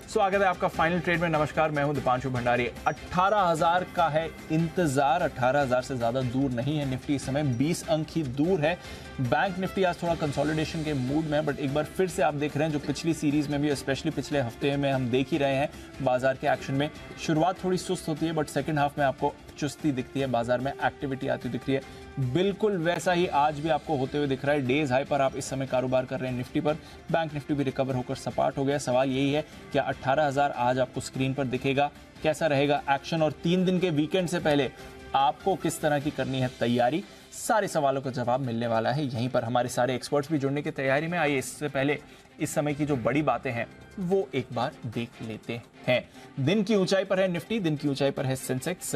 स्वागत है आपका फाइनल ट्रेड में। नमस्कार, मैं हूं दीपांशु भंडारी। 18,000 का है इंतजार, 18,000 से ज्यादा दूर नहीं है निफ्टी। इस समय 20 अंक ही दूर है। बैंक निफ्टी आज थोड़ा कंसोलिडेशन के मूड में है, बट एक बार फिर से आप देख रहे हैं जो पिछली सीरीज में भी, स्पेशली पिछले हफ्ते में हम देख ही रहे हैं, बाजार के एक्शन में शुरुआत थोड़ी सुस्त होती है, बट सेकंड हाफ में आपको चुस्ती दिखती है, बाजार में एक्टिविटी आती दिख रही है। बिल्कुल वैसा ही आज भी आपको होते हुए दिख रहा है। डेज हाई पर आप इस समय कारोबार कर रहे हैं निफ्टी पर। बैंक निफ्टी भी रिकवर होकर सपाट हो गया। सवाल यही है, क्या 18,000 आज आपको स्क्रीन पर दिखेगा? कैसा रहेगा एक्शन? और 3 दिन के वीकेंड से पहले आपको किस तरह की करनी है तैयारी? सारे सवालों का जवाब मिलने वाला है यहीं पर। हमारे सारे एक्सपर्ट्स भी जुड़ने की तैयारी में। आइए इससे पहले इस समय की जो बड़ी बातें हैं वो एक बार देख लेते हैं। दिन की ऊंचाई पर है निफ्टी, दिन की ऊंचाई पर है सेंसेक्स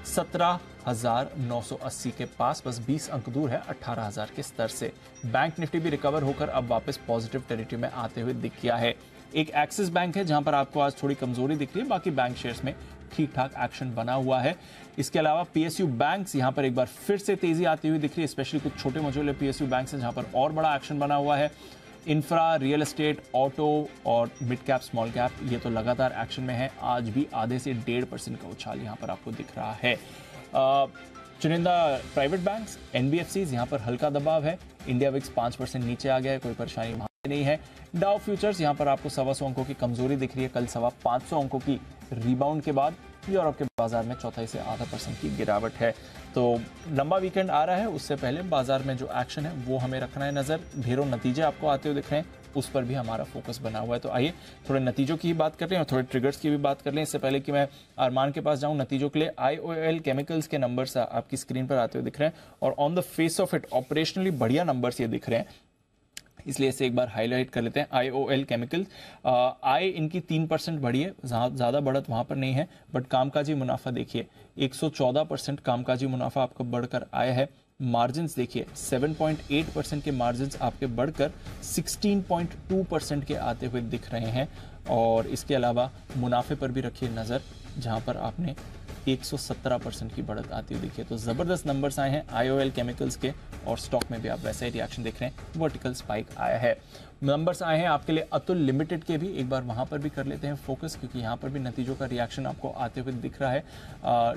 17,980 के पास, बस 20 अंक दूर है 18,000 के स्तर से। बैंक निफ्टी भी रिकवर होकर अब वापस पॉजिटिव टेरिटरी में आते हुए दिख गया है। एक एक्सिस बैंक है जहां पर आपको आज थोड़ी कमजोरी दिख रही है, बाकी बैंक शेयर्स में ठीक ठाक एक्शन बना हुआ है। इसके अलावा पीएसयू बैंक्स यहां पर एक बार फिर से तेजी आती हुई दिख रही है, स्पेशली कुछ छोटे मझोले पीएसयू बैंक्स हैं जहां पर और बड़ा एक्शन बना हुआ है। इंफ्रा, रियल एस्टेट, ऑटो और मिड कैप, स्मॉल कैप, ये तो लगातार एक्शन में है। आज भी आधे से 1.5% का उछाल यहां पर आपको दिख रहा है। चुनिंदा प्राइवेट बैंक्स, एनबीएफसीज, यहां पर हल्का दबाव है। इंडिया विक्स 5% नीचे आ गया है, कोई परेशानी वहां नहीं है। डाउ फ्यूचर्स यहां पर आपको 125 अंकों की कमजोरी दिख रही है, कल 550 अंकों की रिबाउंड के बाद। यूरोप के बाजार में 0.25 से आधा % की गिरावट है। तो लंबा वीकेंड आ रहा है, उससे पहले बाजार में जो एक्शन है वो हमें रखना है नजर। ढेरों नतीजे आपको आते हुए दिख रहे हैं, उस पर भी हमारा फोकस बना हुआ है। तो आइए थोड़े नतीजों की ही बात कर लें और थोड़े ट्रिगर्स की भी बात कर लें। इससे पहले कि मैं अरमान के पास जाऊं नतीजों के लिए, IOL केमिकल्स के नंबर्स आपकी स्क्रीन पर आते हुए दिख रहे हैं और on the face of it operationally बढ़िया नंबर्स ये दिख रहे हैं, इसलिए इसे एक बार हाईलाइट कर लेते हैं। IOL केमिकल्स आय इनकी 3% बढ़ी है, ज़्यादा बढ़त वहाँ पर नहीं है, बट कामकाजी मुनाफा देखिए 114% कामकाजी मुनाफा आपका बढ़कर आया है। मार्जिन्स देखिए 7.8% के मार्जिन्स आपके बढ़कर 16.2% के आते हुए दिख रहे हैं। और इसके अलावा मुनाफे पर भी रखिए नज़र, जहाँ पर आपने 117% की बढ़त आती हुई देखिए। तो ज़बरदस्त नंबर्स आए हैं IOL केमिकल्स के, और स्टॉक में भी आप वैसा ही रिएक्शन देख रहे हैं, वर्टिकल स्पाइक आया है। नंबर्स आए हैं आपके लिए अतुल लिमिटेड के भी, एक बार वहां पर भी कर लेते हैं फोकस, क्योंकि यहां पर भी नतीजों का रिएक्शन आपको आते हुए दिख रहा है।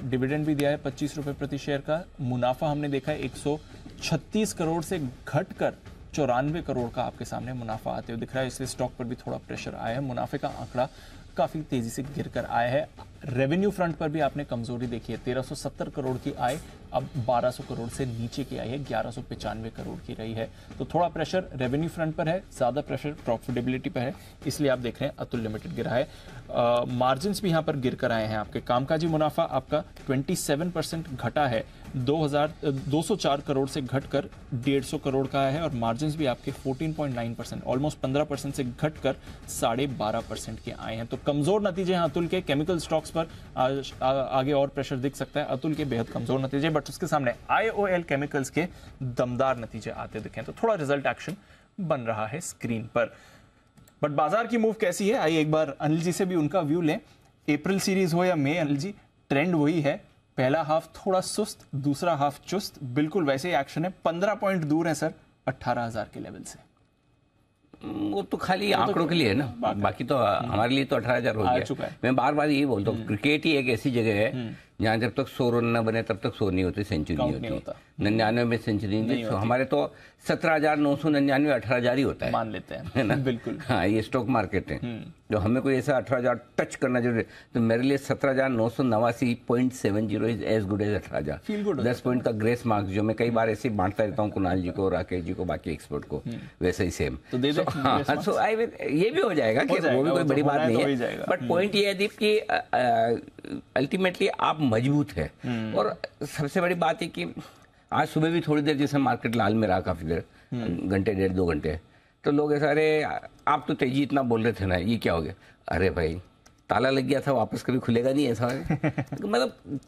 डिविडेंड भी दिया है 25 रुपये प्रति शेयर का। मुनाफा हमने देखा है 136 करोड़ से घटकर 94 करोड़ का आपके सामने मुनाफा आते हुए दिख रहा है, इसलिए स्टॉक पर भी थोड़ा प्रेशर आया है। मुनाफे का आंकड़ा काफी तेजी से गिरकर आया है। रेवेन्यू फ्रंट पर भी आपने कमजोरी देखी है, 1370 करोड़ की आय अब 1200 करोड़ से नीचे की आई है, 1195 करोड़ की रही है। तो थोड़ा प्रेशर रेवेन्यू फ्रंट पर है, ज्यादा प्रेशर प्रॉफिटेबिलिटी पर है, इसलिए आप देख रहे हैं अतुल लिमिटेड गिरा है। मार्जिन्स भी यहां पर गिर कर आए हैं आपके। कामकाजी मुनाफा आपका 27% घटा है, 204 करोड़ से घटकर 150 करोड़ का है, और मार्जिन्स भी आपके 14.9%, ऑलमोस्ट 15% से घटकर 12.5% के आए हैं। तो कमजोर नतीजे हैं अतुल के। केमिकल स्टॉक्स पर आगे और प्रेशर दिख सकता है। अतुल के बेहद कमजोर नतीजे, बट उसके सामने IOL केमिकल्स के दमदार नतीजे आते दिखे। तो थोड़ा रिजल्ट एक्शन बन रहा है स्क्रीन पर। बट बाजार की मूव कैसी है, आइए एक बार अनिल जी से भी उनका व्यू लें। अप्रैल सीरीज हो या मई, अनिल जी ट्रेंड वही है, पहला हाफ थोड़ा सुस्त, दूसरा हाफ चुस्त, बिल्कुल वैसे ही एक्शन है। 15 पॉइंट दूर है सर 18,000 के लेवल से। वो तो खाली आंकड़ों के लिए है ना, बाकी तो हमारे लिए तो 18,000 हो गया। मैं बार बार यही बोलता हूँ, क्रिकेट ही एक ऐसी जगह है जहाँ जब तक 100 रन न बने तब तक 100 नहीं होती, सेंचुरी नहीं होती। 99 में सेंचुरी नहीं होती। हमारे तो 17,999 18,000 ही होता है, मान लेते हैं, है ना? बिल्कुल। हाँ, ये स्टॉक मार्केट है, जो हमें कोई ऐसा 18,000 टच करना जरूरी है। तो मेरे लिए 17,989.70 is as good as 18,000। 10 point का ग्रेस मार्क्स, जो मैं कई बार ऐसे बांटता रहता हूँ कुणाल जी को, राकेश जी को, बाकी एक्सपर्ट को, वैसे ही सेम। तो दे दो। सो ये भी हो जाएगा कि वो भी कोई बड़ी बात नहीं है, बट पॉइंट ये है दीप कि अल्टीमेटली आप मजबूत है। और सबसे बड़ी बात है कि आज सुबह भी थोड़ी देर जैसे मार्केट लाल में रहा काफी देर, घंटे 1.5-2 घंटे, तो लोग ऐसा, अरे आप तो तेजी इतना बोल रहे थे ना, ये क्या हो गया? अरे भाई ताला लग गया था, वापस कभी खुलेगा नहीं ऐसा। मतलब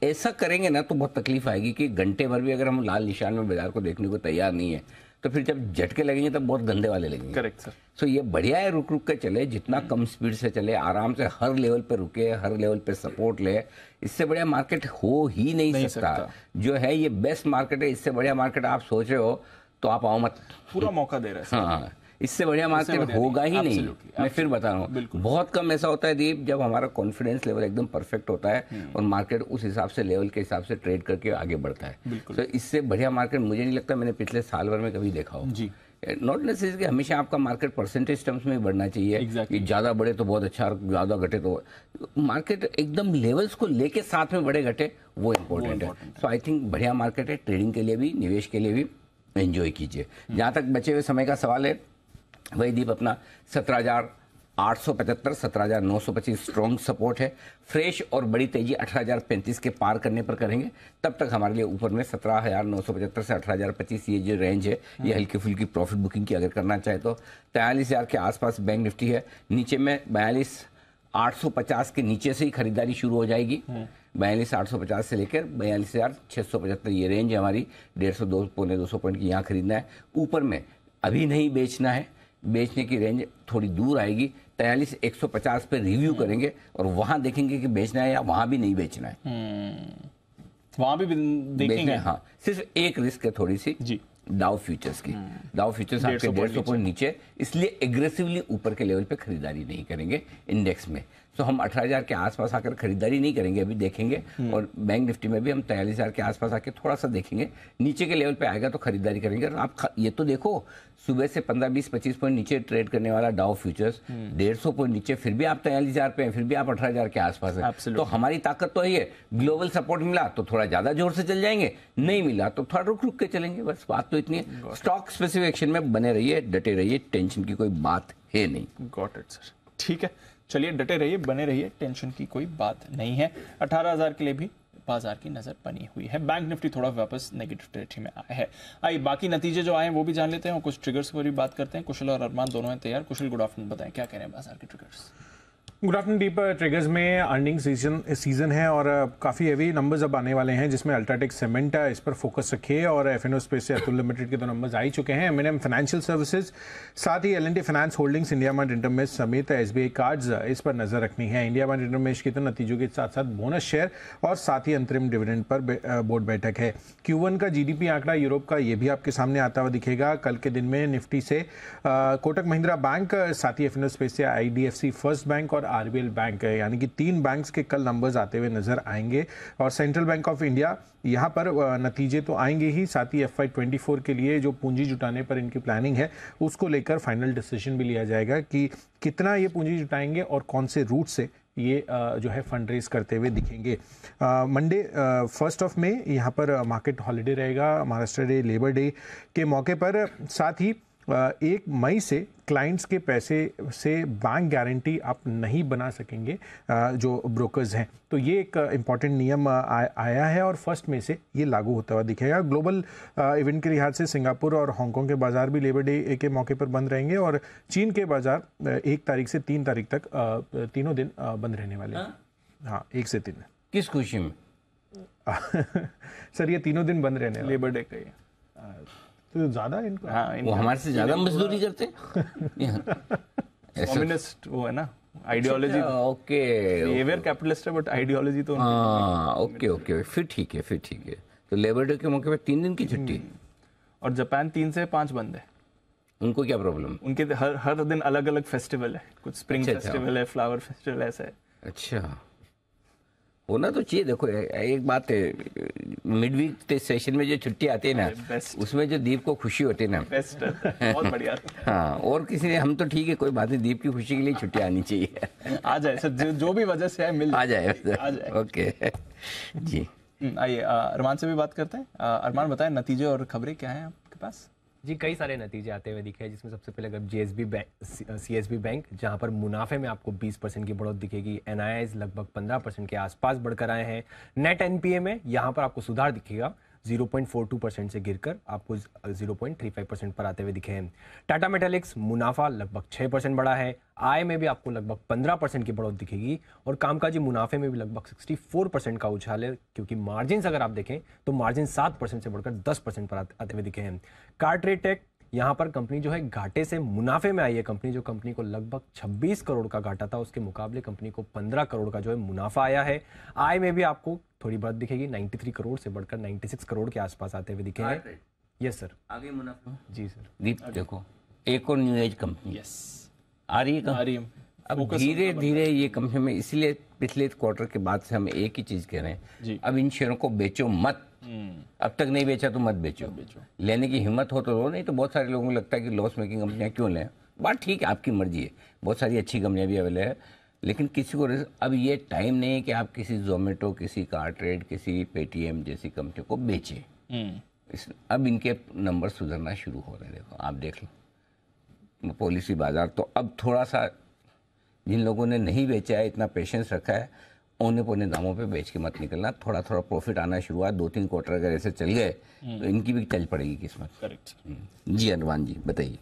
ऐसा करेंगे ना तो बहुत तकलीफ आएगी कि घंटे भर भी अगर हम लाल निशान में बाजार को देखने को तैयार नहीं है, तो फिर जब झटके लगेंगे तब बहुत गंदे वाले लगेंगे। Correct sir. सो ये बढ़िया है, रुक रुक के चले, जितना कम स्पीड से चले, आराम से हर लेवल पे रुके, हर लेवल पे सपोर्ट ले, इससे बढ़िया मार्केट हो ही नहीं सकता। जो है ये बेस्ट मार्केट है, इससे बढ़िया मार्केट आप सोच रहे हो तो आप आओ मत, पूरा मौका दे रहे हैं। हाँ, इससे बढ़िया मार्केट होगा ही नहीं। मैं फिर बता रहा हूँ, बहुत कम ऐसा होता है दीप जब हमारा कॉन्फिडेंस लेवल एकदम परफेक्ट होता है और मार्केट उस हिसाब से लेवल के हिसाब से ट्रेड करके आगे बढ़ता है। तो इससे बढ़िया मार्केट मुझे नहीं लगता मैंने पिछले साल भर में कभी देखा हो। जी, नॉट नेसेसरी कि हमेशा आपका मार्केट परसेंटेज टर्म्स में बढ़ना चाहिए कि ज्यादा बढ़े तो बहुत अच्छा, ज्यादा घटे तो मार्केट एकदम लेवल्स को लेके साथ में बढ़े घटे वो इम्पोर्टेंट है। सो आई थिंक बढ़िया मार्केट है, ट्रेडिंग के लिए भी, निवेश के लिए भी एंजॉय कीजिए। जहां तक बचे हुए समय का सवाल है, वही दीप अपना 17,875 17,925 स्ट्रॉन्ग सपोर्ट है। फ्रेश और बड़ी तेजी 18,035 के पार करने पर करेंगे, तब तक हमारे लिए ऊपर में 17,975 से 18,025 ये जो रेंज है, ये हल्की फुल्की प्रॉफिट बुकिंग की अगर करना चाहे तो 43,000 के आसपास बैंक निफ्टी है। नीचे में 42,850 के नीचे से ही खरीदारी शुरू हो जाएगी। 42,850 से लेकर 42,675 ये रेंज है हमारी, 150 पौने 200 पॉइंट की यहाँ खरीदना है। ऊपर में अभी नहीं बेचना है, बेचने की रेंज थोड़ी दूर आएगी, 43,150 पे रिव्यू करेंगे और वहां देखेंगे कि बेचना है या वहां भी नहीं बेचना है। वहां भी देखेंगे। हाँ, सिर्फ एक रिस्क है थोड़ी सी जी, डाउ फ्यूचर्स की। डाउ फ्यूचर्स आपके 150 पॉइंट नीचे, इसलिए एग्रेसिवली ऊपर के लेवल पे खरीदारी नहीं करेंगे इंडेक्स में। तो हम 18,000 के आसपास आकर खरीदारी नहीं करेंगे, अभी देखेंगे। और बैंक निफ्टी में भी हम 43,000 के आसपास आकर थोड़ा सा देखेंगे, नीचे के लेवल पे आएगा तो खरीदारी करेंगे। और आप ये तो देखो, सुबह से 15, 20, 25 पॉइंट नीचे ट्रेड करने वाला डाउ फ्यूचर्स 150 पॉइंट नीचे, फिर भी आप 43,000 पे हैं, फिर भी आप 18,000 के आसपास है। तो हमारी ताकत तो है, ग्लोबल सपोर्ट मिला तो थोड़ा ज्यादा जोर से चल जाएंगे, नहीं मिला तो थोड़ा रुक रुक के चलेंगे, बस बात तो इतनी है। स्टॉक स्पेसिफिक एक्शन में बने रहिए, डटे रहिए, टेंशन की कोई बात है नहीं। गॉट इट सर, ठीक है, चलिए डटे रहिए, बने रहिए, टेंशन की कोई बात नहीं है। 18,000 के लिए भी बाजार की नजर बनी हुई है। बैंक निफ्टी थोड़ा वापस नेगेटिव टेरिटरी में आया है। आइए बाकी नतीजे जो आए हैं वो भी जान लेते हैं और कुछ ट्रिगर्स पर भी बात करते हैं। कुशल और अरमान दोनों हैं तैयार। कुशल, गुड आफ्टरनून, बताएं क्या कह रहे हैं बाजार के ट्रिगर्स। गुड आफ्टरनून दीप। ट्रिगर्स में अर्निंग सीजन है और काफ़ी हेवी नंबर्स अब आने वाले हैं, जिसमें अल्ट्राटेक सीमेंट इस पर फोकस रखिए और एफएनओ स्पेस से अतुल लिमिटेड के 2 नंबर्स आ ही चुके हैं। एमएनएम फाइनेंशियल सर्विसेज, साथ ही L and T finance holdings, India mart intermesh समेत एसबीआई कार्ड्स, इस पर नजर रखनी है। इंडिया मार्ट इंटरमेश के तो नतीजों के साथ साथ बोनस शेयर और साथ ही अंतरिम डिविडेंड पर बोर्ड बैठक है। Q1 का जीडीपी आंकड़ा यूरोप का ये भी आपके सामने आता हुआ दिखेगा। कल के दिन में निफ्टी से कोटक महिंद्रा बैंक, साथ ही एफएनओ स्पेस से आईडीएफसी फर्स्ट बैंक और आरबीएल बैंक, यानी कि 3 बैंक्स के कल नंबर्स आते हुए नजर आएंगे। और सेंट्रल बैंक ऑफ इंडिया, यहाँ पर नतीजे तो आएंगे ही, साथ ही FY24 के लिए जो पूंजी जुटाने पर इनकी प्लानिंग है उसको लेकर फाइनल डिसीजन भी लिया जाएगा कि कितना ये पूंजी जुटाएंगे और कौन से रूट से ये जो है फंड रेज करते हुए दिखेंगे। मंडे 1 मई यहाँ पर मार्केट हॉलीडे रहेगा, महाराष्ट्र डे, लेबर डे के मौके पर। साथ ही 1 मई से क्लाइंट्स के पैसे से बैंक गारंटी आप नहीं बना सकेंगे जो ब्रोकर्स हैं। तो ये एक इम्पॉर्टेंट नियम आया है और 1 मई से ये लागू होता हुआ दिखेगा। ग्लोबल इवेंट के लिहाज से सिंगापुर और हांगकांग के बाजार भी लेबर डे के मौके पर बंद रहेंगे और चीन के बाजार 1 तारीख से 3 तारीख तक तीनों दिन बंद रहने वाले हैं। हाँ, 1 से 3। किस खुशी में? सर, ये तीनों दिन बंद रहने लेबर डे का ही तो ज्यादा इनको, हाँ, वो हमारे से ज्यादा मजदूरी करते कम्युनिस्ट वो है ना, आइडियोलॉजी। ओके, बिहेवियर कैपिटलिस्ट है बट आइडियोलॉजी तो ओके ओके, फिर ठीक है। तो लेबर डे के मौके पर 3 दिन की छुट्टी। और जापान 3 से 5 बंद है। उनको क्या प्रॉब्लम? उनके हर दिन अलग अलग फेस्टिवल है, कुछ स्प्रिंग फेस्टिवल है, फ्लावर फेस्टिवल ऐसा है। अच्छा, होना तो चाहिए। देखो एक बात है, मिड वीक सेशन में जो छुट्टी आती है ना, उसमें जो दीप को खुशी होती है ना, बेस्ट, बहुत बढ़िया। हाँ, और किसी ने, हम तो ठीक है, कोई बात नहीं, दीप की खुशी के लिए छुट्टी आनी चाहिए। आ जाए सर, जो भी वजह से है मिल आ जाए। ओके जी, आइए अरमान से भी बात करते हैं। अरमान, बताएं नतीजे और खबरें क्या हैं आपके पास? जी, कई सारे नतीजे आते हुए दिखे हैं, जिसमें सबसे पहले अगर CSB बैंक, जहां पर मुनाफे में आपको 20% की बढ़ोतरी दिखेगी। NII लगभग 15% के आसपास बढ़कर आए हैं। नेट NPA में यहां पर आपको सुधार दिखेगा, 0.42% से गिरकर आपको 0.35% पर आते हुए दिखे हैं। टाटा मेटालिक्स मुनाफा लगभग 6% बढ़ा है। आय में भी आपको लगभग 15% की बढ़ोतरी दिखेगी और कामकाजी मुनाफे में भी लगभग 64% का उछाल है, क्योंकि मार्जिन अगर आप देखें तो मार्जिन 7% से बढ़कर 10% पर आते हुए दिखे हैं। कार्ट्रेटेक, यहाँ पर कंपनी जो है घाटे से मुनाफे में आई है। कंपनी को लगभग 26 करोड़ का घाटा था, उसके मुकाबले कंपनी को 15 करोड़ का जो है मुनाफा आया है। आय में भी आपको थोड़ी बढ़त दिखेगी, 93 करोड़ से बढ़कर 96 करोड़ के आसपास आते हुए दिखेंगे। यस सर, आगे मुनाफा। जी सर। दीप देखो, एक और न्यू एज कंपनी यस आ रही है। अब धीरे धीरे ये कंपनी में, इसलिए पिछले क्वार्टर के बाद से हम एक ही चीज कह रहे हैं, अब इन शेयरों को बेचो मत। अब तक नहीं बेचा तो मत बेचो। लेने की हिम्मत हो तो लो, नहीं तो बहुत सारे लोगों को लगता है कि लॉस मेकिंग कंपनियां क्यों लें। बात ठीक है, आपकी मर्जी है, बहुत सारी अच्छी कंपनियां भी अवेलेबल है, लेकिन किसी को अब ये टाइम नहीं है कि आप किसी जोमेटो, किसी कार ट्रेड, किसी पेटीएम जैसी कंपनी को बेचें। अब इनके नंबर सुधरना शुरू हो रहे हैं। देखो आप देख लो पॉलिसी बाजार, तो अब थोड़ा सा जिन लोगों ने नहीं बेचा है, इतना पेशेंस रखा है, औने पौने दामों पे बेच के मत निकलना। थोड़ा थोड़ा प्रॉफिट आना शुरू हुआ, 2-3 क्वार्टर अगर ऐसे चल गए तो इनकी भी चल पड़ेगी किस्मत। करेक्ट। जी अनुमान जी बताइए।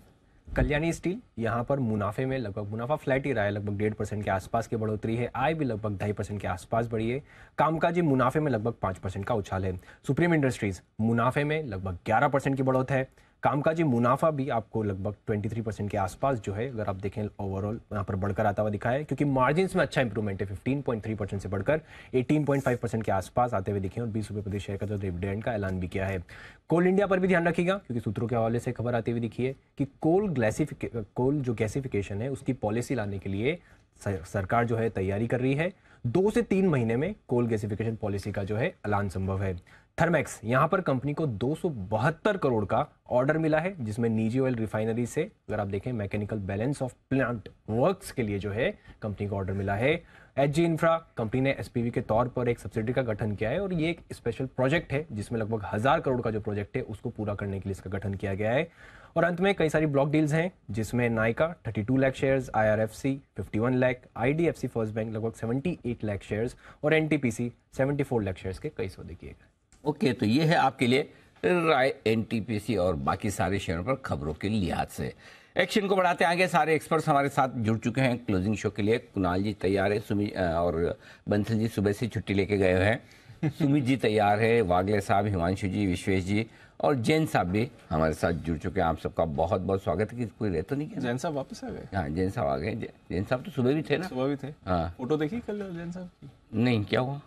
कल्याणी स्टील यहाँ पर मुनाफे में लगभग मुनाफा फ्लैट ही रहा है, लगभग 1.5% के आसपास की बढ़ोतरी है। आय भी लगभग 2.5% के आसपास बढ़ी है। कामकाजी मुनाफे में लगभग 5% का उछाल है। सुप्रीम इंडस्ट्रीज मुनाफे में लगभग 11% की बढ़ोतरी है। कामकाजी मुनाफा भी आपको लगभग 23% के आसपास जो है, अगर आप देखें ओवरऑल यहाँ पर बढ़कर आता हुआ दिखा है, क्योंकि मार्जिन्स में अच्छा इंप्रूवमेंट है। 15.3% से बढ़कर 18.5% के आसपास आते हुए दिखे और 20 रुपये प्रति शेयर का जो डिविडेंड का ऐलान भी किया है। कोल इंडिया पर भी ध्यान रखिएगा, क्योंकि सूत्रों के हवाले से खबर आती हुई दिखी है कि कोल जो गैसिफिकेशन है उसकी पॉलिसी लाने के लिए सरकार जो है तैयारी कर रही है। 2 से 3 महीने में कोल गैसिफिकेशन पॉलिसी का जो है ऐलान संभव है। थर्मैक्स यहां पर कंपनी को 272 करोड़ का ऑर्डर मिला है, जिसमें निजी ऑयल रिफाइनरी से, अगर आप देखें mechanical balance of plant works के लिए जो है कंपनी को ऑर्डर मिला है। एचजी इंफ्रा कंपनी ने एसपीवी के तौर पर एक सब्सिडरी का गठन किया है और ये एक स्पेशल प्रोजेक्ट है जिसमें लगभग 1000 करोड़ का जो प्रोजेक्ट है उसको पूरा करने के लिए इसका गठन किया गया है। और अंत में कई सारी ब्लॉक डील्स हैं, जिसमें Nykaa 32 lakh shares, IRFC 51 lakh, IDFC first bank लगभग 78 लाख शेयर्स और एनटीपीसी 74 लाख शेयर्स के कई सौदे किए गए। ओके, तो ये है आपके लिए राय एनटीपीसी और बाकी सारे शेयरों पर खबरों के लिहाज से। एक्शन को बढ़ाते आगे, सारे एक्सपर्ट्स हमारे साथ जुड़ चुके हैं क्लोजिंग शो के लिए। कुणाल जी तैयार है, सुमित और बंसल जी सुबह से छुट्टी लेके गए हुए हैं। सुमित जी तैयार है, वागले साहब, हिमांशु जी, विश्वेश जी और जैन साहब भी हमारे साथ जुड़ चुके हैं। आप सबका बहुत बहुत स्वागत है। कि कोई रह तो नहीं है? जैन साहब वापस आ गए? हाँ जैन साहब आ गए। जैन साहब तो सुबह भी थे ना? सुबह भी थे। हाँ, फोटो देखी कल जैन साहब की? नहीं, क्या हुआ?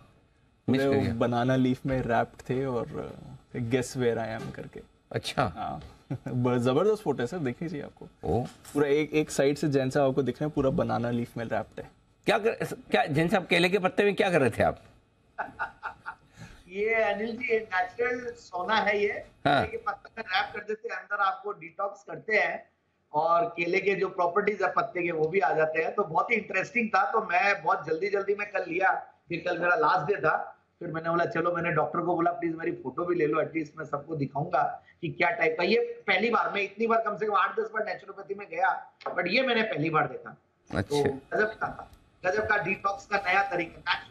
मिस कर गया। बनाना लीफ में रैप्ड थे और गेस वेयर आई एम करके। अच्छा, हाँ जबरदस्त फोटो है सर, देख लीजिए आपको। ओ, पूरा एक साइड से जैन साहब आपको दिख रहे हैं, पूरा बनाना लीफ में रैप्ड है। क्या जैन साहब केले के पत्ते में क्या कर रहे थे आप? ये अनिल जी ये नेचुरल सोना है ये। हाँ। केले के पत्ते में रैप कर देते हैं, अंदर आपको डिटॉक्स करते हैं और केले के जो प्रॉपर्टीज है पत्ते के वो भी आ जाते हैं। तो बहुत ही इंटरेस्टिंग था, तो मैं बहुत जल्दी में कल लिया। फिर कल मेरा लास्ट डे था, फिर मैंने बोला चलो, मैंने डॉक्टर को बोला प्लीज मेरी फोटो भी ले लो, एटलीस्ट मैं सबको दिखाऊंगा कि क्या टाइप का। ये पहली बार, मैं इतनी बार कम से कम 8-10 बार नेचुरोपैथी में गया, बट ये मैंने पहली बार देखा। अच्छा। तो गजब का डिटॉक्स का नया तरीका,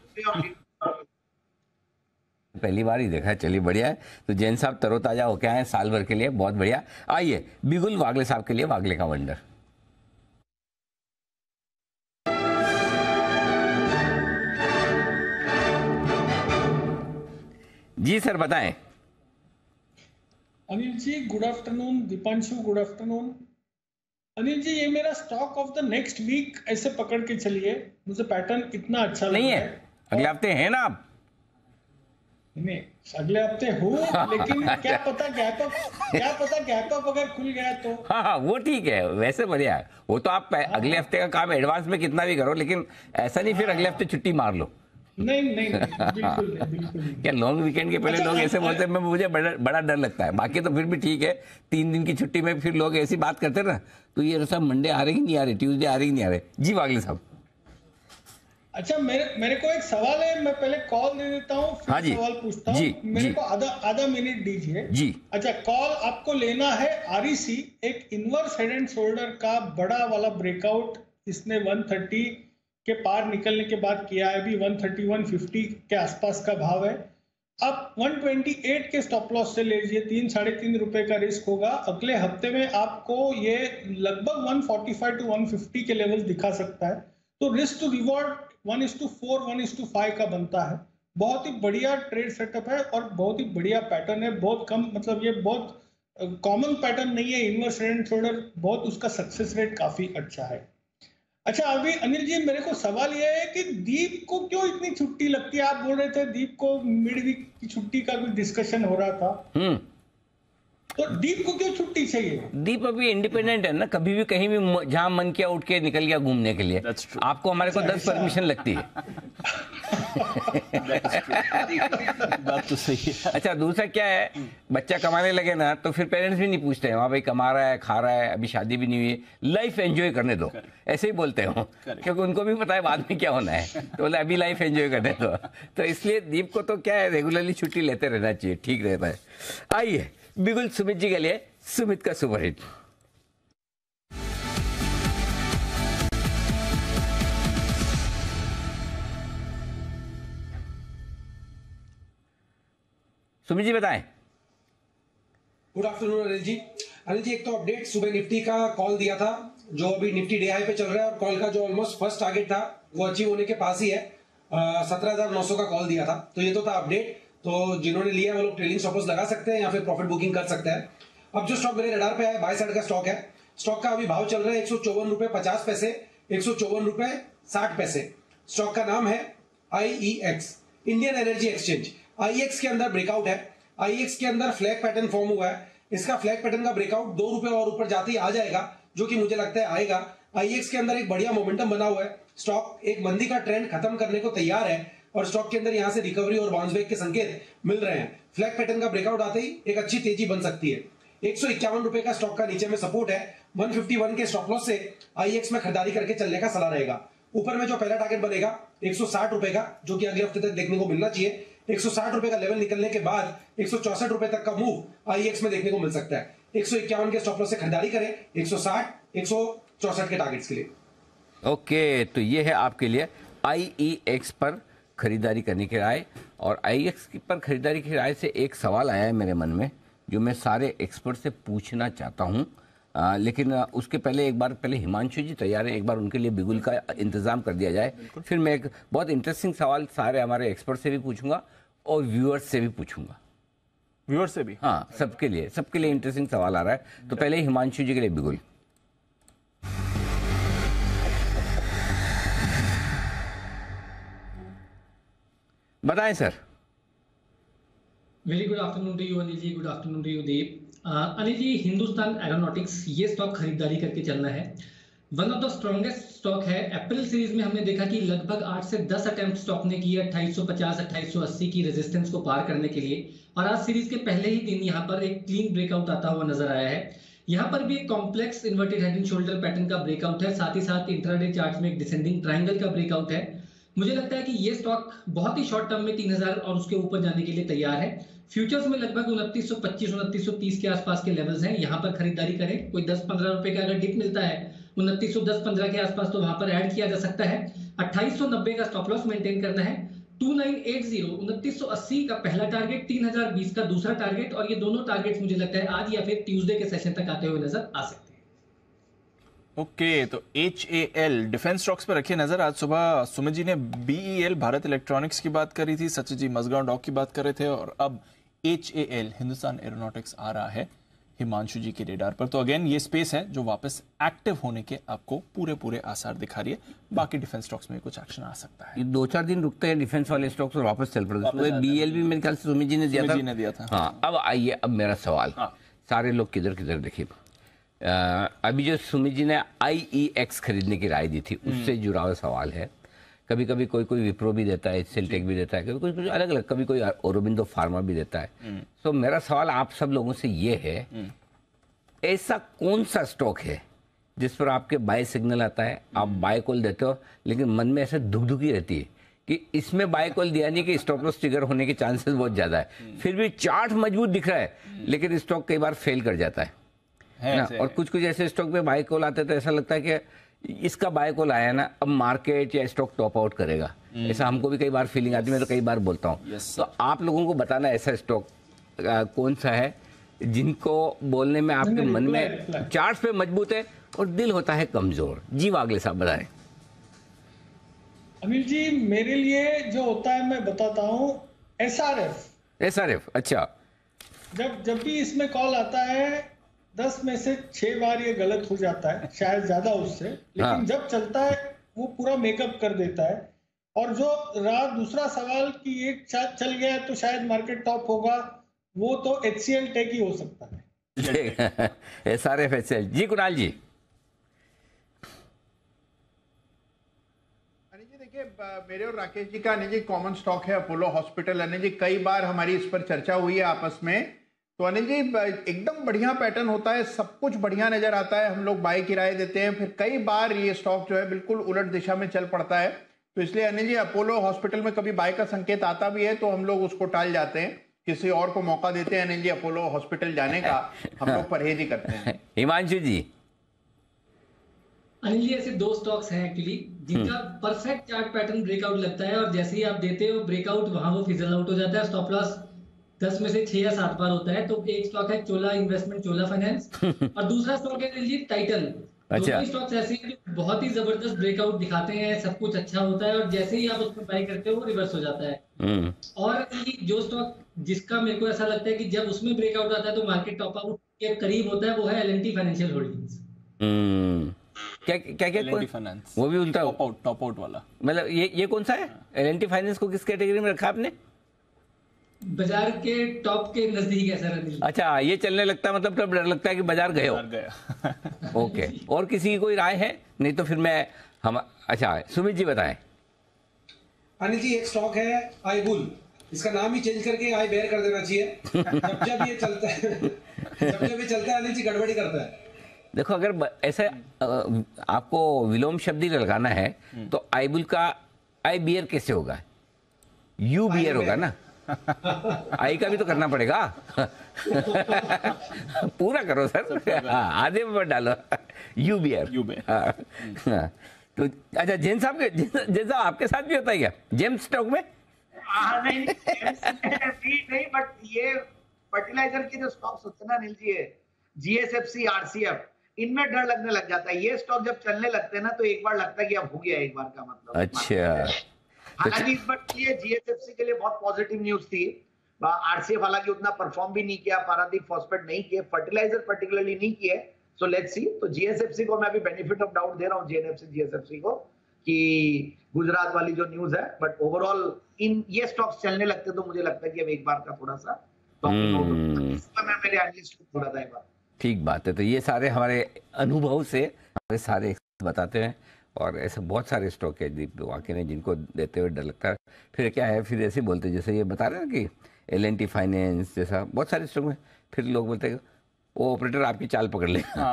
पहली बार ही देखा। चलिए बढ़िया है। तो जैन साहब तरोताजा होके आए साल भर के लिए, बहुत बढ़िया। आइए बिगुल वागले साहब के लिए वागले का वंडर। जी सर बताएं। Anil ji good afternoon, Deepanshu good afternoon. Anil ji ये मेरा stock of the next week ऐसे पकड़ के चलिए, मुझे पैटर्न इतना अच्छा नहीं है। अगले हफ्ते है ना आप? नहीं, अगले हफ्ते हो, लेकिन क्या पता गैप अप अगर खुल गया तो। हाँ वो ठीक है, वैसे बढ़िया है वो तो। आप अगले हफ्ते का काम एडवांस में कितना भी करो, लेकिन ऐसा नहीं फिर अगले हफ्ते छुट्टी मार लो। नहीं, बिल्कुल नहीं। क्या लॉन्ग वीकेंड के पहले लोग ऐसे बोलते हैं, मुझे बड़ा डर लगता है। बाकी तो फिर भी ठीक है, 3 दिन की छुट्टी में फिर लोग ऐसी बात करते ना, तो ये सब मंडे आ रहे कि नहीं आ रहे, ट्यूसडे आ रहे कि नहीं आ रहे। जी वागले साहब। अच्छा मेरे को एक सवाल है, मैं पहले कॉल दे देता हूँ, फिर हाँ जी, सवाल पूछता हूँ। मेरे को आधा मिनट दीजिए जी। अच्छा, कॉल आपको लेना है आरईसी, एक इनवर्स हेड एंड शोल्डर का बड़ा वाला ब्रेकआउट इसने 130 के पार निकलने के बाद किया है। अभी 130-150 के आसपास का भाव है। आप 128 के स्टॉप लॉस से ले लीजिए, 3-3.5 रुपए का रिस्क होगा। अगले हफ्ते में आपको ये लगभग 145-150 के लेवल दिखा सकता है। तो रिस्क टू रिवॉर्ड 1:4, 1:5 का बनता है। बहुत ही बढ़िया ट्रेड सेटअप है और बहुत ही बढ़िया पैटर्न है। बहुत कम, मतलब ये बहुत कॉमन पैटर्न नहीं है इनवर्स हेड एंड शोल्डर, बहुत उसका सक्सेस रेट काफी अच्छा है। अच्छा अभी अनिल जी मेरे को सवाल यह है कि दीप को क्यों इतनी छुट्टी लगती है? आप बोल रहे थे दीप को मिड वीक की छुट्टी का भी डिस्कशन हो रहा था। तो दीप को क्यों छुट्टी चाहिए? दीप अभी इंडिपेंडेंट है ना, कभी भी कहीं भी जहां मन किया उठ के निकल गया घूमने के लिए। आपको हमारे को 10 परमिशन लगती है। बात तो सही है। अच्छा, दूसरा क्या है, बच्चा कमाने लगे ना तो फिर पेरेंट्स भी नहीं पूछते हैं, वहाँ भाई कमा रहा है, खा रहा है, अभी शादी भी नहीं हुई है, लाइफ एंजॉय करने दो, ऐसे ही बोलते हो, क्योंकि उनको भी पता है बाद में क्या होना है, तो बोले अभी लाइफ एंजॉय करने दो। तो इसलिए दीप को तो क्या है, रेगुलरली छुट्टी लेते रहना चाहिए, ठीक रहता है। आइए बिल्कुल सुमित जी के लिए सुमित का सुपरहिट। सुमित जी बताएं। गुड आफ्टरनून अनिल जी। अनिल जी, एक तो अपडेट, सुबह निफ्टी का कॉल दिया था, जो अभी निफ्टी डे हाई पे चल रहा है, और कॉल का जो ऑलमोस्ट फर्स्ट टारगेट था वो अचीव होने के पास ही है। 17,900 का कॉल दिया था, तो ये तो था अपडेट। तो जिन्होंने लिया वो लोग ट्रेलिंग स्टॉप लॉस लगा सकते हैं या फिर प्रॉफिट बुकिंग कर सकते हैं। अब जो स्टॉक मेरे रडार पे है, बाय साइड का स्टॉक है। स्टॉक का अभी भाव चल रहा है 154 रुपए 50 पैसे, 154 रुपए 60 पैसे। स्टॉक का नाम है IEX, Indian energy exchange. IEX के अंदर ब्रेकआउट है, IEX के अंदर फ्लैग पैटर्न फॉर्म हुआ है। इसका फ्लैग पैटर्न का ब्रेकआउट 2 रुपए और ऊपर जाते ही आ जाएगा, जो कि मुझे लगता है आएगा। IEX के अंदर एक बढ़िया मोमेंटम बना हुआ है, स्टॉक एक मंदी का ट्रेंड खत्म करने को तैयार है, और स्टॉक के अंदर यहां से रिकवरी और बाउंस बैक के संकेत मिल रहे हैं। फ्लैग पैटर्न का ब्रेकआउट आते ही एक अच्छी तेजी बन सकती है। 151 रुपए का स्टॉक का नीचे में सपोर्ट है, 151 के स्टॉप लॉस से IEX में खरीदारी करके चलने का सलाह रहेगा। ऊपर में जो पहला टारगेट बनेगा 160 रुपए का, जो कि अगले हफ्ते तक देखने को मिलना चाहिए। 160 रुपए का लेवल निकलने के बाद 164 रुपए तक का मूव IEX में देखने को मिल सकता है। 151 के स्टॉप लॉस से खरीदारी करें 160, 164 के टारगेट्स के लिए। ओके, तो ये है आपके लिए IEX पर खरीदारी करने की राय। और IEX पर खरीदारी की राय से एक सवाल आया है मेरे मन में, जो मैं सारे एक्सपर्ट से पूछना चाहता हूँ, लेकिन उसके पहले एक बार पहले हिमांशु जी तैयार है, एक बार उनके लिए बिगुल का इंतजाम कर दिया जाए। फिर मैं एक बहुत इंटरेस्टिंग सवाल सारे हमारे एक्सपर्ट से भी पूछूंगा और व्यूअर्स से भी पूछूंगा। व्यूअर्स से भी? हाँ, सबके लिए इंटरेस्टिंग सवाल आ रहा है। तो पहले हिमांशु जी के लिए बिगुल। बताएं sir. Very good afternoon to you Anil ji, good afternoon to you Deep. Anil ji, Hindustan Aeronautics, ये स्टॉक खरीदारी करके चलना है। One of the strongest stock है। अप्रैल सीरीज में हमने देखा कि लगभग 8 से 10 अटेम्प्ट स्टॉक ने किए 2850 2880 की रेजिस्टेंस को पार करने के लिए, और आज सीरीज के पहले ही दिन यहाँ पर एक क्लीन ब्रेकआउट आता हुआ नजर आया है। यहाँ पर भी एक complex inverted head and shoulder pattern का ब्रेकआउट है, साथ ही साथ इंट्राडे चार्ट में एक डिसेंडिंग ट्राइंगल का ब्रेकआउट है। मुझे लगता है कि ये स्टॉक बहुत ही शॉर्ट टर्म में 3000 और उसके ऊपर जाने के लिए तैयार है। फ्यूचर्स में लगभग 2925 2930 के आसपास के लेवल्स हैं, यहाँ पर खरीदारी करें। कोई 10-15 रुपए का अगर डिप मिलता है 2910-15 के आसपास, तो वहां पर ऐड किया जा सकता है। 2890 का स्टॉप लॉस मेंटेन करना है। 2980 2980 का पहला टारगेट, 3020 का दूसरा टारगेट, और ये दोनों टारगेट्स मुझे लगता है आज या फिर ट्यूसडे के सेशन तक आते हुए नजर आ सकते हैं। ओके, तो HAL डिफेंस स्टॉक्स पर रखिए नजर। आज सुबह सुमित जी ने BEL भारत इलेक्ट्रॉनिक्स की बात करी थी, सचिन जी मजगांव डॉक की बात कर रहे थे, और अब HAL हिंदुस्तान एरोनॉटिक्स आ रहा है हिमांशु जी के रेडार पर। तो अगेन ये स्पेस है जो वापस एक्टिव होने के आपको पूरे आसार दिखा रही है। बाकी डिफेंस स्टॉक्स में कुछ एक्शन आ सकता है। 2-4 दिन रुकते हैं डिफेंस वाले स्टॉक्स और वापस चल पड़ते हैं। BEL भी मेरे ख्याल से सुमित जी ने दिया था। हाँ, अब आइए, अब मेरा सवाल। सारे लोग किधर किधर देखिए। अभी जो सुमित जी ने IEX खरीदने की राय दी थी, उससे जुड़ा हुआ सवाल है। कभी कभी कोई विप्रो भी देता है, सेल्टेक भी देता है, कभी कुछ अलग अलग, कभी कोई औरोबिंदो फार्मा भी देता है। तो मेरा सवाल आप सब लोगों से ये है, ऐसा कौन सा स्टॉक है जिस पर आपके बाय सिग्नल आता है, आप बाय कॉल देते हो, लेकिन मन में ऐसे धुकधुकी रहती है कि इसमें बाय कॉल दिया नहीं कि स्टॉप लॉस ट्रिगर होने के चांसेस बहुत ज्यादा है, फिर भी चार्ट मजबूत दिख रहा है, लेकिन स्टॉक कई बार फेल कर जाता है ना। और कुछ ऐसे स्टॉक पे बाय कॉल आते तो ऐसा लगता है कि इसका बाय कॉल आया ना, अब मार्केट या स्टॉक टॉप आउट करेगा। ऐसा हमको भी कई बार फीलिंग आती है, मैं तो कई बार बोलता हूँ। तो आप लोगों को बताना ऐसा स्टॉक कौन सा है जिनको बोलने में आपके मन में चार्ट पे मजबूत है और दिल होता है कमजोर। जी वागले साहब बताएं। अनिल जी, मेरे लिए जो होता है मैं बताता हूँ, SRF। अच्छा। जब भी इसमें कॉल आता है 10 में से 6 बार ये गलत हो जाता है, शायद ज्यादा उससे, लेकिन जब चलता है वो पूरा मेकअप कर देता है। और जो रहा दूसरा सवाल कि एक चल गया है तो शायद मार्केट टॉप होगा, वो तो HCL टेक ही हो सकता है। SRFSL जी। कुणाल जी, मेरे और राकेश जी का अनिल जी कॉमन स्टॉक है अपोलो हॉस्पिटल। अनिल जी कई बार हमारी इस पर चर्चा हुई है आपस में। तो अनिल जी एकदम बढ़िया पैटर्न होता है, सब कुछ बढ़िया नजर आता है, हम लोग बाय किराए देते हैं, फिर कई बार ये स्टॉक जो है बिल्कुल उलट दिशा में चल पड़ता है। तो इसलिए अनिल जी अपोलो हॉस्पिटल में कभी बाय का संकेत आता भी है तो हम लोग उसको टाल जाते हैं, किसी और को मौका देते हैं अनिल जी अपोलो हॉस्पिटल जाने का, हम लोग परहेज ही करते हैं। हिमांशु जी। अनिल जी ऐसे दो स्टॉक्स हैं एक्चुअली जिनका परफेक्ट चार्ट पैटर्न ब्रेकआउट लगता है और जैसे ही आप देते हो ब्रेकआउट वहां वो फिजल आउट हो जाता है। स्टॉप लॉस 10 में से 6 या 7 बार होता है। तो एक स्टॉक है चोला इन्वेस्टमेंट, चोला फाइनेंस, और दूसरा स्टॉक है अनिल जी टाइटन। दोनों स्टॉक्स ऐसे हैं जो बहुत ही जबरदस्त ब्रेकआउट दिखाते हैं, सब कुछ अच्छा होता है और जैसे ही आप उसमें बाय करते हो वो रिवर्स हो जाता है। और जो स्टॉक जिसका मेरे को ऐसा लगता है कि जब उसमें ब्रेकआउट आता है तो मार्केट टॉप आउट के करीब होता है, वो है L&T फाइनेंशियल होल्डिंग्स। क्या L&T फाइनेंस, वो भी उल्टा टॉप आउट वाला, मतलब ये कौन सा है? L&T फाइनेंस को किस कैटेगरी में रखा आपने? बाजार के टॉप के नजदीक है सर अनिल। अच्छा, ये चलने लगता है मतलब तब डर लगता है कि बाजार गए हो। ओके, और किसी की कोई राय है? नहीं तो फिर मैं अच्छा सुमित जी बताएं। अनिल जी एक स्टॉक है आईबुल, इसका नाम ही चेंज करके आई बेयर कर देना चाहिए। जब ये चलता है अनिल जी गड़बड़ी करता है। देखो, अगर ऐसे आपको विलोम शब्द ही लगाना है तो आईबुल का आई बियर कैसे होगा? यू बियर होगा ना। आई का भी तो करना पड़ेगा। पूरा करो सर, आधे में मत डालो। You bear. तो अच्छा, जैन साहब आपके साथ भी होता है क्या जेम्स स्टॉक में? नहीं, बट ये फर्टिलाइजर के जो स्टॉक्स होते हैं ना अनिल जी, GSFC, RCF, इनमें डर लगने लग जाता है। ये स्टॉक जब चलने लगते हैं ना तो एक बार लगता है कि अब हो गया एक बार का मतलब। अच्छा, हालांकि इस बार के लिए GSFC के लिए बहुत पॉजिटिव न्यूज थी। RCF हालांकि उतना परफॉर्म भी नहीं किया, पारादीप फॉस्फेट नहीं किए, फर्टिलाइजर पर्टिकुलरली नहीं किए। So let's see. तो GSFC को मैं अभी बेनिफिट ऑफ डाउट दे रहा हूँ, JNFC GSFC को, कि गुजरात वाली जो न्यूज है, बट ओवरऑल इन ये स्टॉक्स चलने लगते तो मुझे लगता है कि अब एक बार का थोड़ा सा मैं मेरे एनालिस्ट को थोड़ा सा एक बार। ठीक बात है। तो ये सारे हमारे अनुभव से हमारे सारे बताते हैं, और ऐसे बहुत सारे स्टॉक है दीप वाकई ने जिनको देते हुए डर लगता है। फिर क्या है, फिर ऐसे बोलते जैसे ये बता रहे हैं कि L&T फाइनेंस जैसा बहुत सारे स्टॉक में फिर लोग बोलते हैं वो ऑपरेटर आपकी चाल पकड़ लेगा।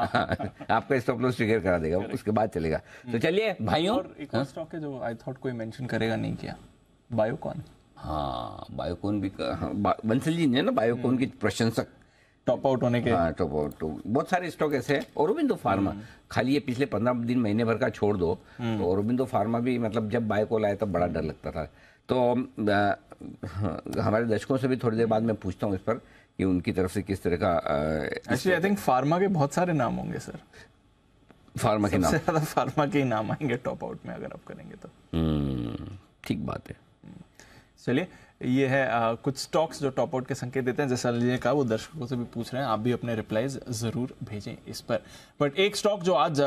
आपका स्टॉप लॉस ट्रिगर करा देगा, उसके बाद चलेगा। तो चलिए भाइयों, और एक और स्टॉक है जो आई थॉट कोई मेंशन करेगा नहीं किया, बायोकॉन। हाँ, बायोकॉन भी बंसल जी ने ना बायोकॉन की प्रशंसक टॉप आउट होने के। हाँ, टॉप आउट तो बहुत सारे स्टॉक ऐसे हैं। औरोबिंदो फार्मा, खाली ये पिछले 15 दिन महीने भर का छोड़ दो तो औरोबिंदो फार्मा भी मतलब जब बाय कॉल आया तब बड़ा डर लगता था। तो हमारे दर्शकों से भी थोड़ी देर बाद मैं पूछता हूँ इस पर कि उनकी तरफ से किस तरह का। एक्चुअली आई थिंक फार्मा के बहुत सारे नाम होंगे सर, फार्मा के नाम सबसे ज्यादा फार्मा के ही नाम आएंगे टॉप आउट में अगर आप करेंगे तो। ठीक बात है। चलिए, ये है कुछ स्टॉक्स जो टॉप आउट के संकेत देते हैं। जैसा अनिल कहा, वो दर्शकों से भी पूछ रहे हैं, आप भी अपने रिप्लाईज जरूर भेजें इस पर। बट एक स्टॉक जो आज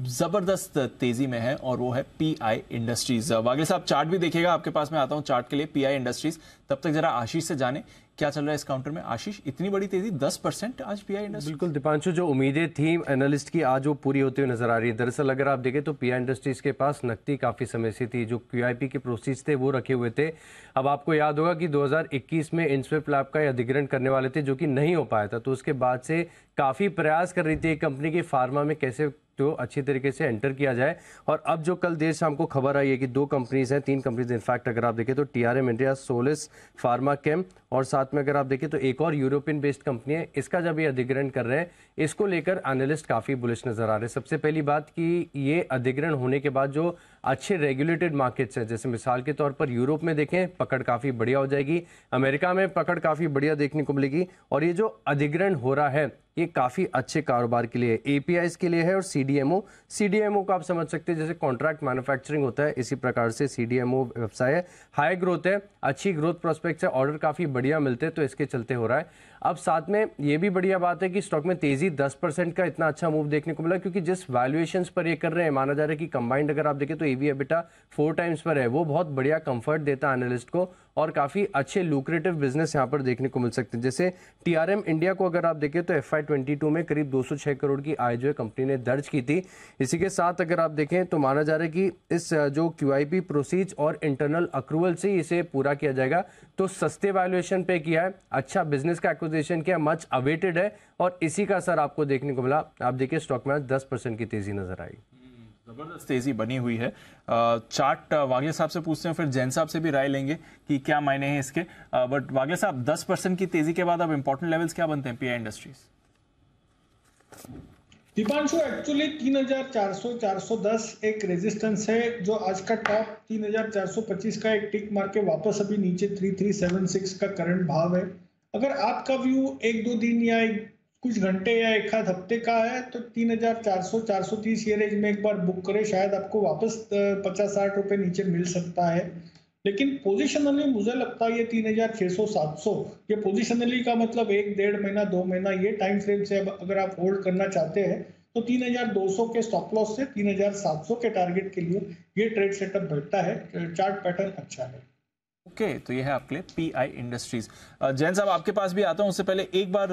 जबरदस्त तेजी में है और वो है PI इंडस्ट्रीज। वागले साहब चार्ट भी देखिएगा, आपके पास मैं आता हूं चार्ट के लिए। PI इंडस्ट्रीज, तब तक जरा आशीष से जाने क्या चल रहा है इस काउंटर में। आशीष, इतनी बड़ी तेजी 10% आज PI इंडस्ट्रीज। बिल्कुल दीपांशु, जो उम्मीदें थी एनालिस्ट की आज वो पूरी होती हुई नजर आ रही है। दरअसल अगर आप देखें तो PI इंडस्ट्रीज के पास नकदी काफी समय से थी, जो QIP के प्रोसीड्स थे वो रखे हुए थे। अब आपको याद होगा कि 2021 में इनस्वेप लैब का अधिग्रहण करने वाले थे, जो कि नहीं हो पाया था। तो उसके बाद से काफी प्रयास कर रही थी कंपनी की फार्मा में कैसे तो अच्छी तरीके से एंटर किया जाए। और अब जो कल देर शाम को खबर आई है कि 2 कंपनीज हैं, 3 कंपनीज इनफैक्ट अगर आप देखें तो TRM इंडिया, सोलिस फार्मा केम, और साथ में अगर आप देखें तो एक और यूरोपियन बेस्ड कंपनी है, इसका जब ये अधिग्रहण कर रहे हैं, इसको लेकर एनालिस्ट काफी बुलिश नजर आ रहे हैं। सबसे पहली बात कि ये अधिग्रहण होने के बाद जो अच्छे रेगुलेटेड मार्केट्स हैं, जैसे मिसाल के तौर पर यूरोप में देखें पकड़ काफी बढ़िया हो जाएगी, अमेरिका में पकड़ काफी बढ़िया देखने को मिलेगी, और ये जो अधिग्रहण हो रहा है ये काफी अच्छे कारोबार के लिए, APIs के लिए है। और CDMO को आप समझ सकते हैं जैसे कॉन्ट्रैक्ट मैन्युफैक्चरिंग होता है, इसी प्रकार से CDMO व्यवसाय है। हाई ग्रोथ है, अच्छी ग्रोथ प्रोस्पेक्ट्स है, ऑर्डर काफी बढ़िया मिलते हैं, तो इसके चलते हो रहा है। अब साथ में ये भी बढ़िया बात है कि स्टॉक में तेजी 10% का इतना अच्छा मूव देखने को मिला, क्योंकि जिस वैल्यूएशंस पर ये कर रहे हैं, माना जा रहा है कि कंबाइंड अगर आप देखें तो EV EBITDA 4 टाइम्स पर है, वो बहुत बढ़िया कंफर्ट देता है एनालिस्ट को और काफी अच्छे लुक्रेटिव बिजनेस यहाँ पर देखने को मिल सकते हैं। जैसे TRM इंडिया को अगर आप देखें तो FY22 में करीब 206 करोड़ की आय जो है कंपनी ने दर्ज की थी। इसी के साथ अगर आप देखें तो माना जा रहा है कि इस जो QIP प्रोसीड्स और इंटरनल अक्रूवल से इसे पूरा किया जाएगा, तो सस्ते वैल्यूएशन पे किया है, अच्छा बिजनेस का एक्विजिशन किया, मच अवेटेड है और इसी का असर आपको देखने को मिला। आप देखिए स्टॉक में 10% की तेजी नजर आई। जबरदस्त तेजी बनी हुई है। चार्ट वागले साहब से पूछते हैं, फिर जैन साहब से भी राय लेंगे कि क्या मायने हैं इसके। बट वागले साहब, 10% की तेजी के बाद अब इंपॉर्टेंट लेवल्स क्या बनते हैं PI इंडस्ट्रीज? दीपांशु, एक्चुअली 3400-410 एक रेजिस्टेंस है, जो आज का टॉप 3425 का एक टिक मार के वापस अभी नीचे 3376 का करंट भाव है। अगर आपका व्यू 1-2 दिन या कुछ घंटे या एक आध हफ्ते का है तो 3400-430 ये रेंज में एक बार बुक करें, शायद आपको वापस 50-60 रुपए नीचे मिल सकता है। लेकिन पोजिशनली मुझे लगता है ये 3600-700, ये पोजिशनली का मतलब 1-1.5 महीना 2 महीना ये टाइम फ्रेम से अगर आप होल्ड करना चाहते हैं तो 3200 के स्टॉप लॉस से 3700 के टारगेट के लिए ये ट्रेड सेटअप बैठता है। चार्ट पैटर्न अच्छा है। ओके, तो ये है आपके लिए PI इंडस्ट्रीज। जैन साहब, आपके पास भी आता हूं, उससे पहले एक बार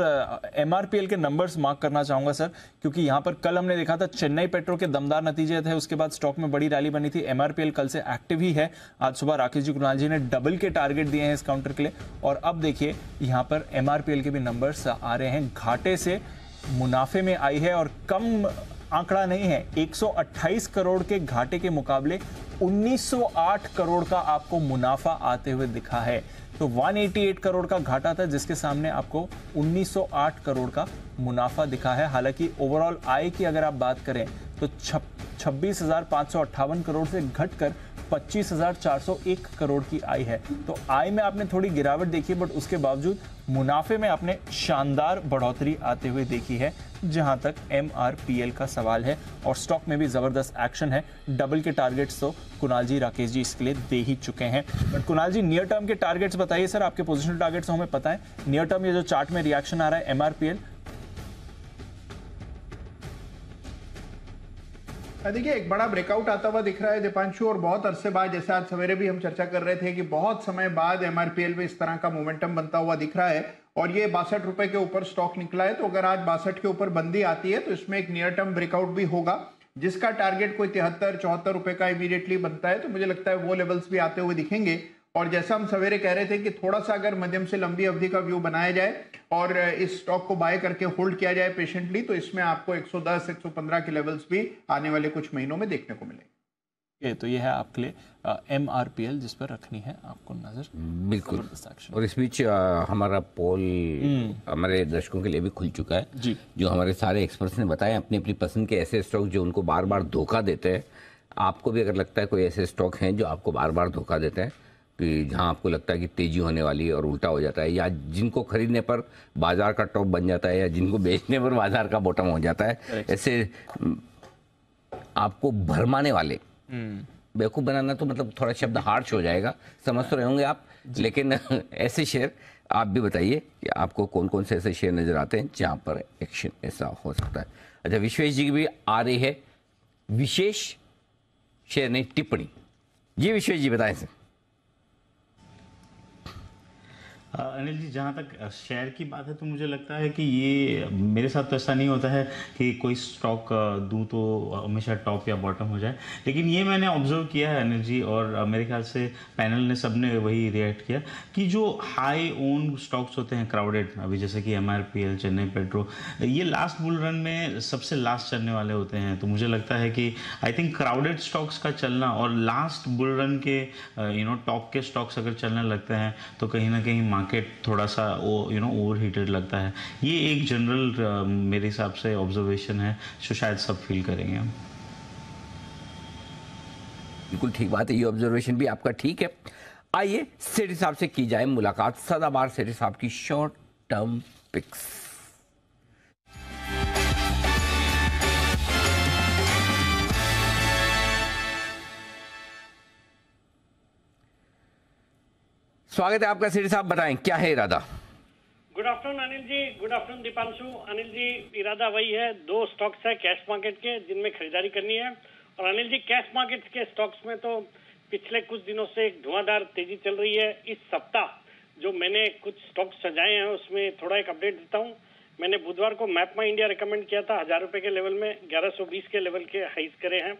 MRPL के नंबर्स मार्क करना चाहूंगा सर, क्योंकि यहां पर कल हमने देखा था चेन्नई पेट्रो के दमदार नतीजे थे, उसके बाद स्टॉक में बड़ी रैली बनी थी। MRPL कल से एक्टिव ही है। आज सुबह राकेश जी, कुणाल जी ने डबल के टारगेट दिए हैं इस काउंटर के लिए। और अब देखिए यहाँ पर MRPL के भी नंबर्स आ रहे हैं, घाटे से मुनाफे में आई है और कम आंकड़ा नहीं है। 128 करोड़ के घाटे के मुकाबले 1908 करोड़ का आपको मुनाफा आते हुए दिखा है। तो 188 करोड़ का घाटा था, जिसके सामने आपको 1908 करोड़ का मुनाफा दिखा है। हालांकि ओवरऑल आय की अगर आप बात करें तो 26,558 करोड़ से घटकर 25,401 करोड़ की आय है। तो आय में आपने थोड़ी गिरावट देखी, बट उसके बावजूद मुनाफे में आपने शानदार बढ़ोतरी आते हुए देखी है, जहां तक MRPL का सवाल है। और स्टॉक में भी जबरदस्त एक्शन है। डबल के टारगेट्स तो कुणाल जी, राकेश जी इसके लिए दे ही चुके हैं। But Kunal ji, near term के टारगेट्स बताइए सर, आपके पोजिशनल टारगेट्स तो हमें पता है। नियर टर्म ये जो चार्ट में रिएक्शन आ रहा है MRPL, देखिए एक बड़ा ब्रेकआउट आता हुआ दिख रहा है दीपांशु, और बहुत अरसे बाद, जैसे आज सवेरे भी हम चर्चा कर रहे थे कि बहुत समय बाद MRPL में इस तरह का मोमेंटम बनता हुआ दिख रहा है और ये 62 रुपए के ऊपर स्टॉक निकला है। तो अगर आज 62 के ऊपर बंदी आती है तो इसमें एक नियर टर्म ब्रेकआउट भी होगा, जिसका टारगेट कोई 73-74 रुपए का इमीडिएटली बनता है। तो मुझे लगता है वो लेवल्स भी आते हुए दिखेंगे। और जैसा हम सवेरे कह रहे थे कि थोड़ा सा अगर मध्यम से लंबी अवधि का व्यू बनाया जाए और इस स्टॉक को बाय करके होल्ड किया जाए पेशेंटली, तो इसमें आपको 110-115 के लेवल्स भी आने वाले कुछ महीनों में देखने को मिलेंगे। तो ये है आपके लिए MRPL, जिस पर रखनी है आपको नजर। बिल्कुल। और इस बीच हमारा पोल हमारे दर्शकों के लिए भी खुल चुका है जी। जो हमारे सारे एक्सपर्ट्स ने बताया अपनी अपनी पसंद के ऐसे स्टॉक जो उनको बार बार धोखा देते हैं। आपको भी अगर लगता है कोई ऐसे स्टॉक हैं जो आपको बार बार धोखा देते हैं, कि जहां आपको लगता है कि तेजी होने वाली है और उल्टा हो जाता है, या जिनको खरीदने पर बाजार का टॉप बन जाता है, या जिनको बेचने पर बाजार का बॉटम हो जाता है, ऐसे आपको भरमाने वाले, बेवकूफ बनाना तो मतलब थोड़ा शब्द हार्श हो जाएगा, समझ तो रहे होंगे आप, लेकिन ऐसे शेयर आप भी बताइए कि आपको कौन कौन से ऐसे शेयर नजर आते हैं जहां पर एक्शन ऐसा हो सकता है। अच्छा, विश्वेश जी की भी आ रही है विशेष शेयर नहीं टिप्पणी, ये विश्वेश जी बताएं सर। अनिल जी, जहाँ तक शेयर की बात है तो मुझे लगता है कि ये मेरे साथ तो ऐसा नहीं होता है कि कोई स्टॉक दूं तो हमेशा टॉप या बॉटम हो जाए, लेकिन ये मैंने ऑब्जर्व किया है अनिल जी, और मेरे ख्याल से पैनल ने सबने वही रिएक्ट किया कि जो हाई ओन स्टॉक्स होते हैं क्राउडेड, अभी जैसे कि MRPL, चेन्नई पेट्रो, ये लास्ट बुल रन में सबसे लास्ट चलने वाले होते हैं। तो मुझे लगता है कि आई थिंक क्राउडेड स्टॉक्स का चलना और लास्ट बुल रन के टॉप के स्टॉक्स अगर चलने लगते हैं तो कहीं ना कहीं मार्केट थोड़ा सा ओवर हीटेड लगता है। ये एक जनरल मेरे हिसाब से ऑब्जर्वेशन है जो शायद सब फील करेंगे हम। बिल्कुल ठीक बात है, ये ऑब्जर्वेशन भी आपका ठीक है। आइए सेठी साहब से की जाए मुलाकात, सदाबहार सेठी साहब की शॉर्ट टर्म पिक्स। स्वागत है आपका सेठी साहब, बताएं क्या है इरादा। Good afternoon Anil ji, good afternoon Deepanshu. Anil ji, इरादा वही है, 2 स्टॉक्स है कैश मार्केट के जिनमें खरीदारी करनी है। और अनिल जी, कैश मार्केट के स्टॉक्स में तो पिछले कुछ दिनों से एक धुआंधार तेजी चल रही है। इस सप्ताह जो मैंने कुछ स्टॉक्स सजाए हैं उसमें थोड़ा एक अपडेट देता हूं। मैंने बुधवार को मैपमा इंडिया रिकमेंड किया था, 1000 रुपए के लेवल में 1120 के लेवल के हाइज करे हैं।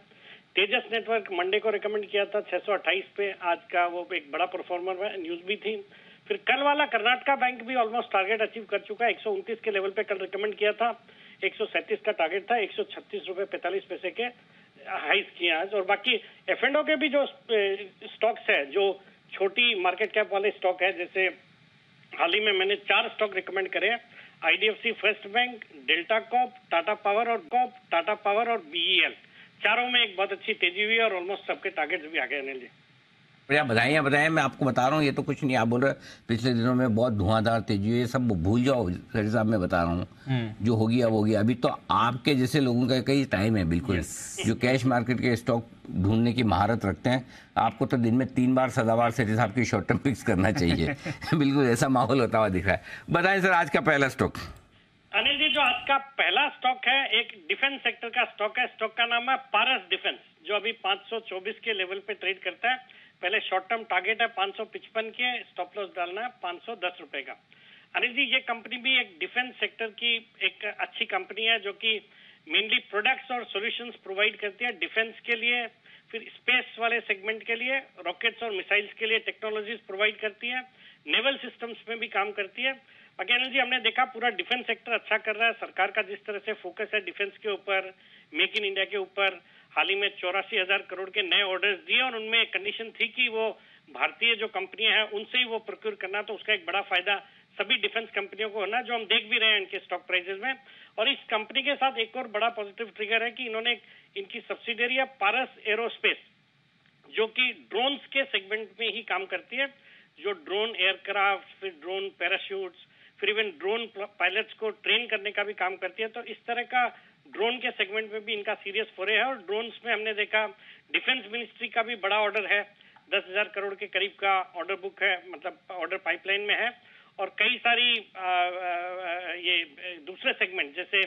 तेजस नेटवर्क मंडे को रिकमेंड किया था 628 पे, आज का वो एक बड़ा परफॉर्मर है, न्यूज भी थी। फिर कल वाला कर्नाटका बैंक भी ऑलमोस्ट टारगेट अचीव कर चुका है, 129 के लेवल पे कल रिकमेंड किया था, 137 का टारगेट था, 136 रुपए 45 पैसे के हाइज किए आज। और बाकी F&O के भी जो स्टॉक्स है, जो छोटी मार्केट कैप वाले स्टॉक है, जैसे हाल ही में मैंने 4 स्टॉक रिकमेंड करे हैं, IDFC first bank, delta corp, Tata power और BEL। चारों में एक बहुत अच्छी तेजी हुई और ऑलमोस्ट सबके टारगेट्स भी आ गए अनिल जी। बढ़िया बताएं, मैं आपको बता रहा हूँ, ये तो कुछ नहीं, आप बोल रहे पिछले दिनों में बहुत धुआंधार तेजी हुई है, सब भूल जाओ सर साहब, मैं बता रहा हूँ जो हो गया वो गया। अभी तो आपके जैसे लोगों का कई टाइम है बिल्कुल, जो कैश मार्केट के स्टॉक ढूंढने की महारत रखते हैं, आपको तो दिन में 3 बार सदाबार सेठ साहब की शॉर्ट टर्म पिक्स करना चाहिए। बिल्कुल ऐसा माहौल होता हुआ दिख रहा है। बताएं सर, आज का पहला स्टॉक। अनिल जी, जो आज का पहला स्टॉक है एक डिफेंस सेक्टर का स्टॉक है। स्टॉक का नाम है पारस डिफेंस, जो अभी 524 के लेवल पे ट्रेड करता है। पहले शॉर्ट टर्म टारगेट है 555 के, स्टॉप लॉस डालना है 510 रुपए का। अनिल जी, ये कंपनी भी एक डिफेंस सेक्टर की एक अच्छी कंपनी है, जो कि मेनली प्रोडक्ट्स और सॉल्यूशंस प्रोवाइड करती है डिफेंस के लिए, फिर स्पेस वाले सेगमेंट के लिए, रॉकेट्स और मिसाइल्स के लिए टेक्नोलॉजीज प्रोवाइड करती है, नेवल सिस्टम्स में भी काम करती है। बाकी अनिल जी, हमने देखा पूरा डिफेंस सेक्टर अच्छा कर रहा है। सरकार का जिस तरह से फोकस है डिफेंस के ऊपर, मेक इन इंडिया के ऊपर, हाल ही में 84,000 करोड़ के नए ऑर्डर्स दिए और उनमें कंडीशन थी कि वो भारतीय जो कंपनियां हैं उनसे ही वो प्रोक्योर करना, तो उसका एक बड़ा फायदा सभी डिफेंस कंपनियों को होना, जो हम देख भी रहे हैं इनके स्टॉक प्राइसेस में। और इस कंपनी के साथ एक और बड़ा पॉजिटिव ट्रिगर है कि इन्होंने इनकी सब्सिडियरी है पारस एरोस्पेस, जो कि ड्रोन्स के सेगमेंट में ही काम करती है, जो ड्रोन एयरक्राफ्ट, फिर ड्रोन पैराशूट्स, फिर इवन ड्रोन पायलट्स को ट्रेन करने का भी काम करती है। तो इस तरह का ड्रोन के सेगमेंट में भी इनका सीरियस फोरे है। और ड्रोन्स में हमने देखा डिफेंस मिनिस्ट्री का भी बड़ा ऑर्डर है, 10,000 करोड़ के करीब का ऑर्डर बुक है, मतलब ऑर्डर पाइपलाइन में है। और कई सारी ये दूसरे सेगमेंट जैसे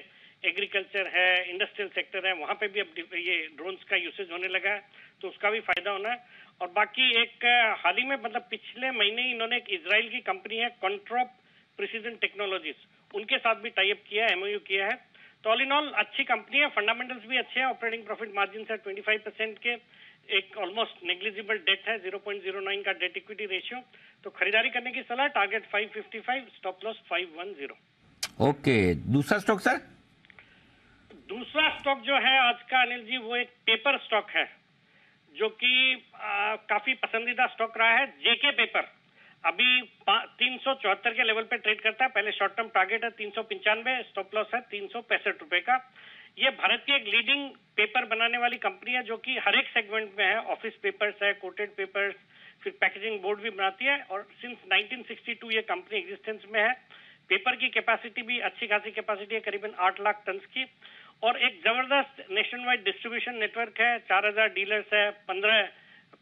एग्रीकल्चर है, इंडस्ट्रियल सेक्टर है, वहां पे भी अब ये ड्रोन्स का यूसेज होने लगा है, तो उसका भी फायदा होना है। और बाकी एक हाल ही में, मतलब पिछले महीने ही इन्होंने एक इजराइल की कंपनी है कॉन्ट्रॉप प्रिसीजन टेक्नोलॉजीज, उनके साथ भी टाई अप किया है, MOU किया है। तो ऑल इन ऑल अच्छी कंपनी है, फंडामेंटल्स भी अच्छे हैं, ऑपरेटिंग प्रॉफिट मार्जिन है 25% के, एक ऑलमोस्ट नेग्लिजिबल डेट है, 0.09 का डेट इक्विटी रेशियो। तो खरीदारी करने की सलाह, टारगेट 555, स्टॉप लॉस 510। ओके, दूसरा स्टॉक सर? दूसरा स्टॉक जो है आज का अनिल जी, वो एक पेपर स्टॉक है, जो कि काफी पसंदीदा स्टॉक रहा है, जेके पेपर। अभी 374 के लेवल पे ट्रेड करता है, पहले शॉर्ट टर्म टारगेट है 395, स्टॉप लॉस है 365 रुपए का। ये भारत की एक लीडिंग पेपर बनाने वाली कंपनी है, जो कि हर एक सेगमेंट में है, ऑफिस पेपर्स है, कोटेड पेपर्स, फिर पैकेजिंग बोर्ड भी बनाती है। और सिंस 1962 ये कंपनी एग्जिस्टेंस में है। पेपर की कैपेसिटी भी अच्छी खासी कैपेसिटी है, करीबन 8 लाख टन की। और एक जबरदस्त नेशन वाइड डिस्ट्रीब्यूशन नेटवर्क है, 4000 डीलर्स है, 15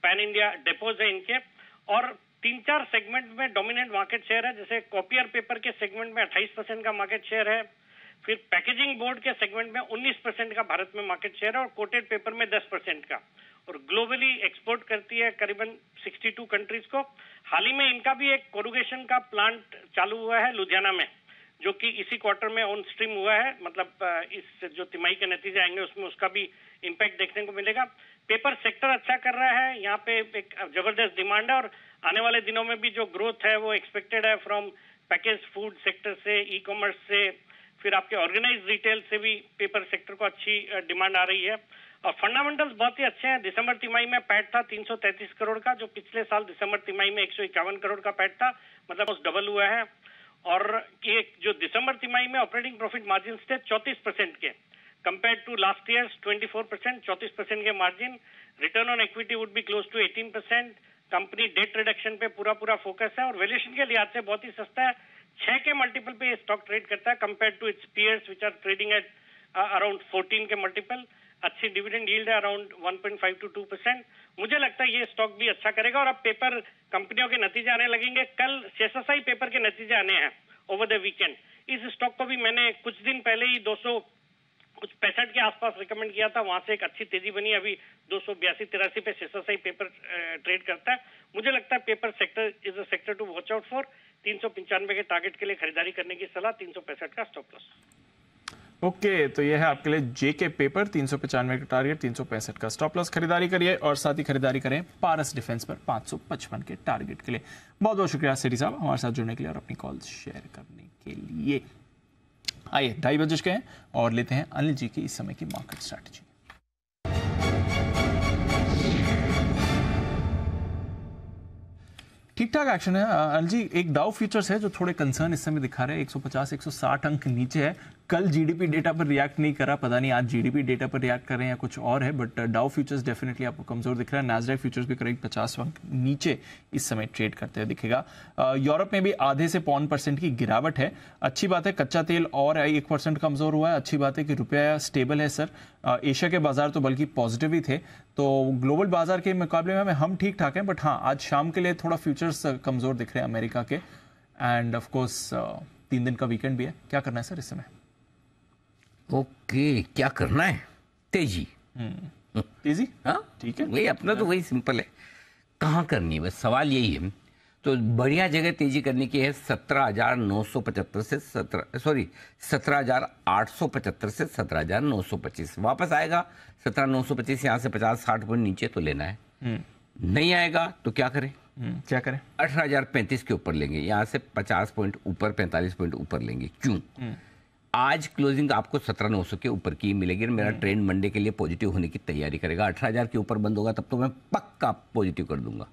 पैन इंडिया डेपोज है इनके। और 3-4 सेगमेंट में डोमिनेंट मार्केट शेयर है, जैसे कॉपियर पेपर के सेगमेंट में 28% का मार्केट शेयर है, फिर पैकेजिंग बोर्ड के सेगमेंट में 19% का भारत में मार्केट शेयर है, और कोटेड पेपर में 10% का। और ग्लोबली एक्सपोर्ट करती है करीबन 62 कंट्रीज को। हाल ही में इनका भी एक कोरुगेशन का प्लांट चालू हुआ है लुधियाना में, जो कि इसी क्वार्टर में ऑन स्ट्रीम हुआ है, मतलब इस जो तिमाही के नतीजे आएंगे उसमें उसका भी इम्पैक्ट देखने को मिलेगा। पेपर सेक्टर अच्छा कर रहा है, यहाँ पे एक जबरदस्त डिमांड है, और आने वाले दिनों में भी जो ग्रोथ है वो एक्सपेक्टेड है फ्रॉम पैकेज फूड सेक्टर से, ई कॉमर्स से, फिर आपके ऑर्गेनाइज रिटेल से भी पेपर सेक्टर को अच्छी डिमांड आ रही है। और फंडामेंटल्स बहुत ही अच्छे हैं। दिसंबर तिमाही में पैट था 333 करोड़ का, जो पिछले साल दिसंबर तिमाही में 151 करोड़ का पैट था, मतलब उस डबल हुआ है। और ये जो दिसंबर तिमाही में ऑपरेटिंग प्रॉफिट मार्जिन थे 34% के, कंपेयर टू लास्ट ईयर 24%, 34% के margin. Return on equity would be close to 18%। Company debt reduction पे पूरा फोकस है, और वैल्यूएशन के लिहाज से बहुत ही सस्ता है। 6 के मल्टीपल पे स्टॉक ट्रेड करता है, compare to its peers which are trading at around 14 के मल्टीपल। अच्छी डिविडेंड यील्ड है अराउंड 1.5 to 2%। मुझे लगता है ये स्टॉक भी अच्छा करेगा। और अब पेपर कंपनियों के नतीजे आने लगेंगे, कल शेषशाही पेपर के नतीजे आने हैं, ओवर द वीकेंड। इस स्टॉक को भी मैंने कुछ दिन पहले ही 265 के आसपास रिकमेंड किया था, वहां से एक अच्छी तेजी बनी। अभी 282-83 पे SSI पेपर ट्रेड करता है। मुझे लगता है paper sector is a sector to watch out for. 395 के टारगेट के लिए खरीदारी करने की सलाह, 365 का स्टॉप लॉस। ओके, तो यह है आपके लिए जेके पेपर, 395 का टारगेट, 365 का स्टॉप लॉस। खरीदारी करिए और साथ ही खरीदारी करें पारस डिफेंस पर 555 के टारगेट के लिए। बहुत बहुत शुक्रिया सेठी साहब हमारे साथ जुड़ने के लिए और अपनी कॉल शेयर करने के लिए। आइए 2:30 बज गए हैं और लेते हैं अनिल जी की इस समय की मार्केट स्ट्रैटेजी। ठीक ठाक एक्शन है अनिल जी। एक डाउ फ्यूचर्स है जो थोड़े कंसर्न इस समय दिखा रहे हैं, 150-160 अंक नीचे है। कल जीडीपी डेटा पर रिएक्ट नहीं करा, पता नहीं आज जीडीपी डेटा पर रिएक्ट कर रहे हैं या कुछ और है, बट डाउ फ्यूचर्स डेफिनेटली आपको कमजोर दिख रहा है। नैस्डैक फ्यूचर्स भी करीब 50 अंक नीचे इस समय ट्रेड करते हुए दिखेगा। यूरोप में भी आधे से 0.5% की गिरावट है। अच्छी बात है, कच्चा तेल और 1% कमजोर हुआ है। अच्छी बात है कि रुपया स्टेबल है सर। एशिया के बाजार तो बल्कि पॉजिटिव ही थे, तो ग्लोबल बाजार के मुकाबले में हम ठीक ठाक हैं, बट हाँ आज शाम के लिए थोड़ा फ्यूचर्स कमजोर दिख रहे हैं अमेरिका के। एंड ऑफ कोर्स 3 दिन का वीकेंड भी है। क्या करना है सर इस समय? ओके, क्या करना है? तेजी। तेजी, हाँ ठीक है, वही अपना तो वही सिंपल है, कहाँ करनी है, बस सवाल यही है। तो बढ़िया जगह तेजी करने की है 17,975 से 17,875 से 17,925। वापस आएगा 17,925, यहाँ से 50-60 पॉइंट नीचे तो लेना है। नहीं आएगा तो क्या करें? क्या करें? 18,035 के ऊपर लेंगे, यहाँ से 50 पॉइंट ऊपर, 45 पॉइंट ऊपर लेंगे। क्यों? आज क्लोजिंग आपको 17,900 के ऊपर की मिलेगी। मेरा ट्रेंड मंडे के लिए पॉजिटिव होने की तैयारी करेगा। 18,000 के ऊपर बंद होगा तब तो मैं पक्का पॉजिटिव कर दूंगा।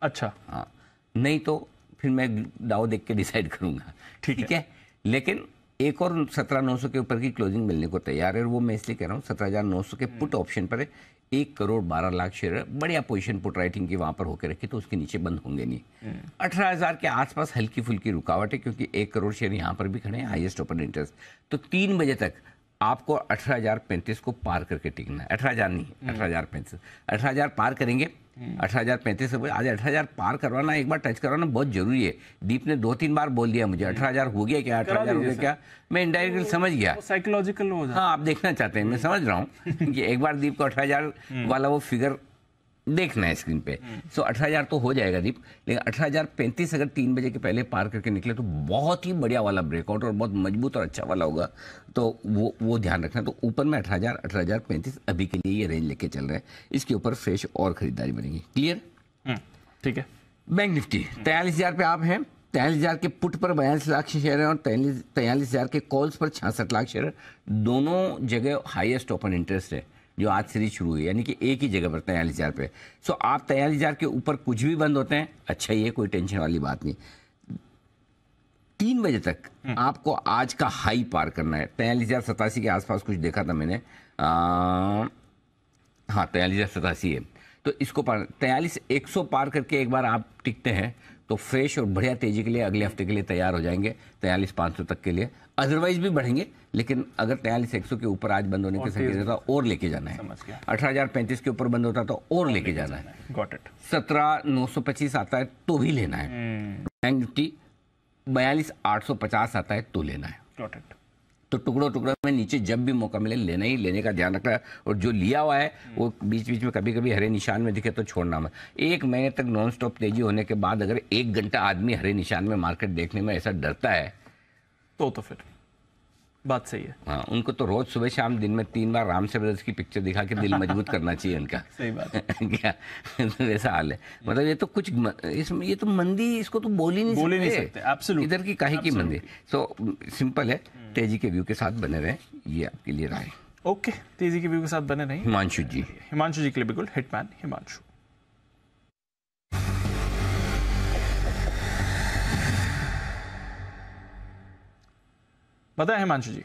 अच्छा, हाँ, नहीं तो फिर मैं डाउ देख के डिसाइड करूंगा। ठीक है, लेकिन एक और 17,900 के ऊपर की क्लोजिंग मिलने को तैयार है, और वो मैं इसलिए कह रहा हूँ 17,900 के पुट ऑप्शन पर 1,12,00,000 शेयर बढ़िया पोजीशन पुट राइटिंग की वहां पर होकर रखी, तो उसके नीचे बंद होंगे नहीं। 18,000 के आसपास हल्की फुल्की रुकावट है, क्योंकि 1 करोड़ शेयर यहाँ पर भी खड़े हैं, हाईएस्ट ओपन इंटरेस्ट। तो 3 बजे तक आपको 18,035 को पार करके टिकना है। 18,000 नहीं, 18,035। 18,000 पार करेंगे, 18,035 से आज 18,000 पार करवाना, एक बार टच करवाना बहुत जरूरी है। दीप ने 2-3 बार बोल दिया मुझे 18,000 हो गया क्या, 18,000 हो गया क्या, मैं इनडायरेक्टली समझ गया। साइकोलॉजिकल हो जाता है। हाँ, आप देखना चाहते हैं, मैं समझ रहा हूँ कि एक बार दीप को 18,000 वाला वो फिगर देखना है स्क्रीन पे। सो 18,000 तो हो जाएगा दीप, लेकिन 18,035 अगर 3 बजे के पहले पार करके निकले तो बहुत ही बढ़िया वाला ब्रेकआउट और बहुत मजबूत और अच्छा वाला होगा, तो वो ध्यान रखना। तो ऊपर में 18,000, 18,035 अभी के लिए ये रेंज लेके चल रहे हैं, इसके ऊपर फ्रेश और खरीदारी बनेगी। क्लियर? ठीक है। बैंक निफ्टी 43,000 पे आप हैं। 43,000 के पुट पर 42 लाख शेयर है और 43,000 के कॉल्स पर 66 लाख शेयर है। दोनों जगह हाईएस्ट ओपन इंटरेस्ट है जो आज सीरीज शुरू हुई, यानी कि एक ही जगह पर 43,000 पे। सो आप 43,000 के ऊपर कुछ भी बंद होते हैं, अच्छा ही है, कोई टेंशन वाली बात नहीं। 3 बजे तक आपको आज का हाई पार करना है। 43,087 के आसपास कुछ देखा था मैंने, हाँ 43,087 है, तो इसको पार 43,100 पार करके एक बार आप टिकते हैं तो फ्रेश और बढ़िया तेजी के लिए अगले हफ्ते के लिए तैयार हो जाएंगे 43,500 तक के लिए। अदरवाइज भी बढ़ेंगे, लेकिन अगर 43,100 के ऊपर आज बंद होने के संकेत होता और लेके जाना है। 18,035 के ऊपर बंद होता तो और लेके जाना है। 17,925 आता है तो भी लेना है। बैंक निफ्टी 42,850 आता है तो लेना है। तो टुकड़ों टुकड़ों में नीचे जब भी मौका मिले लेना ही, लेने का ध्यान रखना है। और जो लिया हुआ है वो बीच बीच में कभी कभी हरे निशान में दिखे तो छोड़ना मत। 1 महीने तक नॉन स्टॉप तेजी होने के बाद अगर 1 घंटा आदमी हरे निशान में मार्केट देखने में ऐसा डरता है तो फिर बात सही है। हाँ, उनको तो रोज सुबह शाम दिन में 3 बार राम से ब्रदर्स की पिक्चर दिखा के दिल मजबूत करना चाहिए उनका। सही बात है। क्या तो वैसा हाल है, मतलब ये तो कुछ इसमें ये तो मंदी, इसको तो बोल ही नहीं सकते। एब्सोल्युटली, इधर की काहे की मंदी। सो सिंपल है, तेजी के व्यू के साथ बने रहे, ये आपके लिए राय। ओके, तेजी के व्यू के साथ बने रहे। हिमांशु जी के लिए बिल्कुल हिटमैन हिमांशु। बताएं हिमांशु जी।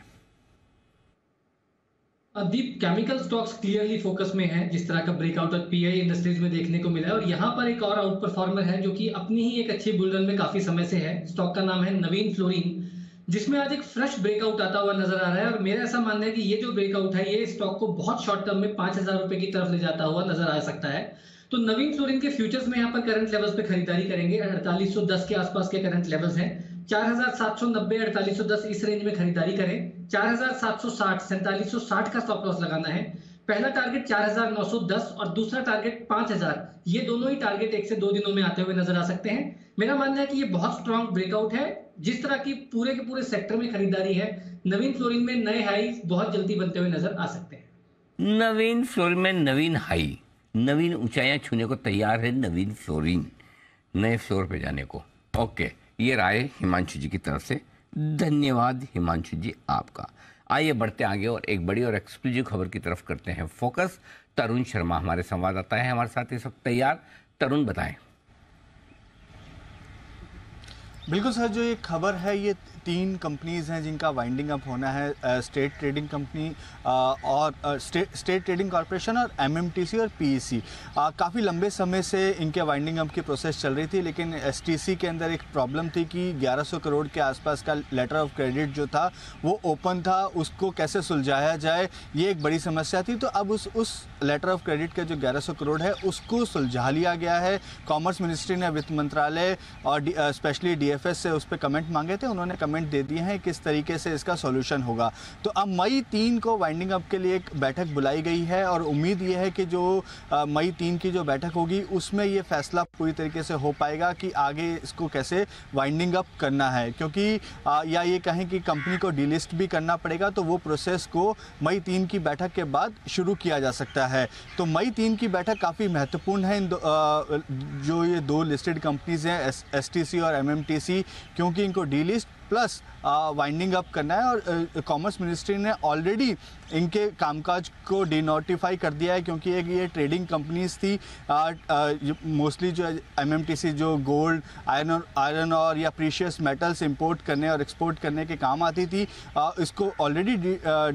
दीप, केमिकल स्टॉक्स क्लियरली फोकस में है, जिस तरह का ब्रेकआउट पीआई इंडस्ट्रीज में देखने को मिला है। और यहाँ पर एक और आउट परफॉर्मर है जो कि अपनी ही एक अच्छी बुल रन में काफी समय से है। स्टॉक का नाम है नवीन फ्लोरिन, जिसमें आज एक फ्रेश ब्रेकआउट आता हुआ नजर आ रहा है। और मेरा ऐसा मानना है कि ये जो ब्रेकआउट है ये स्टॉक को बहुत शॉर्ट टर्म में 5,000 रुपए की तरफ ले जाता हुआ नजर आ सकता है। तो नवीन फ्लोरिन के फ्यूचर्स में यहाँ पर करंट लेवल्स पे खरीदारी करेंगे। 4810 के आसपास के करंट लेवल्स हैं। 4790 4810 इस रेंज में खरीदारी करें। 4760 4760 का स्टॉप लॉस लगाना है। पहला टारगेट 4910 और दूसरा टारगेट 5000, ये दोनों ही टारगेट 1 से 2 दिनों में आते हुए नजर आ सकते हैं। मेरा मानना है कि ये बहुत स्ट्रॉन्ग ब्रेकआउट है। जिस तरह की पूरे के पूरे सेक्टर में खरीदारी है, नवीन फ्लोरिन में नए हाई बहुत जल्दी बनते हुए नजर आ सकते हैं। नवीन फ्लोरिन में नवीन हाई, नवीन ऊंचाइयां छूने को तैयार है नवीन फ्लोरिन, नए फ्लोर पे जाने को। ओके, ये राय हिमांशु जी की तरफ से, धन्यवाद हिमांशु जी आपका। आइए बढ़ते आगे और एक बड़ी और एक्सक्लूसिव खबर की तरफ करते हैं फोकस। तरुण शर्मा हमारे संवाददाता है, हमारे साथ इस वक्त तैयार। तरुण बताएं। बिल्कुल सर, जो ये खबर है ये 3 कंपनीज़ हैं जिनका वाइंडिंग अप होना है, स्टेट ट्रेडिंग कंपनी और स्टेट ट्रेडिंग कॉरपोरेशन और एमएमटीसी और पीईसी। काफ़ी लंबे समय से इनके वाइंडिंग अप की प्रोसेस चल रही थी, लेकिन एसटीसी के अंदर एक प्रॉब्लम थी कि 1100 करोड़ के आसपास का लेटर ऑफ क्रेडिट जो था वो ओपन था, उसको कैसे सुलझाया जाए ये एक बड़ी समस्या थी। तो अब उस लेटर ऑफ क्रेडिट का जो 1100 करोड़ है उसको सुलझा लिया गया है। कॉमर्स मिनिस्ट्री ने वित्त मंत्रालय और स्पेशली डीएफएस से उस पर कमेंट मांगे थे, उन्होंने कमेंट दे दिए हैं किस तरीके से इसका सॉल्यूशन होगा। तो अब मई 3 को वाइंडिंग अप के लिए एक बैठक बुलाई गई है और उम्मीद ये है कि जो मई 3 की जो बैठक होगी उसमें ये फैसला पूरी तरीके से हो पाएगा कि आगे इसको कैसे वाइंडिंग अप करना है, क्योंकि या ये कहें कि कंपनी को डीलिस्ट भी करना पड़ेगा, तो वो प्रोसेस को मई 3 की बैठक के बाद शुरू किया जा सकता है। तो मई 3 की बैठक काफ़ी महत्वपूर्ण है जो ये 2 लिस्टेड कंपनीज हैं एसटीसी और एमएमटीसी, क्योंकि इनको डीलिस्ट प्लस वाइंडिंग अप करना है। और कॉमर्स मिनिस्ट्री ने ऑलरेडी इनके कामकाज को डिनोटिफाई कर दिया है, क्योंकि एक ये ट्रेडिंग कंपनीज थी मोस्टली जो एमएमटीसी जो गोल्ड, आयरन और या प्रीशियस मेटल्स इंपोर्ट करने और एक्सपोर्ट करने के काम आती थी, इसको ऑलरेडी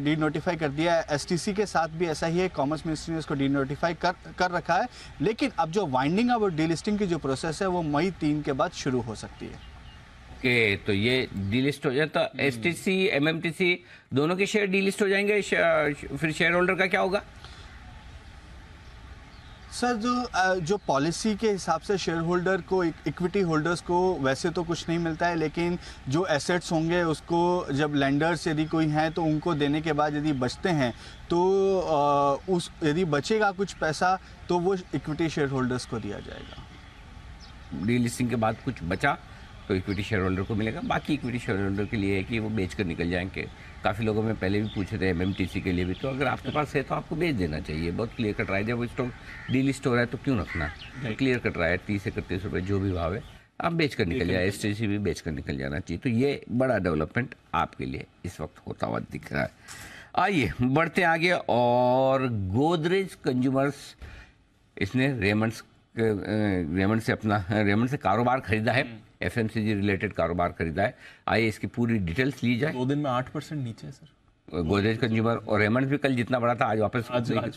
डिनोटिफाई कर दिया है। एसटीसी के साथ भी ऐसा ही है, कॉमर्स मिनिस्ट्री ने इसको डिनोटिफाई कर रखा है। लेकिन अब जो वाइंडिंग अप और डीलिस्टिंग की जो प्रोसेस है वो मई 3 के बाद शुरू हो सकती है। तो ये डीलिस्ट हो जाए तो एसटीसी एमएमटीसी दोनों के शेयर डीलिस्ट हो जाएंगे, फिर शेयर होल्डर का क्या होगा? सर, जो पॉलिसी के हिसाब से शेयर होल्डर को, इक्विटी होल्डर्स को वैसे तो कुछ नहीं मिलता है, लेकिन जो एसेट्स होंगे उसको जब लेंडर्स यदि कोई हैं तो उनको देने के बाद यदि बचते हैं तो यदि बचेगा कुछ पैसा तो वो इक्विटी शेयर होल्डर्स को दिया जाएगा। डीलिस्टिंग के बाद कुछ बचा तो इक्विटी शेयर होल्डर को मिलेगा। बाकी इक्विटी शेयर होल्डर के लिए है कि वो बेच कर निकल जाएंगे। काफ़ी लोगों में पहले भी पूछे थे एमएमटीसी के लिए भी, तो अगर आपके पास है तो आपको बेच देना चाहिए। बहुत क्लियर कट रहा है, जब वो स्टॉक डीलिस्ट हो रहा है तो क्यों रखना, क्लियर कट रहा है। 30-31 रुपये जो भी भाव है आप बेच कर निकल जाए, एसटीसी भी बेच कर निकल जाना चाहिए। तो ये बड़ा डेवलपमेंट आपके लिए इस वक्त होता हुआ दिख रहा है। आइए बढ़ते आगे और गोदरेज कंज्यूमर्स, इसने रेमंड से कारोबार खरीदा है, एफएमसीजी रिलेटेड कारोबार खरीदा है। आइए इसकी पूरी डिटेल्स ली जाए। 2 दिन में 8% नीचे है सर गोदरेज कंज्यूमर, और रेमंड भी कल जितना बड़ा था आज वापस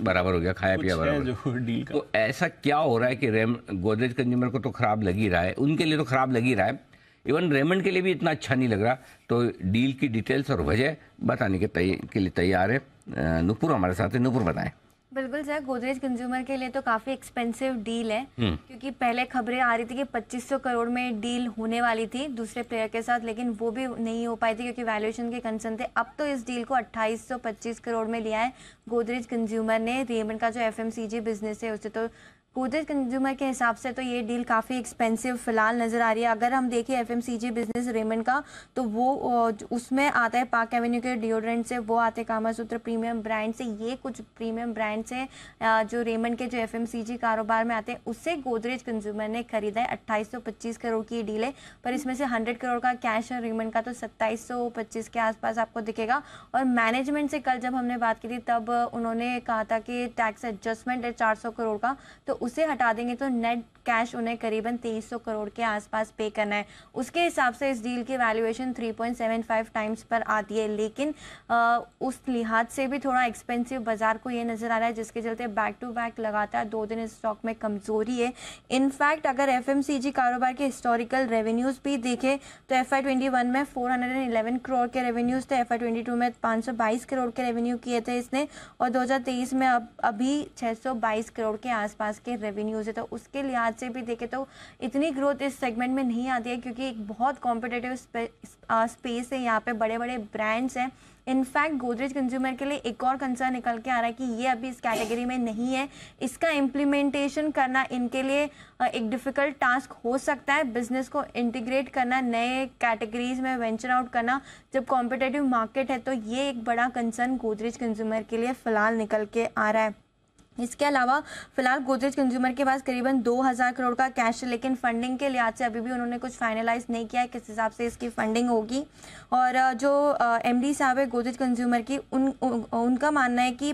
बराबर हो गया, खाया पिया बराबर। डील का। तो ऐसा क्या हो रहा है कि गोदरेज कंज्यूमर को तो खराब लग ही रहा है, उनके लिए तो खराब लग ही रहा है, इवन रेमंड के लिए भी इतना अच्छा नहीं लग रहा। तो डील की डिटेल्स और वजह बताने के लिए तैयार है नुपुर हमारे साथ है। नुपुर बताएं। बिल्कुल सर, गोदरेज कंज्यूमर के लिए तो काफी एक्सपेंसिव डील है, क्योंकि पहले खबरें आ रही थी कि 2500 करोड़ में डील होने वाली थी दूसरे प्लेयर के साथ, लेकिन वो भी नहीं हो पाई थी क्योंकि वैल्यूएशन के कंसर्न थे। अब तो इस डील को 2825 करोड़ में लिया है गोदरेज कंज्यूमर ने। रेमंड का जो एफएमसीजी बिजनेस है उससे तो गोदरेज कंज्यूमर के हिसाब से तो ये डील काफ़ी एक्सपेंसिव फिलहाल नज़र आ रही है। अगर हम देखें एफएमसीजी बिजनेस रेमंड का, तो वो उसमें आता है पार्क एवेन्यू के डिओड्रेंट से, वो आते हैं कामासूत्र प्रीमियम ब्रांड से। ये कुछ प्रीमियम ब्रांड से जो रेमंड के जो एफएमसीजी कारोबार में आते हैं उससे गोदरेज कंज्यूमर ने खरीदा है। 2825 करोड़ की डील है, पर इसमें से 100 करोड़ का कैश है रेमंड का, तो 2725 के आसपास आपको दिखेगा। और मैनेजमेंट से कल जब हमने बात की थी तब उन्होंने कहा था कि टैक्स एडजस्टमेंट है 400 करोड़ का, तो उसे हटा देंगे तो नेट कैश उन्हें करीबन 2300 करोड़ के आसपास पे करना है। उसके हिसाब से इस डील की वैल्यूएशन 3.75 टाइम्स पर आती है, लेकिन उस लिहाज से भी थोड़ा एक्सपेंसिव बाजार को ये नजर आ रहा है, जिसके चलते बैक टू बैक लगातार 2 दिन इस स्टॉक में कमजोरी है। इनफैक्ट अगर एफएमसीजी कारोबार के हिस्टोरिकल रेवेन्यूज भी देखें तो FY21 में 411 करोड़ के रेवेन्यूज थे, FY22 में 522 करोड़ के रेवेन्यू किए थे इसने, और 2023 में अभी 622 करोड़ के आसपास के रेवेन्यूज है। तो उसके लिहाज से भी देखें तो इतनी ग्रोथ इस सेगमेंट में नहीं आती है, क्योंकि एक बहुत कॉम्पिटिटिव स्पेस है, यहाँ पे बड़े बड़े ब्रांड्स हैं। इनफैक्ट गोदरेज कंज्यूमर के लिए एक और कंसर्न निकल के आ रहा है कि ये अभी इस कैटेगरी में नहीं है, इसका इम्प्लीमेंटेशन करना इनके लिए एक डिफ़िकल्ट टास्क हो सकता है। बिजनेस को इंटीग्रेट करना, नए कैटेगरीज में वेंचर आउट करना जब कॉम्पिटिटिव मार्केट है, तो ये एक बड़ा कंसर्न गोदरेज कंज्यूमर के लिए फ़िलहाल निकल के आ रहा है। इसके अलावा फिलहाल गोदरेज कंज्यूमर के पास करीबन 2000 करोड़ का कैश है, लेकिन फंडिंग के लिहाज से अभी भी उन्होंने कुछ फाइनलाइज नहीं किया है किस हिसाब से इसकी फंडिंग होगी। और जो एमडी साहब है गोदरेज कंज्यूमर की, उनका मानना है कि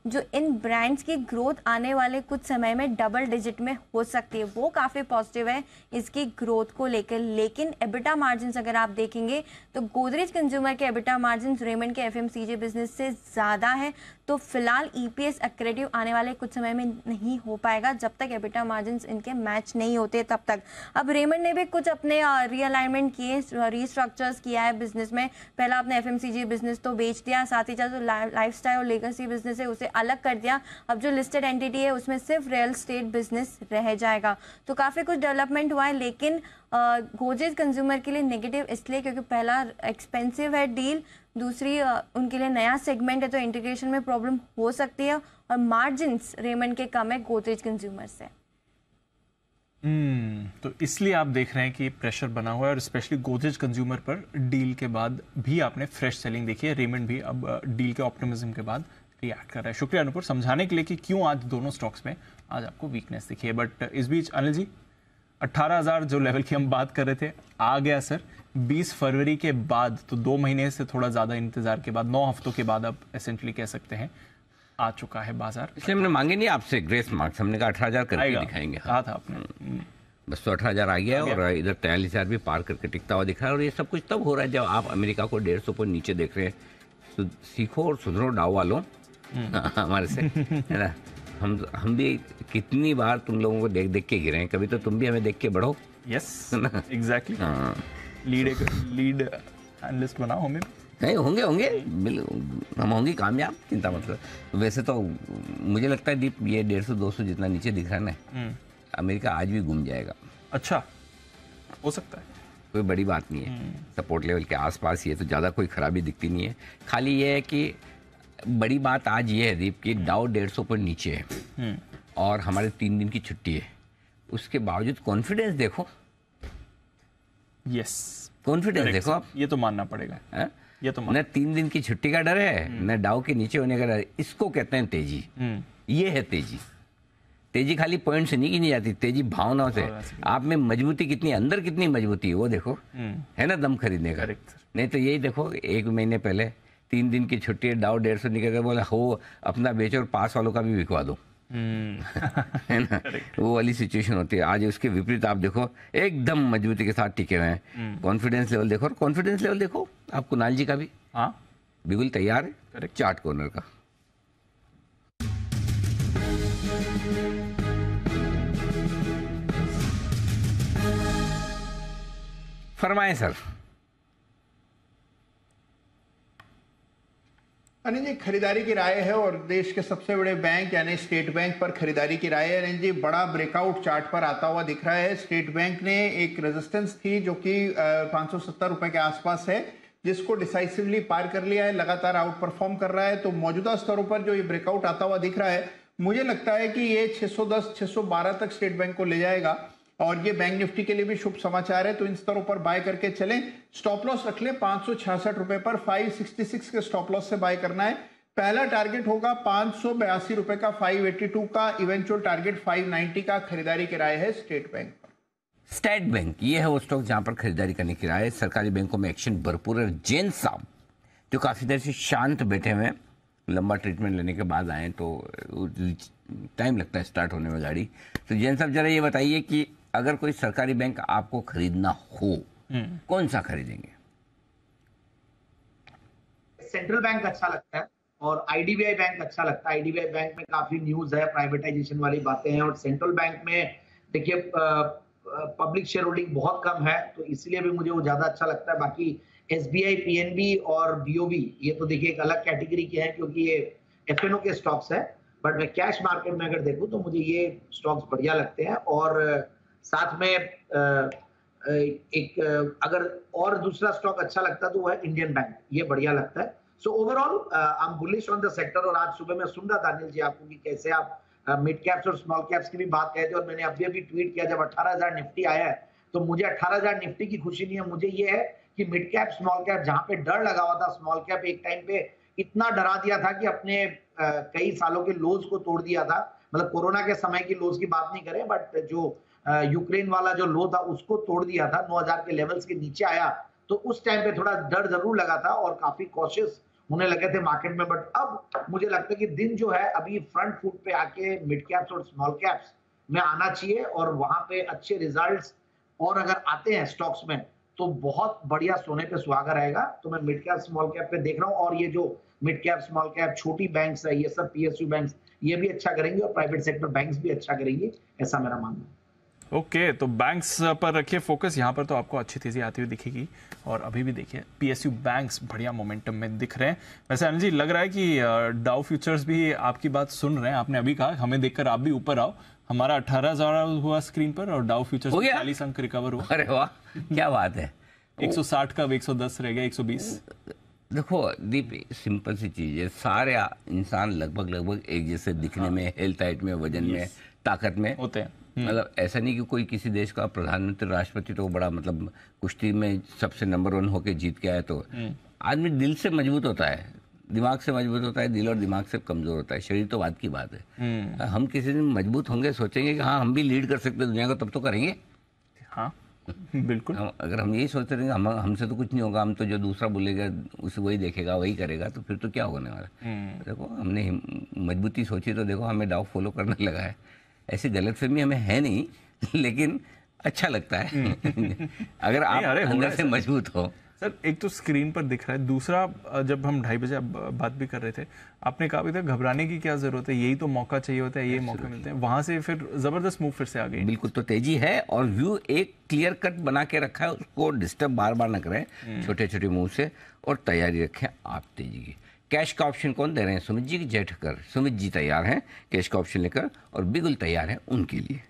जो इन ब्रांड्स की ग्रोथ आने वाले कुछ समय में डबल डिजिट में हो सकती है, वो काफ़ी पॉजिटिव है इसकी ग्रोथ को लेकर। लेकिन एबिटा मार्जिन अगर आप देखेंगे तो गोदरेज कंज्यूमर के एबिटा मार्जिन रेमंड के एफएमसीजी बिजनेस से ज़्यादा है, तो फिलहाल ईपीएस एक्रेटिव आने वाले कुछ समय में नहीं हो पाएगा जब तक एबिटा मार्जिन इनके मैच नहीं होते तब तक। अब रेमंड ने भी कुछ अपने रीअलाइनमेंट किए, रीस्ट्रक्चर्स किया है बिजनेस में। पहला अपने एफएमसीजी बिजनेस तो बेच दिया, साथ ही साथ जो लाइफस्टाइल और लेगेसी बिजनेस है उसे अलग कर दिया। अब जो लिस्टेड एंटिटी है उसमें सिर्फ रियल एस्टेट बिजनेस रह जाएगा। तो काफ़ी कुछ डेवलपमेंट हुआ है, लेकिन गोदरेज कंज्यूमर के लिए नेगेटिव इसलिए क्योंकि पहला एक्सपेंसिव है डील, दूसरी उनके लिए नया सेगमेंट है तो इंटीग्रेशन में प्रॉब्लम हो सकती है, और मार्जिन्स रेमंड के कम है गोदरेज कंज्यूमर से। तो इसलिए आप देख रहे हैं कि प्रेशर बना हुआ है, और स्पेशली गोदरेज कंज्यूमर पर डील के बाद भी आपने फ्रेश सेलिंग देखी है। रेमंड भी अब डील के ऑप्टिमिज्म के बाद रिएक्ट कर रहा है। शुक्रिया अनुपुर समझाने के लिए कि क्यों आज दोनों स्टॉक्स में आज आपको वीकनेस दिखी है। बट इस बीच अनिल जी, 18,000 जो लेवल की हम बात कर रहे थे आ गया सर 20 फरवरी के बाद, तो 2 महीने से थोड़ा ज़्यादा इंतजार के बाद, 9 हफ्तों के बाद अब एसेंटली कह सकते हैं आ चुका है बाजार। इसलिए हमने मांगे नहीं आपसे ग्रेस मार्क्स, हमने कहा 18,000 करके दिखाएंगे। कहा था आपने, बस तो 18,000 आ गया और इधर 43,000 भी पार करके टिकता हुआ दिख रहा है। और ये सब कुछ तब हो रहा है जब आप अमेरिका को 150 पर नीचे देख रहे हैं। तो सीखो और सुधरो डाउ वालों हमारे से, है ना। हम भी कितनी बार तुम लोगों को देख देख के गिरे हैं, कभी तो तुम भी हमें देख के बढ़ो। यस एग्जैक्टली, लीड एनालिस्ट बनाओ हमें। नहीं होंगे हम होंगे कामयाब, चिंता मत करो। वैसे तो मुझे लगता है दीप ये 150-200 जितना नीचे दिख रहा है ना, अमेरिका आज भी घूम जाएगा। अच्छा, हो सकता है, कोई बड़ी बात नहीं है। सपोर्ट लेवल के आसपास ही है, तो ज़्यादा कोई खराबी दिखती नहीं है। खाली ये है कि बड़ी बात आज ये है दीप कि डाउ 150 पर नीचे है और हमारे 3 दिन की छुट्टी है, उसके बावजूद कॉन्फिडेंस देखो। यस, कॉन्फिडेंस देखो आप, ये तो मानना पड़ेगा है? ये तो न 3 दिन की छुट्टी का डर है, न डाउ के नीचे होने का डर है। इसको कहते हैं तेजी। ये है तेजी। तेजी खाली पॉइंट से नहीं गिनी जाती, तेजी भावनाओं से। आप में मजबूती कितनी, अंदर कितनी मजबूती है वो देखो, है ना, दम खरीदने का। नहीं तो यही देखो, 1 महीने पहले 3 दिन की छुट्टी है, डाउ 150 निकल कर बोला हो अपना बेचो और पास वालों का भी बिकवा दो, है ना। वो वाली सिचुएशन होती है। आज उसके विपरीत आप देखो, एकदम मजबूती के साथ टिके हुए हैं। कॉन्फिडेंस लेवल देखो, और कॉन्फिडेंस लेवल देखो आप कुणाल जी का भी, हाँ बिल्कुल तैयार है चार्ट कॉर्नर का। फरमाएं सर। अनिल जी, खरीदारी की राय है और देश के सबसे बड़े बैंक यानी स्टेट बैंक पर खरीदारी की राय है। अनिल जी, बड़ा ब्रेकआउट चार्ट पर आता हुआ दिख रहा है। स्टेट बैंक ने एक रेजिस्टेंस थी जो कि 570 रुपए के आसपास है, जिसको डिसाइसिवली पार कर लिया है, लगातार आउट परफॉर्म कर रहा है। तो मौजूदा स्तरों पर जो ये ब्रेकआउट आता हुआ दिख रहा है, मुझे लगता है कि ये 610-612 तक स्टेट बैंक को ले जाएगा और ये बैंक निफ्टी के लिए भी शुभ समाचार है। तो इन स्तरों पर बाय करके चलें। स्टॉप लॉस रख लें 566 रुपए पर, 566 के स्टॉप लॉस से बाय करना है। पहला टारगेट होगा 582 रुपए का, 582 का, इवेंचुअल टारगेट 590 का। खरीदारी की राय है स्टेट बैंक पर। स्टेट बैंक ये है वो स्टॉक जहां पर खरीदारी करने की राय है। सरकारी बैंकों में एक्शन भरपूर है। जैन साहब जो काफी देर से शांत बैठे हुए, लंबा ट्रीटमेंट लेने के बाद आए तो टाइम लगता है स्टार्ट होने में गाड़ी। तो जैन साहब जरा ये बताइए कि अगर कोई सरकारी बैंक आपको खरीदना हो, कौन सा खरीदेंगे? सेंट्रल बैंक अच्छा लगता है और आईडीबीआई बैंक अच्छा लगता है। आईडीबीआई बैंक में काफी न्यूज है, प्राइवेटाइजेशन वाली बातें हैं, और सेंट्रल बैंक में देखिए पब्लिक शेयर होल्डिंग बहुत कम है, तो इसलिए भी मुझे वो ज्यादा अच्छा लगता है। बाकी एसबीआई, पीएनबी और बीओबी ये तो देखिए एक अलग कैटेगरी के हैं क्योंकि ये एफएनओ के स्टॉक्स है। बट मैं कैश मार्केट में अगर देखूं तो मुझे ये स्टॉक्स बढ़िया लगते हैं। और साथ में एक अगर और दूसरा स्टॉक अच्छा लगता तो वो है इंडियन बैंक, ये बढ़िया लगता है। So overall I am bullish on the sector. और आज सुबह मैं सुन रहा था अनिल जी आपको कि कैसे आप मिड कैप्स और स्मॉल कैप्स की भी बात कहते हैं, और मैंने अभी ट्वीट किया जब 18,000 निफ्टी आया है तो मुझे 18,000 निफ्टी की खुशी नहीं है, मुझे ये है कि मिड कैप स्मॉल कैप जहां पे डर लगा हुआ था, स्मॉल कैप एक टाइम पे इतना डरा दिया था कि अपने कई सालों के लोज को तोड़ दिया था। मतलब कोरोना के समय की लोज की बात नहीं करें, बट जो यूक्रेन वाला जो लो था उसको तोड़ दिया था, 9,000 के लेवल्स के नीचे आया, तो उस टाइम पे थोड़ा डर जरूर लगा था और काफी कॉशियस होने लगे थे मार्केट में। बट अब मुझे लगता है कि दिन जो है अभी फ्रंट फुट पे आके मिड कैप्स और स्मॉल कैप्स में आना चाहिए, और वहां पे अच्छे रिजल्ट्स और अगर आते हैं स्टॉक्स में तो बहुत बढ़िया सोने पे सुहागा रहेगा। तो मैं मिड कैप स्मॉल कैप पे देख रहा हूँ, और ये जो मिड कैप स्मॉल कैप छोटी बैंक्स है, ये सब पीएसयू बैंक्स ये भी अच्छा करेंगे और प्राइवेट सेक्टर बैंक्स भी अच्छा करेंगे, ऐसा मेरा मानना है। ओके, तो बैंक्स पर रखिए फोकस, यहाँ पर तो आपको अच्छी तेजी आती हुई दिखेगी। और अभी भी देखिए पीएसयू बैंक्स बढ़िया मोमेंटम में दिख रहे हैं। वैसे अनिल जी लग रहा है कि डाउ फ्यूचर्स भी आपकी बात सुन रहे हैं। आपने अभी कहा हमें देखकर आप भी ऊपर आओ। हमारा 18,000 हुआ स्क्रीन पर और डाउ फ्यूचर्स 40 अंक रिकवर हुआ। अरे वाह, क्या बात है। 160 का 110 रह गया, 120। देखो दीप, सिंपल सी चीज है, सारे इंसान लगभग एक जैसे दिखने में, हेल्थ हाइट में, वजन में, ताकत में होते हैं। मतलब ऐसा नहीं कि कोई किसी देश का प्रधानमंत्री, राष्ट्रपति तो बड़ा मतलब कुश्ती में सबसे नंबर 1 होके जीत के आया, तो आदमी दिल से मजबूत होता है, दिमाग से मजबूत होता है, दिल और दिमाग से कमजोर होता है, शरीर तो बात की बात है। हम किसी दिन मजबूत होंगे, सोचेंगे कि हाँ हम भी लीड कर सकते हैं दुनिया को, तब तो करेंगे। हाँ बिल्कुल। अगर हम यही सोचते रहेंगे हमसे तो कुछ नहीं होगा, हम तो जो दूसरा बोलेगा उसे वही देखेगा, वही करेगा, तो फिर तो क्या होने वाला। देखो हमने मजबूती सोची तो देखो हमें डाउ फॉलो करने लगा है। ऐसी गलतफहमी हमें है नहीं, लेकिन अच्छा लगता है अगर आप अंदर से मजबूत हो। सर एक तो स्क्रीन पर दिख रहा है, दूसरा जब हम 2:30 बजे बात भी कर रहे थे, आपने कहा भी था घबराने की क्या जरूरत है, यही तो मौका चाहिए होता है, यही मौके मिलते हैं। वहां से फिर जबरदस्त मूव फिर से आ गई। बिल्कुल, तो तेजी है और व्यू एक क्लियर कट बना के रखा है, उसको डिस्टर्ब बार बार न करें छोटे छोटे मूव से, और तैयारी रखें आप तेजी की। कैश का ऑप्शन कौन दे रहे हैं? सुमित जी की जय ठक्कर। सुमित जी तैयार हैं कैश का ऑप्शन लेकर, और बिगुल तैयार है उनके लिए।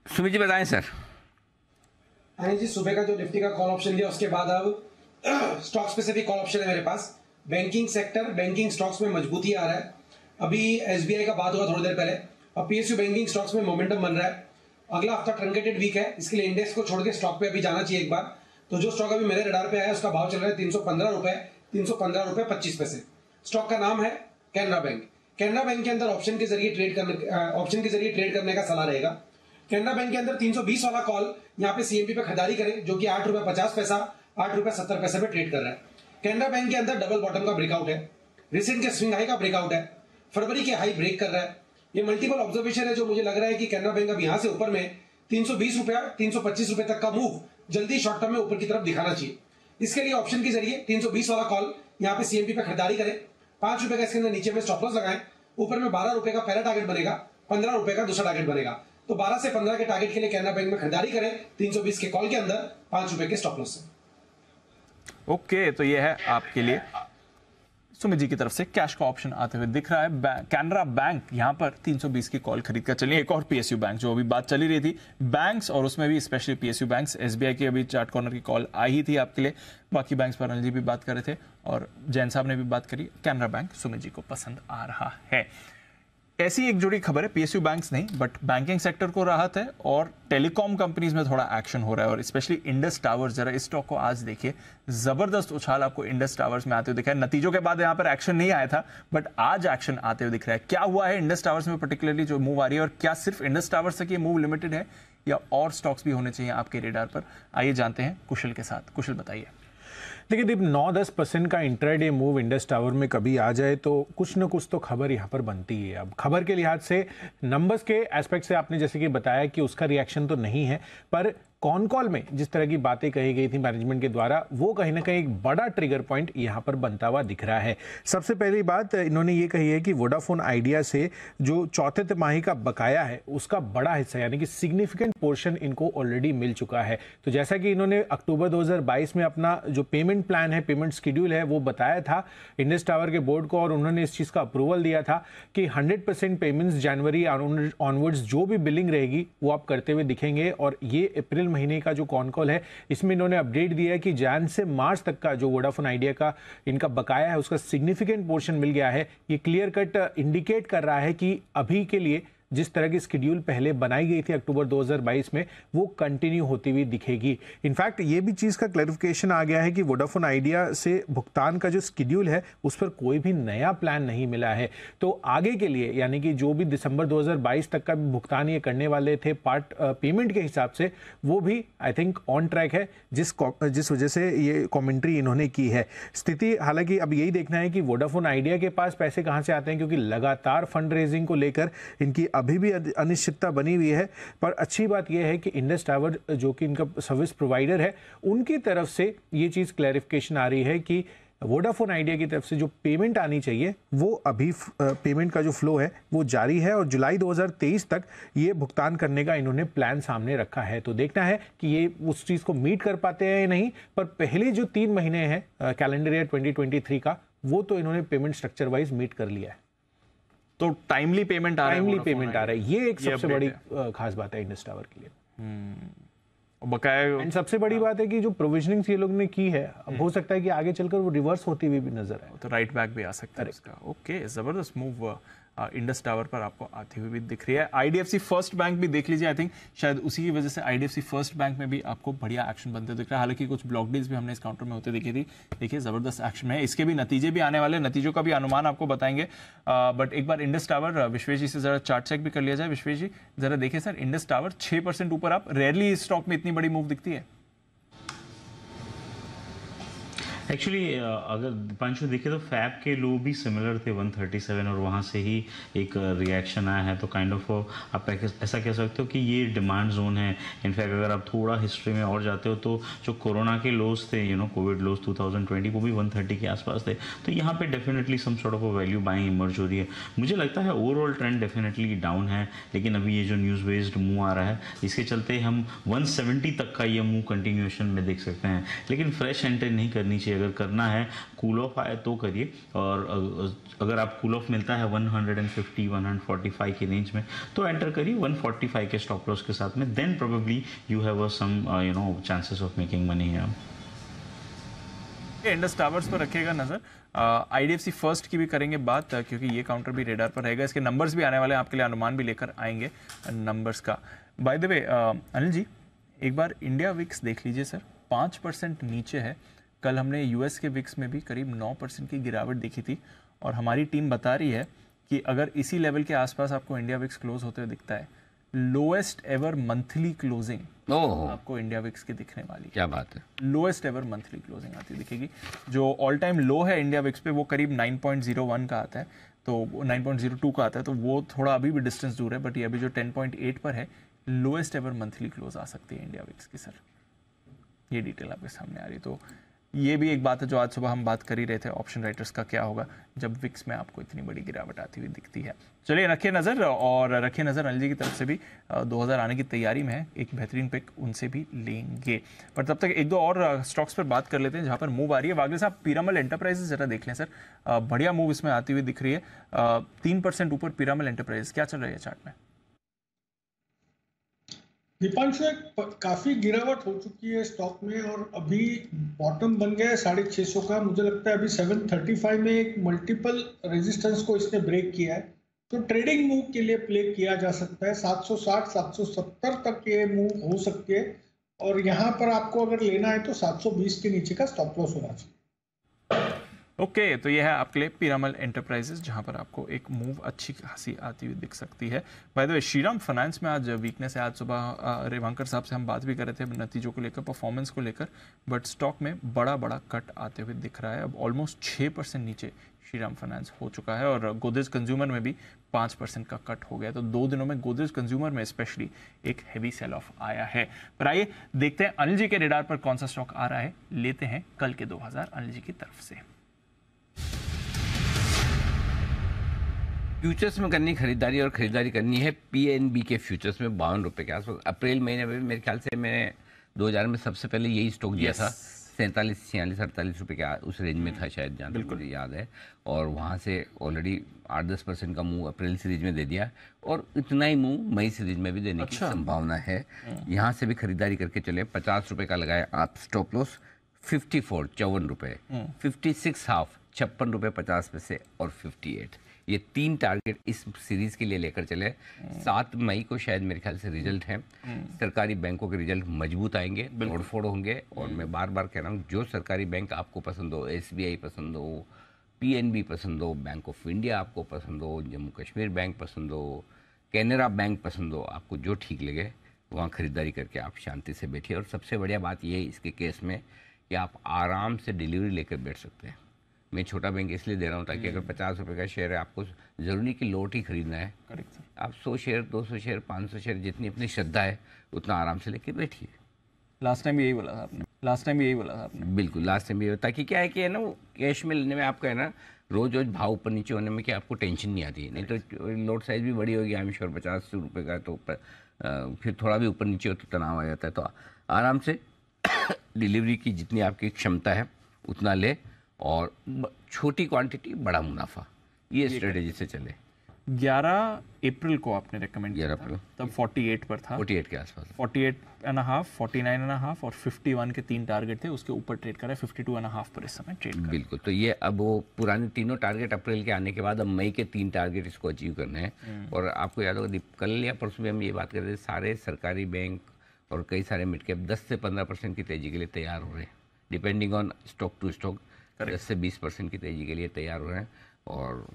सुमित जी बताएं सर। अनिल जी, सुबह का जो निफ्टी का कॉल ऑप्शन दिया उसके बाद अब स्टॉक स्पेसिफिक कॉल ऑप्शन है मेरे पास। बैंकिंग सेक्टर, बैंकिंग स्टॉक्स में मजबूती आ रहा है। अभी एसबीआई का बात हुआ थोड़ी देर पहले, अब पीएसयू बैंकिंग स्टॉक्स में मोमेंटम बन रहा है। अगला हफ्ता ट्रंकेटेड वीक है, इसके लिए इंडेक्स को छोड़ के स्टॉक पे अभी जाना चाहिए एक बार। तो जो स्टॉक अभी मेरे रडार पे आया है उसका भाव चल रहा है 315 रुपए, 315 रुपए 25 पैसे। स्टॉक का नाम है कैनरा बैंक। कैनरा बैंक के अंदर ऑप्शन के जरिए ट्रेड करने का सलाह रहेगा। कैनरा बैंक के अंदर 320 वाला कॉल यहाँ पे सीएमपी पे खरीदारी करें, जो कि 8 रुपए 50 पैसा, 8 रुपए 70 पैसे पे ट्रेड कर रहा है। कैनरा बैंक के अंदर डबल बॉटम का ब्रेकआउट है, रिसेंट के स्विंग हाई का ब्रेकआउट है, फरवरी के हाई ब्रेक कर रहा है। ये मल्टीपल ऑब्जर्वेशन है, जो मुझे लग रहा है कि कैनरा बैंक अब यहाँ से ऊपर में 320 रुपया, 325 रुपए तक का मूव जल्दी शॉर्ट टर्म में ऊपर की तरफ दिखाना चाहिए। इसके लिए ऑप्शन के जरिए 320 वाला कॉल यहाँ पे सीएमपी पे खरीदारी करें, 5 रुपए का इसके अंदर नीचे में स्टॉप लॉस लगाएं, ऊपर में 12 रुपए का पहला टारगेट बनेगा, 15 रुपए का दूसरा टारगेट बनेगा। तो 12 से 15 के टारगेट के लिए कैनरा बैंक में खरीदारी करें 320 के कॉल के अंदर, 5 रुपए के स्टॉप लॉस से। ओके, तो ये है आपके लिए सुमित जी की तरफ से कैश का ऑप्शन आते हुए दिख रहा है। कैनरा बैंक यहां पर 320 की कॉल खरीद कर चलिए। एक और पीएसयू बैंक जो अभी बात चली रही थी बैंक्स, और उसमें भी स्पेशली पीएसयू बैंक्स, एसबीआई की अभी चार्ट कॉर्नर की कॉल आई ही थी आपके लिए। बाकी बैंक्स पर अनिल जी भी बात कर रहे थे और जैन साहब ने भी बात करी। कैनरा बैंक सुमित जी को पसंद आ रहा है। ऐसी एक जुड़ी खबर है, पीएसयू बैंक्स नहीं बट बैंकिंग सेक्टर को राहत है और टेलीकॉम कंपनीज में थोड़ा एक्शन हो रहा है, और स्पेशली इंडस टावर्स। जरा इस स्टॉक को आज देखिए, जबरदस्त उछाल आपको इंडस टावर्स में आते हुए दिखा है। नतीजों के बाद यहां पर एक्शन नहीं आया था, बट आज एक्शन आते हुए दिख रहा है। क्या हुआ है इंडस टावर्स में पर्टिकुलरली जो मूव आ रही है, और क्या सिर्फ इंडस टावर्स तक ये मूव लिमिटेड है या और स्टॉक्स भी होने चाहिए आपके रेडार पर? आइए जानते हैं कुशल के साथ। कुशल बताइए। देखिए दीप, 9-10% का इंट्राडे मूव इंडस टावर में कभी आ जाए तो कुछ न कुछ तो खबर यहाँ पर बनती है। अब खबर के लिहाज से, नंबर्स के एस्पेक्ट से आपने जैसे कि बताया कि उसका रिएक्शन तो नहीं है, पर कॉन कॉल में जिस तरह की बातें कही गई थी मैनेजमेंट के द्वारा, वो कहीं ना कहीं एक बड़ा ट्रिगर पॉइंट यहाँ पर बनता हुआ दिख रहा है। सबसे पहली बात इन्होंने ये कही है कि वोडाफोन आइडिया से जो चौथे तिमाही का बकाया है उसका बड़ा हिस्सा यानी कि सिग्निफिकेंट पोर्शन इनको ऑलरेडी मिल चुका है। तो जैसा कि इन्होंने अक्टूबर 2022 में अपना जो पेमेंट प्लान है, पेमेंट शेड्यूल है, वो बताया था इंडस टावर के बोर्ड को, और उन्होंने इस चीज का अप्रूवल दिया था कि 100% पेमेंट्स जनवरी ऑनवर्ड्स जो भी बिलिंग रहेगी वो आप करते हुए दिखेंगे। और ये अप्रैल महीने का जो कॉन कॉल है इसमें इन्होंने अपडेट दिया है कि जैन से मार्च तक का जो वोडाफोन आइडिया का इनका बकाया है उसका सिग्निफिकेंट पोर्शन मिल गया है। ये क्लियर कट इंडिकेट कर रहा है कि अभी के लिए जिस तरह की शेड्यूल पहले बनाई गई थी अक्टूबर 2022 में वो कंटिन्यू होती हुई दिखेगी। इनफैक्ट ये भी चीज़ का क्लैरिफिकेशन आ गया है कि वोडाफोन आइडिया से भुगतान का जो शेड्यूल है उस पर कोई भी नया प्लान नहीं मिला है। तो आगे के लिए यानी कि जो भी दिसंबर 2022 तक का भी भुगतान ये करने वाले थे पार्ट पेमेंट के हिसाब से, वो भी आई थिंक ऑन ट्रैक है, जिस वजह से ये कॉमेंट्री इन्होंने की है। स्थिति हालांकि अब यही देखना है कि वोडाफोन आइडिया के पास पैसे कहाँ से आते हैं, क्योंकि लगातार फंड रेजिंग को लेकर इनकी अभी भी अनिश्चितता बनी हुई है। पर अच्छी बात यह है कि इंडस टावर जो कि इनका सर्विस प्रोवाइडर है, उनकी तरफ से ये चीज क्लैरिफिकेशन आ रही है कि वोडाफोन आइडिया की तरफ से जो पेमेंट आनी चाहिए वो अभी पेमेंट का जो फ्लो है वो जारी है, और जुलाई 2023 तक ये भुगतान करने का इन्होंने प्लान सामने रखा है। तो देखना है कि ये उस चीज को मीट कर पाते हैं या नहीं। पर पहले जो 3 महीने हैं कैलेंडर ईयर 2023 का, वो तो इन्होंने पेमेंट स्ट्रक्चर वाइज मीट कर लिया है। तो टाइमली पेमेंट आ रहा है, ये एक सबसे बड़ी खास बात है इंडस टावर के लिए। बकाया एंड सबसे बड़ी बात है कि जो प्रोविजनिंग ये लोग ने की है, अब हो सकता है कि आगे चलकर वो रिवर्स होती हुई भी नजर आए, तो राइट बैक भी आ सकता है उसका। ओके, जबरदस्त मूव इंडस टावर पर आपको आती हुई भी दिख रही है। आईडीएफसी फर्स्ट बैंक भी देख लीजिए, आई थिंक शायद उसी की वजह से आईडीएफसी फर्स्ट बैंक में भी आपको बढ़िया एक्शन बनते दिख रहा है। हालांकि कुछ ब्लॉक डील्स भी हमने इस काउंटर में होते देखी थी। देखिए जबरदस्त एक्शन है, इसके भी नतीजे भी आने वाले, नतीजों का भी अनुमान आपको बताएंगे। बट एक बार इंडस टावर विश्वेश जी से जरा चार्ट चेक भी कर लिया जाए। विश्वेश जी जरा देखिए सर, इंडस टावर 6% ऊपर, आप रेयरली इस स्टॉक में इतनी बड़ी मूव दिखती है। एक्चुअली अगर दीपांशु देखे तो फैब के लो भी सिमिलर थे 137, और वहाँ से ही एक रिएक्शन आया है। तो काइंड ऑफ आप ऐसा कह सकते हो कि ये डिमांड जोन है। इनफैक्ट अगर आप थोड़ा हिस्ट्री में और जाते हो तो जो कोरोना के लोज थे, कोविड लोज 2020, वो भी 130 के आसपास थे। तो यहाँ पे definitely some sort of value buying emerge हो रही है। मुझे लगता है ओवरऑल ट्रेंड डेफिनेटली डाउन है, लेकिन अभी ये जो न्यूज़ बेस्ड मूव आ रहा है इसके चलते हम 170 तक का ये मूव कंटिन्यूएशन में देख सकते हैं। लेकिन फ्रेश एंट्री नहीं करनी चाहिए। अगर करना है कूल ऑफ आए तो करिए, और अगर आप कूल ऑफ मिलता है 150 145 की रेंज में तो एंटर करिए 145 के स्टॉप लॉस के साथ में। Then probably you have some chances of making money here. Indus towers पर रखिएगा नजर। आईडीएफसी फर्स्ट की भी करेंगे बात, क्योंकि ये काउंटर भी रेडार पर रहेगा। इसके नंबर्स भी आने वाले हैं, आपके लिए अनुमान भी लेकर आएंगे नंबर्स का। By the way Anil ji, एक बार इंडिया विक्स देख लीजिए सर, 5% नीचे है। कल हमने यूएस के विक्स में भी करीब 9% की गिरावट देखी थी, और हमारी टीम बता रही है कि अगर इसी लेवल के आसपास आपको इंडिया विक्स क्लोज होते हुए दिखता है, लोएस्ट एवर मंथली क्लोजिंग आपको इंडिया विक्स की दिखने वाली। क्या बात है, लोएस्ट एवर मंथली क्लोजिंग आती दिखेगी। जो ऑल टाइम लो है इंडिया विक्स पे वो करीब 9.01 का आता है, तो 9.02 का आता है, तो वो थोड़ा अभी भी डिस्टेंस दूर है। बट ये अभी जो 10.8 पर है, लोएस्ट एवर मंथली क्लोज आ सकती है इंडिया विक्स की सर। ये डिटेल आपके सामने आ रही है। तो ये भी एक बात है जो आज सुबह हम बात कर ही रहे थे, ऑप्शन राइटर्स का क्या होगा जब विक्स में आपको इतनी बड़ी गिरावट आती हुई दिखती है। चलिए रखिए नज़र, और रखिए नज़र अनिल जी की तरफ से भी 2000 आने की तैयारी में है, एक बेहतरीन पिक उनसे भी लेंगे। पर तब तक एक दो और स्टॉक्स पर बात कर लेते हैं जहाँ पर मूव आ रही है। वागले साहब, पीरामल एंटरप्राइजेस जरा देख लें सर, बढ़िया मूव इसमें आती हुई दिख रही है। 3% ऊपर पीरामल एंटरप्राइजेस, क्या चल रही है चार्ट में? दीपांशु, काफी गिरावट हो चुकी है स्टॉक में, और अभी बॉटम बन गया है 650 का। मुझे लगता है अभी 735 में एक मल्टीपल रेजिस्टेंस को इसने ब्रेक किया है, तो ट्रेडिंग मूव के लिए प्ले किया जा सकता है। 760 770 तक ये मूव हो सकती है, और यहाँ पर आपको अगर लेना है तो 720 के नीचे का स्टॉप लॉस होना चाहिए। ओके, तो यह है आपके लिए पीरामल एंटरप्राइजेस, जहां पर आपको एक मूव अच्छी खासी आती हुई दिख सकती है। By the way, Shriram finance में आज वीकनेस है। आज सुबह रेवांकर साहब से हम बात भी कर रहे थे नतीजों को लेकर, परफॉर्मेंस को लेकर, बट स्टॉक में बड़ा कट आते हुए दिख रहा है। अब ऑलमोस्ट 6% नीचे श्रीराम फाइनेंस हो चुका है और गोदरेज कंज्यूमर में भी 5% का कट हो गया। तो 2 दिनों में गोदरेज कंज्यूमर में स्पेशली एक हेवी सेल ऑफ आया है। पर आइए देखते हैं अनिल जी के रेडार पर कौन सा स्टॉक आ रहा है। लेते हैं कल के 2000 अनिल जी की तरफ से। फ्यूचर्स में करनी खरीदारी और खरीदारी करनी है पीएनबी के फ्यूचर्स में 52 रुपए के आसपास। अप्रैल महीने में मेरे ख्याल से मैंने 2000 में सबसे पहले यही स्टॉक दिया था। 47, 46, 48 रुपए के उस रेंज में था शायद, जहाँ तक मुझे याद है। और वहाँ से ऑलरेडी 8-10% का मूव अप्रैल सीरीज में दे दिया और इतना ही मूव मई सीरीज में भी देने की संभावना है। यहाँ से भी खरीदारी करके चले। 50 रुपए का लगाए आप स्टॉप लॉस। 54, 54 रुपए। 56 हाफ, 56 रुपए 50 पैसे और 58, ये 3 टारगेट इस सीरीज के लिए लेकर चले। 7 मई को शायद मेरे ख्याल से रिजल्ट है। सरकारी बैंकों के रिजल्ट मजबूत आएंगे, तोड़फोड़ होंगे। और मैं बार बार कह रहा हूँ, जो सरकारी बैंक आपको पसंद हो, SBI पसंद हो, PNB पसंद हो, बैंक ऑफ इंडिया आपको पसंद हो, जम्मू कश्मीर बैंक पसंद हो, कैनरा बैंक पसंद हो, आपको जो ठीक लगे वहाँ खरीदारी करके आप शांति से बैठिए। और सबसे बढ़िया बात यह है इसके केस में कि आप आराम से डिलीवरी लेकर बैठ सकते हैं। मैं छोटा बैंक इसलिए दे रहा हूँ ताकि अगर 50 रुपए का शेयर है, आपको जरूरी नहीं कि लोट ही खरीदना है। आप 100 शेयर, 200 शेयर, 500 शेयर, जितनी अपनी श्रद्धा है उतना आराम से लेके बैठिए। लास्ट टाइम यही बोला था आपने। बिल्कुल, लास्ट टाइम यही, ताकि क्या है कि है ना, कैश में लेने में आपका है ना, रोज भाव ऊपर नीचे होने में कि आपको टेंशन नहीं आती। नहीं तो लोट साइज भी बड़ी होगी, आई एम श्योर 50 रुपये का, तो फिर थोड़ा भी ऊपर नीचे हो तो तनाव आ जाता है। तो आराम से डिलीवरी की जितनी आपकी क्षमता है उतना ले, और छोटी क्वांटिटी बड़ा मुनाफा, ये स्ट्रेटेजी से चले। 11 अप्रैल को आपने रेकमेंड किया था, तब 48 पर था, 48 के आसपास, 48.5, 49.5 और 51 के 3 टारगेट थे। उसके ऊपर ट्रेड करा है, 52.5 पर इस समय ट्रेड कर। बिल्कुल, तो ये अब वो पुराने तीनों टारगेट अप्रैल के आने के बाद अब मई के 3 टारगेट इसको अचीव करने हैं। और आपको याद होगा कल या परसों में हम ये बात कर रहे थे, सारे सरकारी बैंक और कई सारे मिड कैप 10 से 15% की तेजी के लिए तैयार हो रहे हैं, depending on stock to stock. 10 से 20% की तेजी के लिए तैयार हो रहे हैं और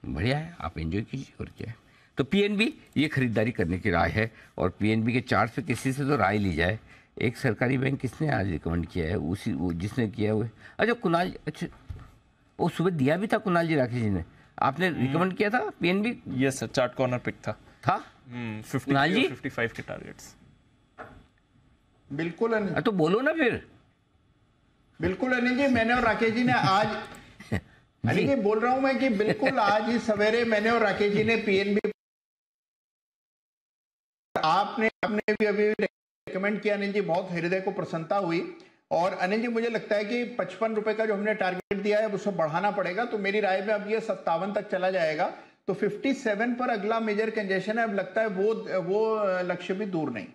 बढ़िया है, आप एंजॉय कीजिए और क्या है। तो पीएनबी ये खरीदारी करने की राय है। और पीएनबी के चार्ट पे किसी से तो राय ली जाए। एक सरकारी बैंक किसने आज रिकमेंड किया है, उसी वो जिसने किया हुआ, अच्छा कुणाल, अच्छा वो सुबह दिया भी था कुणाल जी राकेश जी ने, आपने रिकमेंड किया था PNB. Yes sir, chart corner pick था 55 के टारगेट्स। बिल्कुल तो बोलो ना फिर। बिल्कुल अनिल जी, मैंने और राकेश जी ने आज अनिल जी बोल रहा हूं मैं कि बिल्कुल आज ही सवेरे मैंने और राकेश जी ने पीएनबी, आपने भी अभी रेकमेंड किया अनिल जी, बहुत हृदय को प्रसन्नता हुई। और अनिल जी मुझे लगता है कि 55 रुपए का जो हमने टारगेट दिया है अब उसको बढ़ाना पड़ेगा। तो मेरी राय में अब ये 57 तक चला जाएगा। तो 57 पर अगला मेजर कंजेशन है। अब लगता है वो लक्ष्य भी दूर नहीं।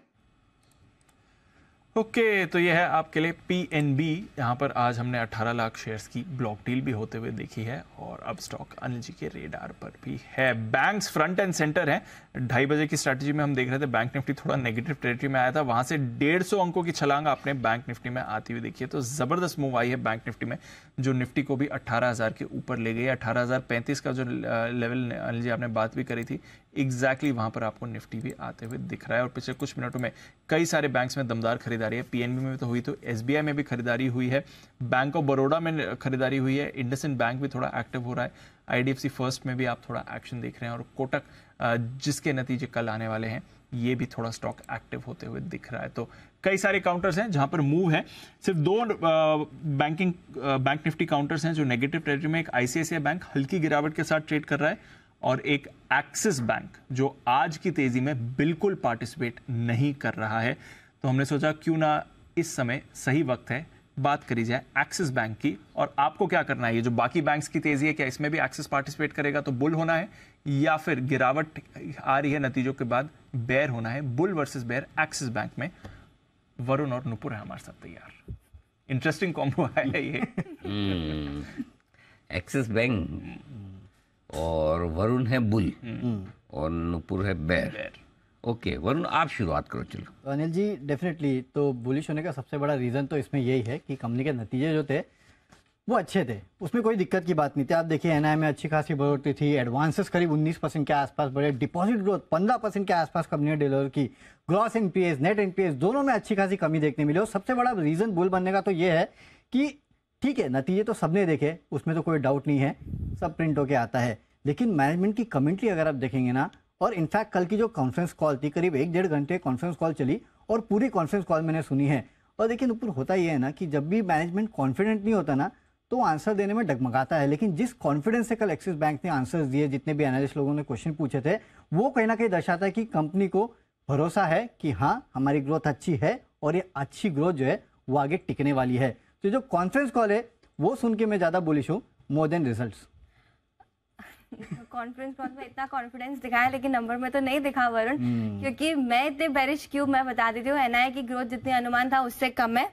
ओके, तो यह है आपके लिए पीएनबी। यहाँ पर आज हमने 18 लाख शेयर्स की ब्लॉक डील भी होते हुए देखी है और अब स्टॉक अनिल जी के रेडार पर भी है। बैंक्स फ्रंट एंड सेंटर है। 2:30 बजे की स्ट्रैटेजी में हम देख रहे थे बैंक निफ्टी थोड़ा नेगेटिव टेरिटरी में आया था, वहां से 150 अंकों की छलांग आपने बैंक निफ्टी में आती हुई देखी है। तो जबरदस्त मूव आई है बैंक निफ्टी में, जो निफ्टी को भी 18,000 के ऊपर ले गई। 18,035 का जो लेवल अनिल जी आपने बात भी करी थी, एग्जैक्टली वहां पर आपको निफ्टी भी आते हुए दिख रहा है। और पिछले कुछ मिनटों में कई सारे बैंक्स में दमदार खरीदारी है। पीएनबी में तो हुई, तो एसबीआई में भी खरीदारी हुई है, बैंक ऑफ बड़ौदा में खरीदारी हुई है, इंडसइंड बैंक भी थोड़ा एक्टिव हो रहा है, आईडीएफसी फर्स्ट में भी आप थोड़ा एक्शन देख रहे हैं, और कोटक जिसके नतीजे कल आने वाले हैं ये भी थोड़ा स्टॉक एक्टिव होते हुए दिख रहा है। तो कई सारे काउंटर्स हैं जहां पर मूव है। सिर्फ 2 बैंक निफ्टी काउंटर्स हैं जो नेगेटिव टेरिटरी में। एक आईसीआईसीआई बैंक हल्की गिरावट के साथ ट्रेड कर रहा है, और एक एक्सिस बैंक जो आज की तेजी में बिल्कुल पार्टिसिपेट नहीं कर रहा है। तो हमने सोचा क्यों ना इस समय सही वक्त है बात करी जाए एक्सिस बैंक की। और आपको क्या करना है, ये जो बाकी बैंक्स की तेजी है, क्या इसमें भी एक्सिस पार्टिसिपेट करेगा तो बुल होना है, या फिर गिरावट आ रही है नतीजों के बाद बेयर होना है। Bull versus bear Axis bank में वरुण और नुपुर है हमारे साथ तैयार। इंटरेस्टिंग कॉम्बो है ये। एक्सिस बैंक और वरुण है बुल और नुपुर है बेयर। ओके वरुण, आप शुरुआत करो। चलो तो अनिल जी, डेफिनेटली तो बुलिश होने का सबसे बड़ा रीज़न तो इसमें यही है कि कंपनी के नतीजे जो थे वो अच्छे थे, उसमें कोई दिक्कत की बात नहीं थी। आप देखिए एनआई में अच्छी खासी बढ़ोतरी थी, एडवांसेस करीब 19% के आसपास बढ़े, डिपॉजिट ग्रोथ 15% के आसपास कंपनी ने डिलीवर की, ग्रॉस एनपीएस नेट एनपीएस दोनों में अच्छी खासी कमी देखने मिली। और सबसे बड़ा रीजन बुल बनने का तो ये है कि ठीक है नतीजे तो सबने देखे, उसमें तो कोई डाउट नहीं है, सब प्रिंट होके आता है, लेकिन मैनेजमेंट की कमेंट्री अगर आप देखेंगे ना, और इनफैक्ट कल की जो कॉन्फ्रेंस कॉल थी करीब 1-1.5 घंटे कॉन्फ्रेंस कॉल चली और पूरी कॉन्फ्रेंस कॉल मैंने सुनी है। और देखिए ऊपर होता ये है ना कि जब भी मैनेजमेंट कॉन्फिडेंट नहीं होता ना तो आंसर देने में डगमगाता है, लेकिन जिस कॉन्फिडेंस से कल एक्सिस बैंक ने आंसर्स दिए, जितने भी एनालिस्ट लोगों ने क्वेश्चन पूछे थे, वो कहीं ना कहीं दर्शाता है कि कंपनी को भरोसा है कि हाँ हमारी ग्रोथ अच्छी है और ये अच्छी ग्रोथ जो है वो आगे टिकने वाली है। तो जो कॉन्फ्रेंस कॉल है वो सुन के मैं ज्यादा बुलिश हूँ more than results. Conference call में इतना कॉन्फिडेंस दिखाया लेकिन नंबर में तो नहीं दिखा वरुण, क्योंकि मैं इतने बेरिश क्यों मैं बता देती हूँ। एनआई की ग्रोथ जितनी अनुमान था उससे कम है,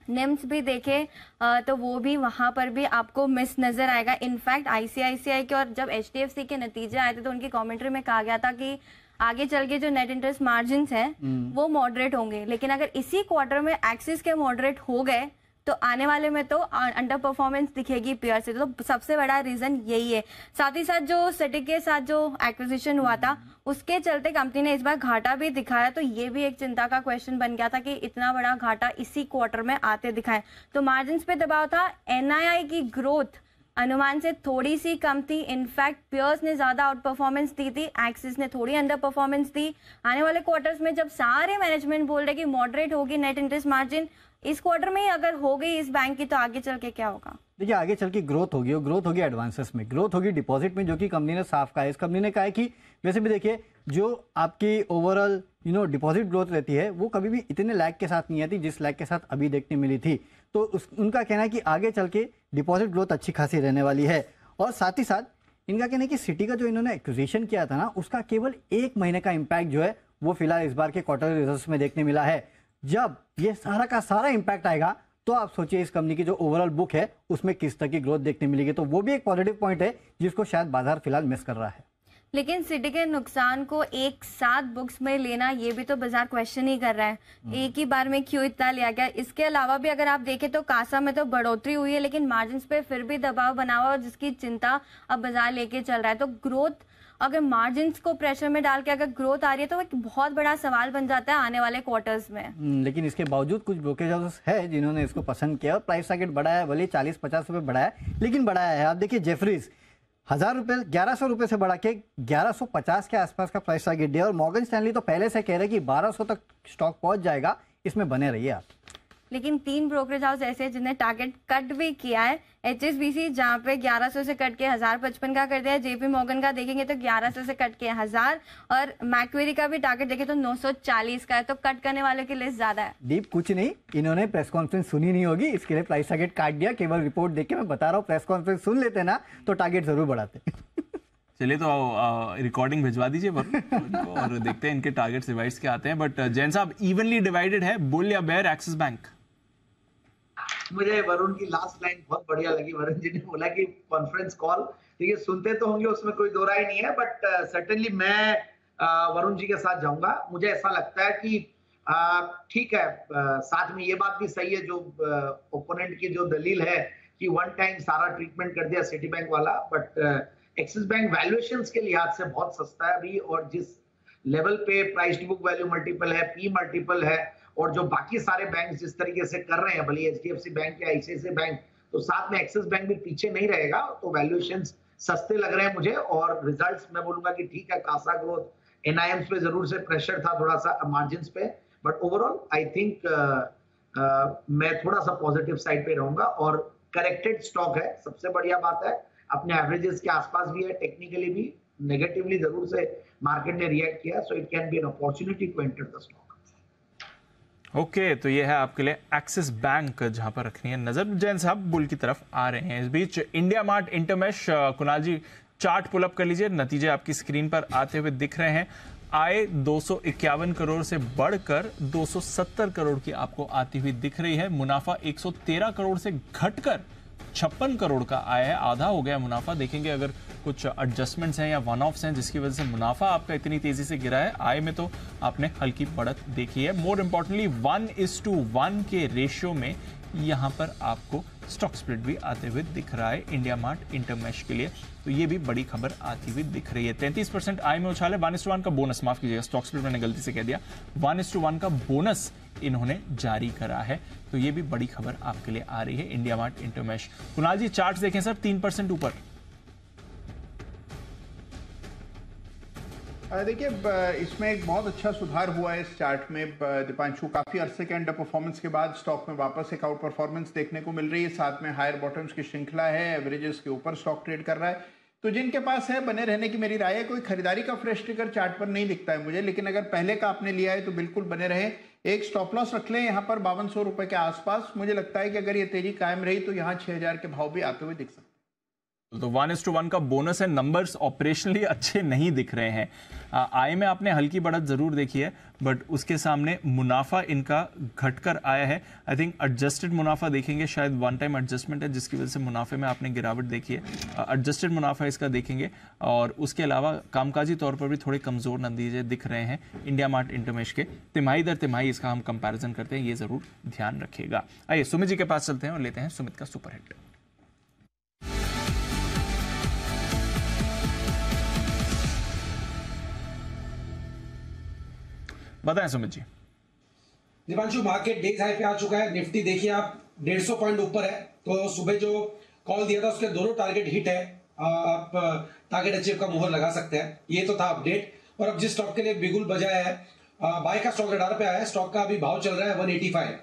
निम्स भी देखे तो वो भी वहां पर भी आपको मिस नजर आएगा। इनफैक्ट आईसीआईसीआई के और जब एचडीएफसी के नतीजे आए थे तो उनकी कमेंट्री में कहा गया था कि आगे चल के जो नेट इंटरेस्ट मार्जिन हैं वो मॉडरेट होंगे, लेकिन अगर इसी क्वार्टर में एक्सिस के मॉडरेट हो गए तो आने वाले में तो अंडर परफॉर्मेंस दिखेगी पीयर से। तो सबसे बड़ा रीजन यही है। साथ ही साथ जो सिटी के साथ जो एक्विजिशन हुआ था उसके चलते कंपनी ने इस बार घाटा भी दिखाया, तो ये भी एक चिंता का क्वेश्चन बन गया था कि इतना बड़ा घाटा इसी क्वार्टर में आते दिखाए। तो मार्जिन पे दबाव था। एनआईआई की ग्रोथ अनुमान से थोड़ी सी कम थी, इनफैक्ट पियर्स ने ज्यादा आउट परफॉर्मेंस दी थी, एक्सिस ने थोड़ी अंडर परफॉर्मेंस दी। आने वाले क्वार्टर्स में जब सारे मैनेजमेंट बोल रहे कि मॉडरेट होगी नेट इंटरेस्ट मार्जिन, इस क्वार्टर में ही अगर हो गई इस बैंक की तो आगे चल के क्या होगा? देखिए आगे चल के ग्रोथ होगी, और ग्रोथ होगी एडवांसेस में, ग्रोथ होगी डिपॉजिट में, जो कि कंपनी ने साफ कहा है। इस कंपनी ने कहा है कि वैसे भी देखिए जो आपकी ओवरऑल डिपॉजिट ग्रोथ रहती है वो कभी भी इतने लैग के साथ नहीं आती जिस लैग के साथ अभी देखने मिली थी। तो उनका कहना है कि आगे चल के डिपॉजिट ग्रोथ अच्छी खासी रहने वाली है। और साथ ही साथ इनका कहना है कि सिटी का जो इन्होंने एक्विजिशन किया था ना उसका केवल 1 महीने का इम्पैक्ट जो है वो फिलहाल इस बार के क्वार्टर रिजल्ट्स में देखने मिला है। जब ये सारा का सारा इम्पैक्ट आएगा तो आप सोचिए इस कंपनी की जो ओवरऑल बुक है उसमें किस तरह की ग्रोथ देखने मिलेगी। तो वो भी एक पॉजिटिव पॉइंट है जिसको शायद बाजार फिलहाल मिस कर रहा है। लेकिन सिटी के नुकसान को एक साथ बुक्स में लेना ये भी तो बाजार क्वेश्चन ही कर रहा है, एक ही बार में क्यों इतना लिया गया। इसके अलावा भी अगर आप देखें तो कासा में तो बढ़ोतरी हुई है लेकिन मार्जिन पे फिर भी दबाव बना हुआ, जिसकी चिंता अब बाजार लेके चल रहा है। तो ग्रोथ अगर मार्जिन को प्रेशर में डाल के अगर ग्रोथ आ रही है तो एक बहुत बड़ा सवाल बन जाता है आने वाले क्वार्टर्स में। लेकिन इसके बावजूद कुछ ब्रोकरेज हाउस है जिन्होंने इसको पसंद किया और प्राइस टारगेट बढ़ाया है, भले 40-50 रुपए बढ़ाया है लेकिन बढ़ाया है। आप देखिए जेफरीज 1000 रुपए 1100 रुपए से बढ़ा के 1150 के आसपास का प्राइस टारगेट दिया, और मॉर्गन स्टैनली तो पहले से कह रहे कि 1200 तक स्टॉक पहुंच जाएगा, इसमें बने रहिए आप। लेकिन 3 ब्रोकरेज हाउस ऐसे जिन्हें टारगेट कट भी किया है। HSBC जहां पे 1100 से कट के 1055 का कर दिया है, JP मॉर्गन का देखेंगे तो 1100 से कट के 1000, और मैक्वेरी का भी टारगेट देखें तो 940 का है। तो कट करने वालों की लिस्ट ज्यादा है। दीप कुछ नहीं, इन्होंने प्रेस कॉन्फ्रेंस सुनी नहीं होगी इसके लिए प्राइस टारगेट काट दिया। केवल रिपोर्ट देख के मैं बता रहा हूँ, प्रेस कॉन्फ्रेंस सुन लेते ना तो टारगेट जरूर बढ़ाते। चलिए तो रिकॉर्डिंग भिजवा दीजिए और देखते हैं इनके टारगेट्स रिवाइज के आते हैं। बट जैन साहब इवनली डिवाइडेड है, बुल या बेयर एक्सिस बैंक? मुझे वरुण की लास्ट लाइन बहुत बढ़िया लगी। वरुण जी ने बोला कि कॉन्फ्रेंस कॉल ठीक है सुनते तो होंगे, उसमें कोई दो राय नहीं है, बट सर्टेनली मैं वरुण जी के साथ जाऊंगा। मुझे ऐसा लगता है कि ठीक है, साथ में ये बात भी सही है जो ओपोनेंट की जो दलील है कि वन टाइम सारा ट्रीटमेंट कर दिया सिटी बैंक वाला, बट एक्सिस बैंक वैल्यूएशंस के लिहाज से बहुत सस्ता है अभी, और जिस लेवल पे price to book value multiple है, पी मल्टीपल है, और जो बाकी सारे बैंक जिस तरीके से कर रहे हैं, भले एचडीएफसी बैंक या आईसीआईसीआई बैंक, तो साथ में एक्सिस बैंक भी पीछे नहीं रहेगा। तो वैल्यूएशंस सस्ते लग रहे हैं मुझे, और रिजल्ट्स मैं बोलूंगा कि ठीक है, कासा ग्रोथ एनआईएम्स पे जरूर से प्रेशर था थोड़ा सा मार्जिन पे, बट ओवरऑल आई थिंक मैं थोड़ा सा पॉजिटिव साइड पे रहूंगा। और करेक्टेड स्टॉक है, सबसे बढ़िया बात है, अपने एवरेजेस के आसपास भी है, टेक्निकली भी नेगेटिवली जरूर से मार्केट ने रिएक्ट किया, so it can be an opportunity to enter the stock. Okay तो ये है आपके लिए एक्सिस बैंक, जहां पर रखनी है नजर। जैन साहब बुल की तरफ आ रहे हैं। इस बीच इंडिया मार्ट इंटरमेश, कुणाल जी चार्ट पुल अप कर लीजिए, नतीजे आपकी स्क्रीन पर आते हुए दिख रहे हैं। आय 251 करोड़ से बढ़कर 270 करोड़ की आपको आती हुई दिख रही है। मुनाफा 113 करोड़ से घटकर 56 करोड़ का आया है, आधा हो गया मुनाफा। देखेंगे अगर कुछ एडजस्टमेंट्स हैं या वन ऑफ्स हैं जिसकी वजह से मुनाफा आपका इतनी तेजी से गिरा है। आय में तो आपने हल्की बढ़त देखी है। मोर इंपॉर्टेंटली 1:1 के रेशियो में यहां पर आपको स्टॉक स्प्लिट भी आते हुए दिख रहा है इंडिया मार्ट इंटरमेश के लिए, तो ये भी बड़ी खबर आती हुई दिख रही है। 33% आय में उछाल है। 1:1 का बोनस, माफ कीजिएगा स्टॉक स्प्लिट मैंने गलती से कह दिया, 1:1 का बोनस इन्होंने जारी करा है, तो ये भी बड़ी खबर आपके लिए आ रही है इंडिया मार्ट इंटरमेश। कुणाल जी चार्ट देखें सर, 3% ऊपर। देखिए इसमें एक बहुत अच्छा सुधार हुआ है इस चार्ट में दीपांशु। काफी अरसे के अंडर परफॉर्मेंस के बाद स्टॉक में वापस एक आउट परफॉर्मेंस देखने को मिल रही है, साथ में हायर बॉटम्स की श्रृंखला है, एवरेजेस के ऊपर स्टॉक ट्रेड कर रहा है। तो जिनके पास है बने रहने की मेरी राय है। कोई खरीदारी का फ्रेश ट्रिगर चार्ट पर नहीं दिखता है मुझे, लेकिन अगर पहले का आपने लिया है तो बिल्कुल बने रहे। एक स्टॉप लॉस रख लें यहाँ पर 5200 रुपए के आसपास। मुझे लगता है कि अगर ये तेजी कायम रही तो यहाँ 6000 के भाव भी आते हुए दिख सकते हैं। तो 1:1 का बोनस है। नंबर्स ऑपरेशनली अच्छे नहीं दिख रहे हैं। आय में आपने हल्की बढ़त जरूर देखी है, बट उसके सामने मुनाफा इनका घटकर आया है। आई थिंक एडजस्टेड मुनाफा देखेंगे, शायद वन टाइम एडजस्टमेंट है जिसकी वजह से मुनाफे में आपने गिरावट देखी है। एडजस्टेड मुनाफा इसका देखेंगे, और उसके अलावा कामकाजी तौर पर भी थोड़े कमजोर नतीजे दिख रहे हैं इंडिया मार्ट इंटरमेश के। तिमाही दर तिमाही इसका हम कंपैरिजन करते हैं, ये जरूर ध्यान रखिएगा। आइए सुमित जी के पास चलते हैं और लेते हैं सुमित का सुपरहिट। बताएं Sumit ji. Deepanshu, market days high पे आ चुका है। निफ्टी देखिए आप 150 पॉइंट ऊपर है, तो सुबह जो कॉल दिया था उसके दोनों टारगेट हिट है। आप टारगेट अचीव का मुहर लगा सकते हैं। ये तो था अपडेट। और अब जिस स्टॉक के लिए बिगुल बजाया है, बाय का स्टॉक रडार पे आया है। स्टॉक का अभी भाव चल रहा है 185।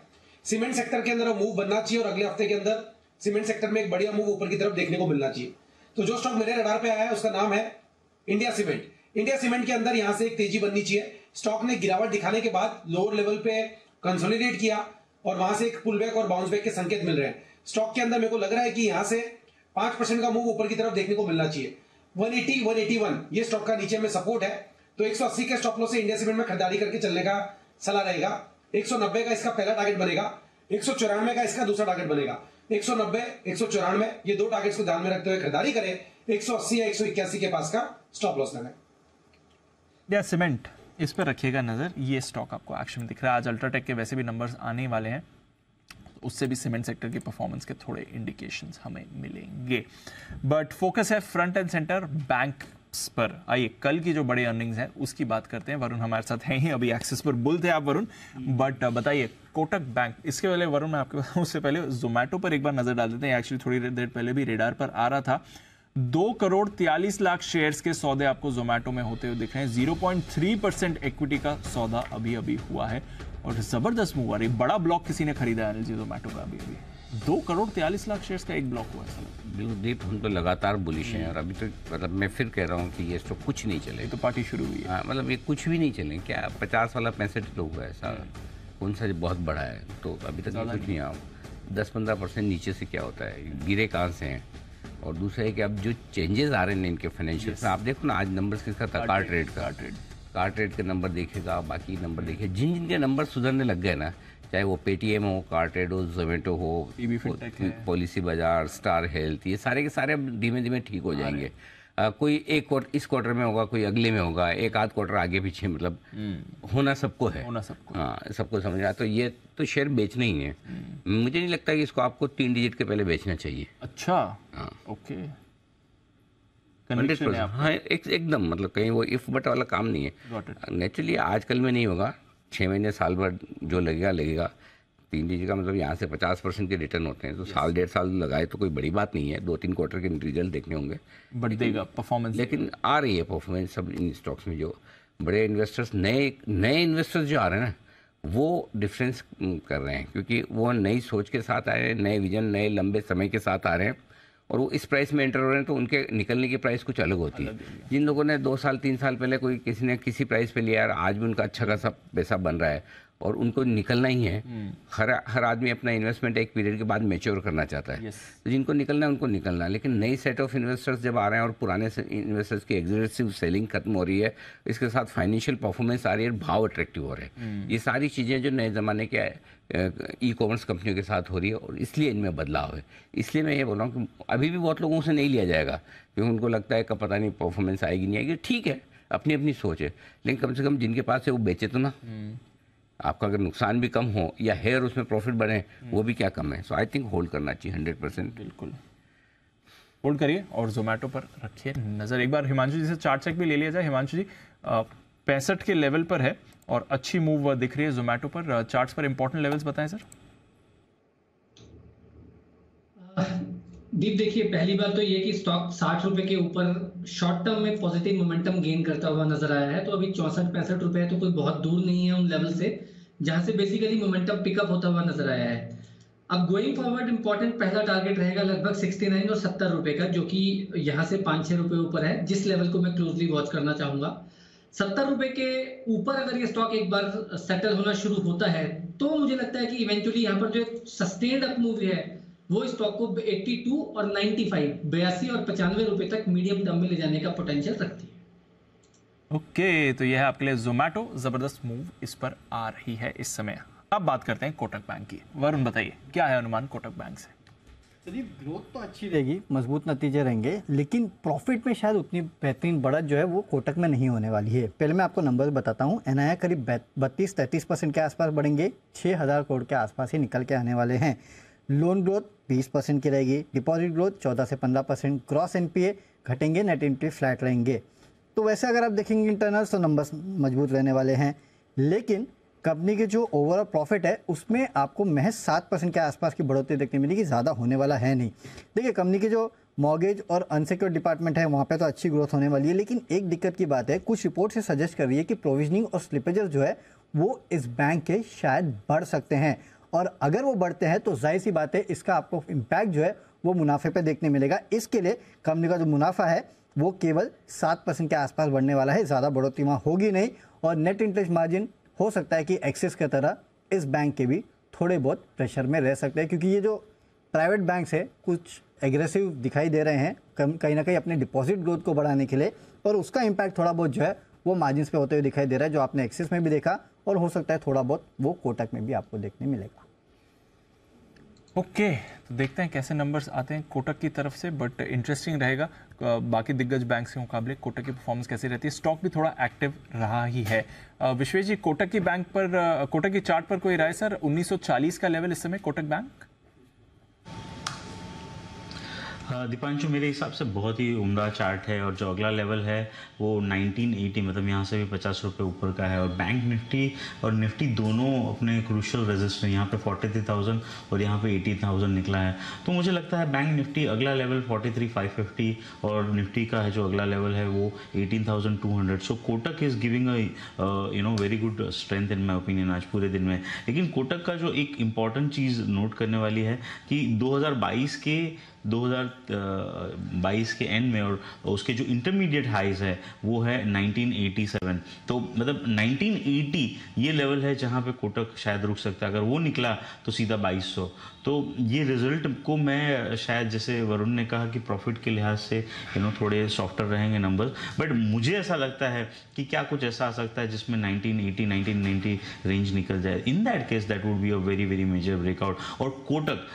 सीमेंट सेक्टर के अंदर मूव बनना चाहिए और अगले हफ्ते के अंदर सीमेंट सेक्टर में एक बढ़िया मूव ऊपर की तरफ देखने को मिलना चाहिए। तो जो स्टॉक मेरे रडार पे आया है उसका नाम है इंडिया सीमेंट। इंडिया सीमेंट के अंदर यहां से एक तेजी बननी चाहिए। स्टॉक ने गिरावट दिखाने के बाद लोअर लेवल पे कंसोलिडेट किया और वहां से एक पुलबैक और बाउंस बैक के संकेत मिल रहे हैं। स्टॉक के अंदर मेरे को लग रहा है कि यहां से 5% का मूव ऊपर की तरफ देखने को मिलना चाहिए। 180 181 ये स्टॉक का नीचे में सपोर्ट है, तो 180 के स्टॉप लॉस से इंडिया सीमेंट में खरीदारी करके चलने का सलाह रहेगा। 190 का इसका पहला टारगेट बनेगा, 194 का इसका दूसरा टारगेट बनेगा। 190 194 ये दो टारगेट्स को ध्यान में रखते हुए खरीदारी करें। 180 या 181 के पास का स्टॉप लॉस लगाएं। इंडिया सीमेंट इस पर रखिएगा नजर। ये स्टॉक आपको एक्शन में दिख रहा है। आज अल्ट्राटेक के वैसे भी नंबर्स आने वाले हैं, उससे भी सीमेंट सेक्टर की परफॉर्मेंस के थोड़े इंडिकेशंस हमें मिलेंगे। बट फोकस है फ्रंट एंड सेंटर बैंक्स पर। आइए कल की जो बड़े अर्निंग्स हैं उसकी बात करते हैं। वरुण हमारे साथ हैं ही, अभी एक्सेस पर बुल थे आप वरुण, बट बताइए कोटक बैंक। इसके पहले वरुण मैं आपके बताऊं, उससे पहले जोमेटो पर एक बार नजर डाल देते हैं। एक्चुअली थोड़ी देर पहले भी रेडार पर आ रहा था। 2,43,00,000 शेयर्स के सौदे आपको जोमेटो में होते हुए दिख रहे हैं। 0.3% इक्विटी का सौदा अभी अभी हुआ है और जबरदस्त मूव आ रही है। बड़ा ब्लॉक किसी ने खरीदा है जी जोमेटो का अभी अभी। 2,43,00,000 शेयर्स का एक ब्लॉक हुआ है। दीप हम तो लगातार बुलिश हैं और अभी तो मतलब मैं फिर कह रहा हूँ कि ये स्टॉक कुछ नहीं चले। तो पार्टी शुरू हुई है। मतलब ये कुछ भी नहीं चले। क्या 50 वाला 65 तो हुआ है सारा, कौन सा बहुत बड़ा है। तो अभी तक कुछ नहीं आया। 10-15% नीचे से क्या होता है, गिरे कहाँ से हैं। और दूसरा है कि अब जो चेंजेस आ रहे हैं इनके फाइनेंशियल में, आप देखो ना आज नंबर्स किसका था, कार ट्रेड के नंबर देखेगा, बाकी नंबर देखिए। जिन जिनके नंबर सुधरने लग गए ना, चाहे वो पेटीएम हो, कार ट्रेड हो, जोमेटो हो, पॉलिसी बाजार, स्टार हेल्थ, ये सारे के सारे अब धीमे धीमे ठीक हो जाएंगे। कोई एक इस क्वार्टर में होगा, कोई अगले में होगा, एक आध क्वार्टर आगे पीछे, मतलब होना सबको है, हाँ सबको समझ रहा। तो ये तो शेयर बेचना ही है। मुझे नहीं लगता कि इसको आपको 3 डिजिट के पहले बेचना चाहिए। अच्छा, हाँ ओके, 100%। हाँ एकदम, मतलब कहीं वो इफ बट वाला काम नहीं है। नेचुरली आजकल में नहीं होगा, 6 महीने साल भर जो लगेगा 3 डिजिट का मतलब यहाँ से 50% के रिटर्न होते हैं। तो साल 1.5 साल लगाए तो कोई बड़ी बात नहीं है। 2-3 क्वार्टर के रिजल्ट देखने होंगे, बढ़ देगा परफॉर्मेंस। लेकिन आ रही है परफॉर्मेंस सब इन स्टॉक्स में। जो बड़े इन्वेस्टर्स, नए इन्वेस्टर्स जो आ रहे हैं ना, वो डिफरेंस कर रहे हैं, क्योंकि वो नई सोच के साथ आए हैं, नए विजन, नए लंबे समय के साथ आ रहे हैं और वो इस प्राइस में एंटर हो रहे हैं। तो उनके निकलने की प्राइस कुछ अलग होती है। जिन लोगों ने 2 साल 3 साल पहले किसी ने किसी प्राइस पे लिया, आज भी उनका अच्छा खासा पैसा बन रहा है और उनको निकलना ही है। हर आदमी अपना इन्वेस्टमेंट एक पीरियड के बाद मैच्योर करना चाहता है। तो जिनको निकलना है उनको निकलना है। लेकिन नई सेट ऑफ इन्वेस्टर्स जब आ रहे हैं और पुराने इन्वेस्टर्स की एग्रेसिव सेलिंग खत्म हो रही है, इसके साथ फाइनेंशियल परफॉर्मेंस आ रही है, भाव अट्रैक्टिव हो रहे हैं। ये सारी चीज़ें जो नए ज़माने के ई कॉमर्स कंपनियों के साथ हो रही है और इसलिए इनमें बदलाव है। इसलिए मैं ये बोल रहा हूँ कि अभी भी बहुत लोगों से नहीं लिया जाएगा, क्योंकि उनको लगता है कि पता नहीं परफॉर्मेंस आएगी नहीं आएगी। ठीक है, अपनी अपनी सोच है, लेकिन कम से कम जिनके पास है वो बेचे तो ना। आपका अगर नुकसान भी कम हो या हेयर उसमें प्रॉफिट बढ़े, वो भी क्या कम है। सो आई थिंक होल्ड करना चाहिए 100%। बिल्कुल होल्ड करिए और जोमेटो पर रखिए नजर। एक बार हिमांशु जी से चार्ट चेक भी ले लिया जाए। हिमांशु जी 65 के लेवल पर है और अच्छी मूव दिख रही है जोमेटो पर। चार्ट्स पर इंपॉर्टेंट लेवल्स बताएं सर। दीप देखिए, पहली बात तो ये कि स्टॉक 60 रुपए के ऊपर शॉर्ट टर्म में पॉजिटिव मोमेंटम गेन करता हुआ नजर आया है। तो अभी 64-65 रुपए है, तो कोई बहुत दूर नहीं है उन लेवल से जहां से बेसिकली मोमेंटम पिकअप होता हुआ नजर आया है। अब गोइंग फॉरवर्ड इंपॉर्टेंट पहला टारगेट रहेगा लगभग 69 और 70 रुपए का, जो कि यहाँ से 5-6 रुपए ऊपर है, जिस लेवल को मैं क्लोजली वॉच करना चाहूंगा। 70 रुपए के ऊपर अगर ये स्टॉक एक बार सेटल होना शुरू होता है तो मुझे लगता है कि इवेंचुअली यहाँ पर जो सस्टेन्ड अप मूव है वो स्टॉक को 82 और 95, 82 और 95 रुपए तक मीडियम टर्म में ले जाने का पोटेंशियल रखती है। ओके, तो यह है आपके लिए जोमेटो। जबरदस्त मूव इस पर आ रही है इस समय। अब बात करते हैं कोटक बैंक की। वरुण बताइए क्या है अनुमान कोटक बैंक से? चलिए, ग्रोथ तो अच्छी रहेगी, मजबूत नतीजे रहेंगे, लेकिन प्रॉफिट में शायद उतनी बेहतरीन बढ़त जो है वो कोटक में नहीं होने वाली है। पहले मैं आपको नंबर्स बताता हूँ। एनआईआई करीब 32-33% के आसपास बढ़ेंगे, 6000 करोड़ के आसपास ही निकल के आने वाले हैं। लोन ग्रोथ 20% की रहेगी, डिपॉजिट ग्रोथ 14 से 15%, क्रॉस एनपीए घटेंगे, नेट एनपीए फ्लैट रहेंगे। तो वैसे अगर आप देखेंगे इंटरनल्स तो नंबर्स मजबूत रहने वाले हैं, लेकिन कंपनी के जो ओवरऑल प्रॉफिट है उसमें आपको महज 7% के आसपास की बढ़ोतरी देखने मिलेगी, ज़्यादा होने वाला है नहीं। देखिए, कंपनी की जो मॉर्गेज और अनसिक्योर्ड डिपार्टमेंट है वहाँ पे तो अच्छी ग्रोथ होने वाली है, लेकिन एक दिक्कत की बात है, कुछ रिपोर्ट से सजेस्ट कर रही है कि प्रोविजनिंग और स्लिपेजेस जो है वो इस बैंक के शायद बढ़ सकते हैं, और अगर वो बढ़ते हैं तो जाहिर सी बात है इसका आपको इम्पैक्ट जो है वो मुनाफे पे देखने मिलेगा। इसके लिए कंपनी का जो मुनाफा है वो केवल 7% के आसपास बढ़ने वाला है, ज़्यादा बढ़ोतरी वहाँ होगी नहीं। और नेट इंटरेस्ट मार्जिन हो सकता है कि एक्सिस की तरह इस बैंक के भी थोड़े बहुत प्रेशर में रह सकते हैं, क्योंकि ये जो प्राइवेट बैंक्स है कुछ एग्रेसिव दिखाई दे रहे हैं कहीं ना कहीं अपने डिपॉजिट ग्रोथ को बढ़ाने के लिए, और उसका इम्पैक्ट थोड़ा बहुत जो है वो मार्जिन पे होते हुए दिखाई दे रहा है, जो आपने एक्सिस में भी देखा और हो सकता है थोड़ा बहुत वो कोटक में भी आपको देखने मिलेगा। ओके, तो देखते हैं कैसे नंबर्स आते हैं कोटक की तरफ से, बट इंटरेस्टिंग रहेगा बाकी दिग्गज बैंक के मुकाबले कोटक की परफॉर्मेंस कैसी रहती है। स्टॉक भी थोड़ा एक्टिव रहा ही है। विश्वेश जी, कोटक की बैंक पर, कोटक की चार्ट पर कोई राय सर? 1940 का लेवल इस समय कोटक बैंक। दीपांशु, मेरे हिसाब से बहुत ही उम्दा चार्ट है, और जो अगला लेवल है वो 1980, मतलब यहाँ से भी 50 रुपये ऊपर का है। और बैंक निफ्टी और निफ्टी दोनों अपने क्रूशियल रेजिस्टर, यहाँ पे 43,000 और यहाँ पे 80,000 निकला है। तो मुझे लगता है बैंक निफ्टी अगला लेवल 43,550 और निफ्टी का है जो अगला लेवल है वो 18,200। So Kotak is giving very good strength in my opinion आज पूरे दिन में। लेकिन कोटक का जो एक इम्पॉर्टेंट चीज़ नोट करने वाली है कि 2022 के एंड में और उसके जो इंटरमीडिएट हाइज है वो है 1987। तो मतलब 1980 ये लेवल है जहां पे कोटक शायद रुक सकता है, अगर वो निकला तो सीधा 2200। तो ये रिजल्ट को मैं शायद, जैसे वरुण ने कहा कि प्रॉफिट के लिहाज से थोड़े सॉफ्टर रहेंगे नंबर्स, बट मुझे ऐसा लगता है कि क्या कुछ ऐसा आ सकता है जिसमें 1980 1990 रेंज निकल जाए। In that case that would be a very very major breakout. और कोटक,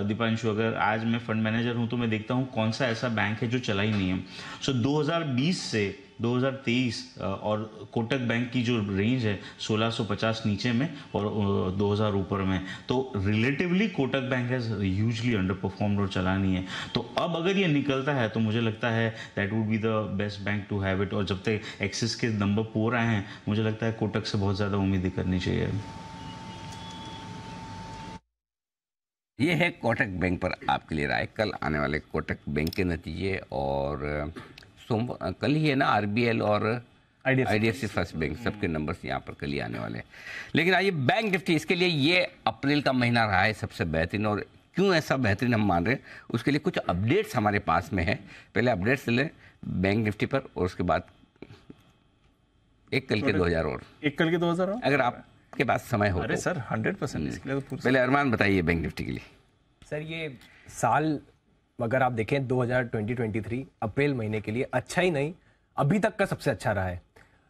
दीपांशु, अगर आज मैं फंड मैनेजर हूं तो मैं देखता हूं कौन सा ऐसा बैंक है जो चला ही नहीं है। सो 2020 से 2023 और कोटक बैंक की जो रेंज है 1650 नीचे में और 2000 ऊपर में, तो relatively Kotak bank has hugely under performed और चला नहीं है। तो अब अगर ये निकलता है तो मुझे लगता है that would be the best bank to have it. और जब तक एक्सिस के नंबर 4 आए हैं, मुझे लगता है कोटक से बहुत ज़्यादा उम्मीद करनी चाहिए। ये है कोटक बैंक पर आपके लिए राय। कल आने वाले कोटक बैंक के नतीजे, और कल ही है ना आरबीएल और आईडीएफसी फर्स्ट बैंक, सबके नंबर्स यहाँ पर कल ही आने वाले हैं। लेकिन आइए बैंक निफ्टी, इसके लिए ये अप्रैल का महीना रहा है सबसे बेहतरीन, और क्यों ऐसा बेहतरीन हम मान रहे हैं उसके लिए कुछ अपडेट्स हमारे पास में है। पहले अपडेट्स लें बैंक निफ्टी पर, और उसके बाद एक कल के 2000 और एक कल के 2000 और अगर आपके पास समय हो। अरे सर 100% इसके लिए तो पहले अरमान बताइए बैंक निफ्टी के लिए। सर, ये साल अगर आप देखें 2023 अप्रैल महीने के लिए अच्छा ही नहीं, अभी तक का सबसे अच्छा रहा है।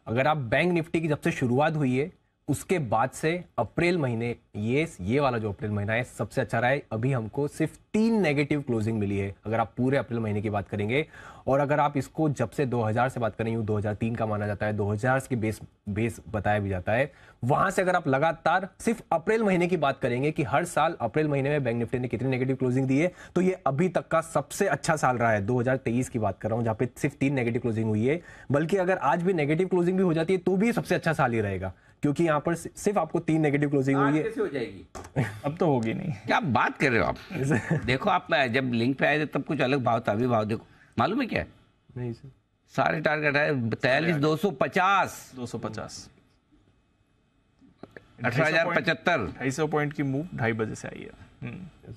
अगर आप बैंक निफ्टी की जब से शुरुआत हुई है उसके बाद से अप्रैल महीने ये वाला जो अप्रैल महीना है सबसे अच्छा रहा है। अभी हमको सिर्फ 3 नेगेटिव क्लोजिंग मिली है अगर आप पूरे अप्रैल महीने की बात करेंगे। और अगर आप इसको जब से 2000 से बात करें, 2003 का माना जाता है, 2000 के बेस बताया भी जाता है, वहां से अगर आप लगातार सिर्फ अप्रैल महीने की बात करेंगे कि हर साल अप्रैल महीने में बैंक निफ्टी ने कितनी नेगेटिव क्लोजिंग दी है, तो ये अभी तक का सबसे अच्छा साल रहा है। 2023 की बात कर रहा हूं जहां पे सिर्फ 3 नेगेटिव क्लोजिंग हुई है। बल्कि अगर आज भी नेगेटिव क्लोजिंग भी हो जाती है तो भी सबसे अच्छा साल ही रहेगा, क्योंकि यहाँ पर सिर्फ आपको 3 नेगेटिव क्लोजिंग हुई है। कैसे हो जाएगी? अब तो होगी नहीं। क्या बात कर रहे हो आप? देखो आप जब लिंक पे आए थे तब कुछ अलग भाव था, अभी भाव देखो मालूम है क्या है? नहीं सर, सारे टारगेट है 43,250 250 18,075 250 पॉइंट की मूव 2:30 बजे से आई है।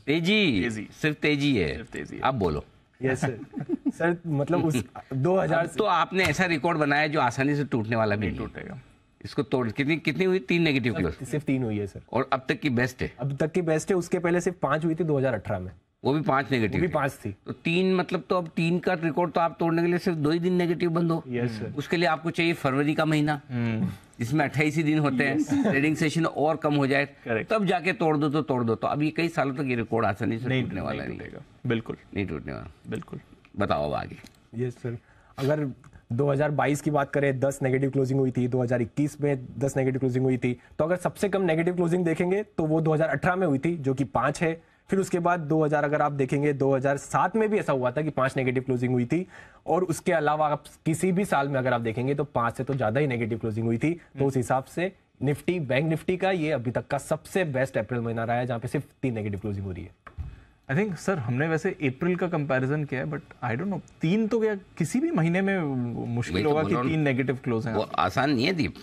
तेजी सिर्फ तेजी है। अब बोलो। यस सर मतलब उस 2000 तो आपने ऐसा रिकॉर्ड बनाया जो आसानी से टूटने वाला भी नहीं टूटेगा। इसको तोड़ कितनी हुई? 3 नेगेटिव क्लोज, सिर्फ 3 हुई है सर। और अब तक की बेस्ट है? अब तक की बेस्ट है। उसके पहले सिर्फ 5 हुई थी 2018 में, वो भी 5 नेगेटिव, वो भी 5 थी। तो 3 मतलब तो अब 3 का रिकॉर्ड तो आप तोड़ने के लिए सिर्फ 2 ही दिन नेगेटिव बंद हो। Yes sir. उसके लिए आपको चाहिए फरवरी का महीना जिसमें 28 ही दिन होते हैं, ट्रेडिंग सेशन और कम हो जाए, तब जाके तोड़ दो तो तोड़ दो। तो अब ये कई सालों तक ये रिकॉर्ड आसानी से टूटने वाला नहीं। बिल्कुल नहीं टूटने वाला, बिल्कुल। बताओ अब आगे। Yes sir. अगर 2022 की बात करें 10 नेगेटिव क्लोजिंग हुई थी, 2021 में 10 नेगेटिव क्लोजिंग हुई थी, तो अगर सबसे कम नेगेटिव क्लोजिंग देखेंगे तो वो 2018 में हुई थी जो कि 5 है। फिर उसके बाद 2000 अगर आप देखेंगे 2007 में भी ऐसा हुआ था कि 5 नेगेटिव क्लोजिंग हुई थी। और उसके अलावा आप किसी भी साल में अगर आप देखेंगे तो 5 से तो ज्यादा ही नेगेटिव क्लोजिंग हुई थी। तो उस हिसाब से निफ्टी, बैंक निफ्टी का ये अभी तक का सबसे बेस्ट अप्रैल महीना रहा है जहां पे सिर्फ 3 नेगेटिव क्लोजिंग हो रही है। आई थिंक सर हमने वैसे अप्रैल का कंपैरिजन किया है, बट आई डोंट नो 3 तो क्या किसी भी महीने में मुश्किल होगा कि 3 नेगेटिव क्लोज हैं। वो आसान नहीं है दीप,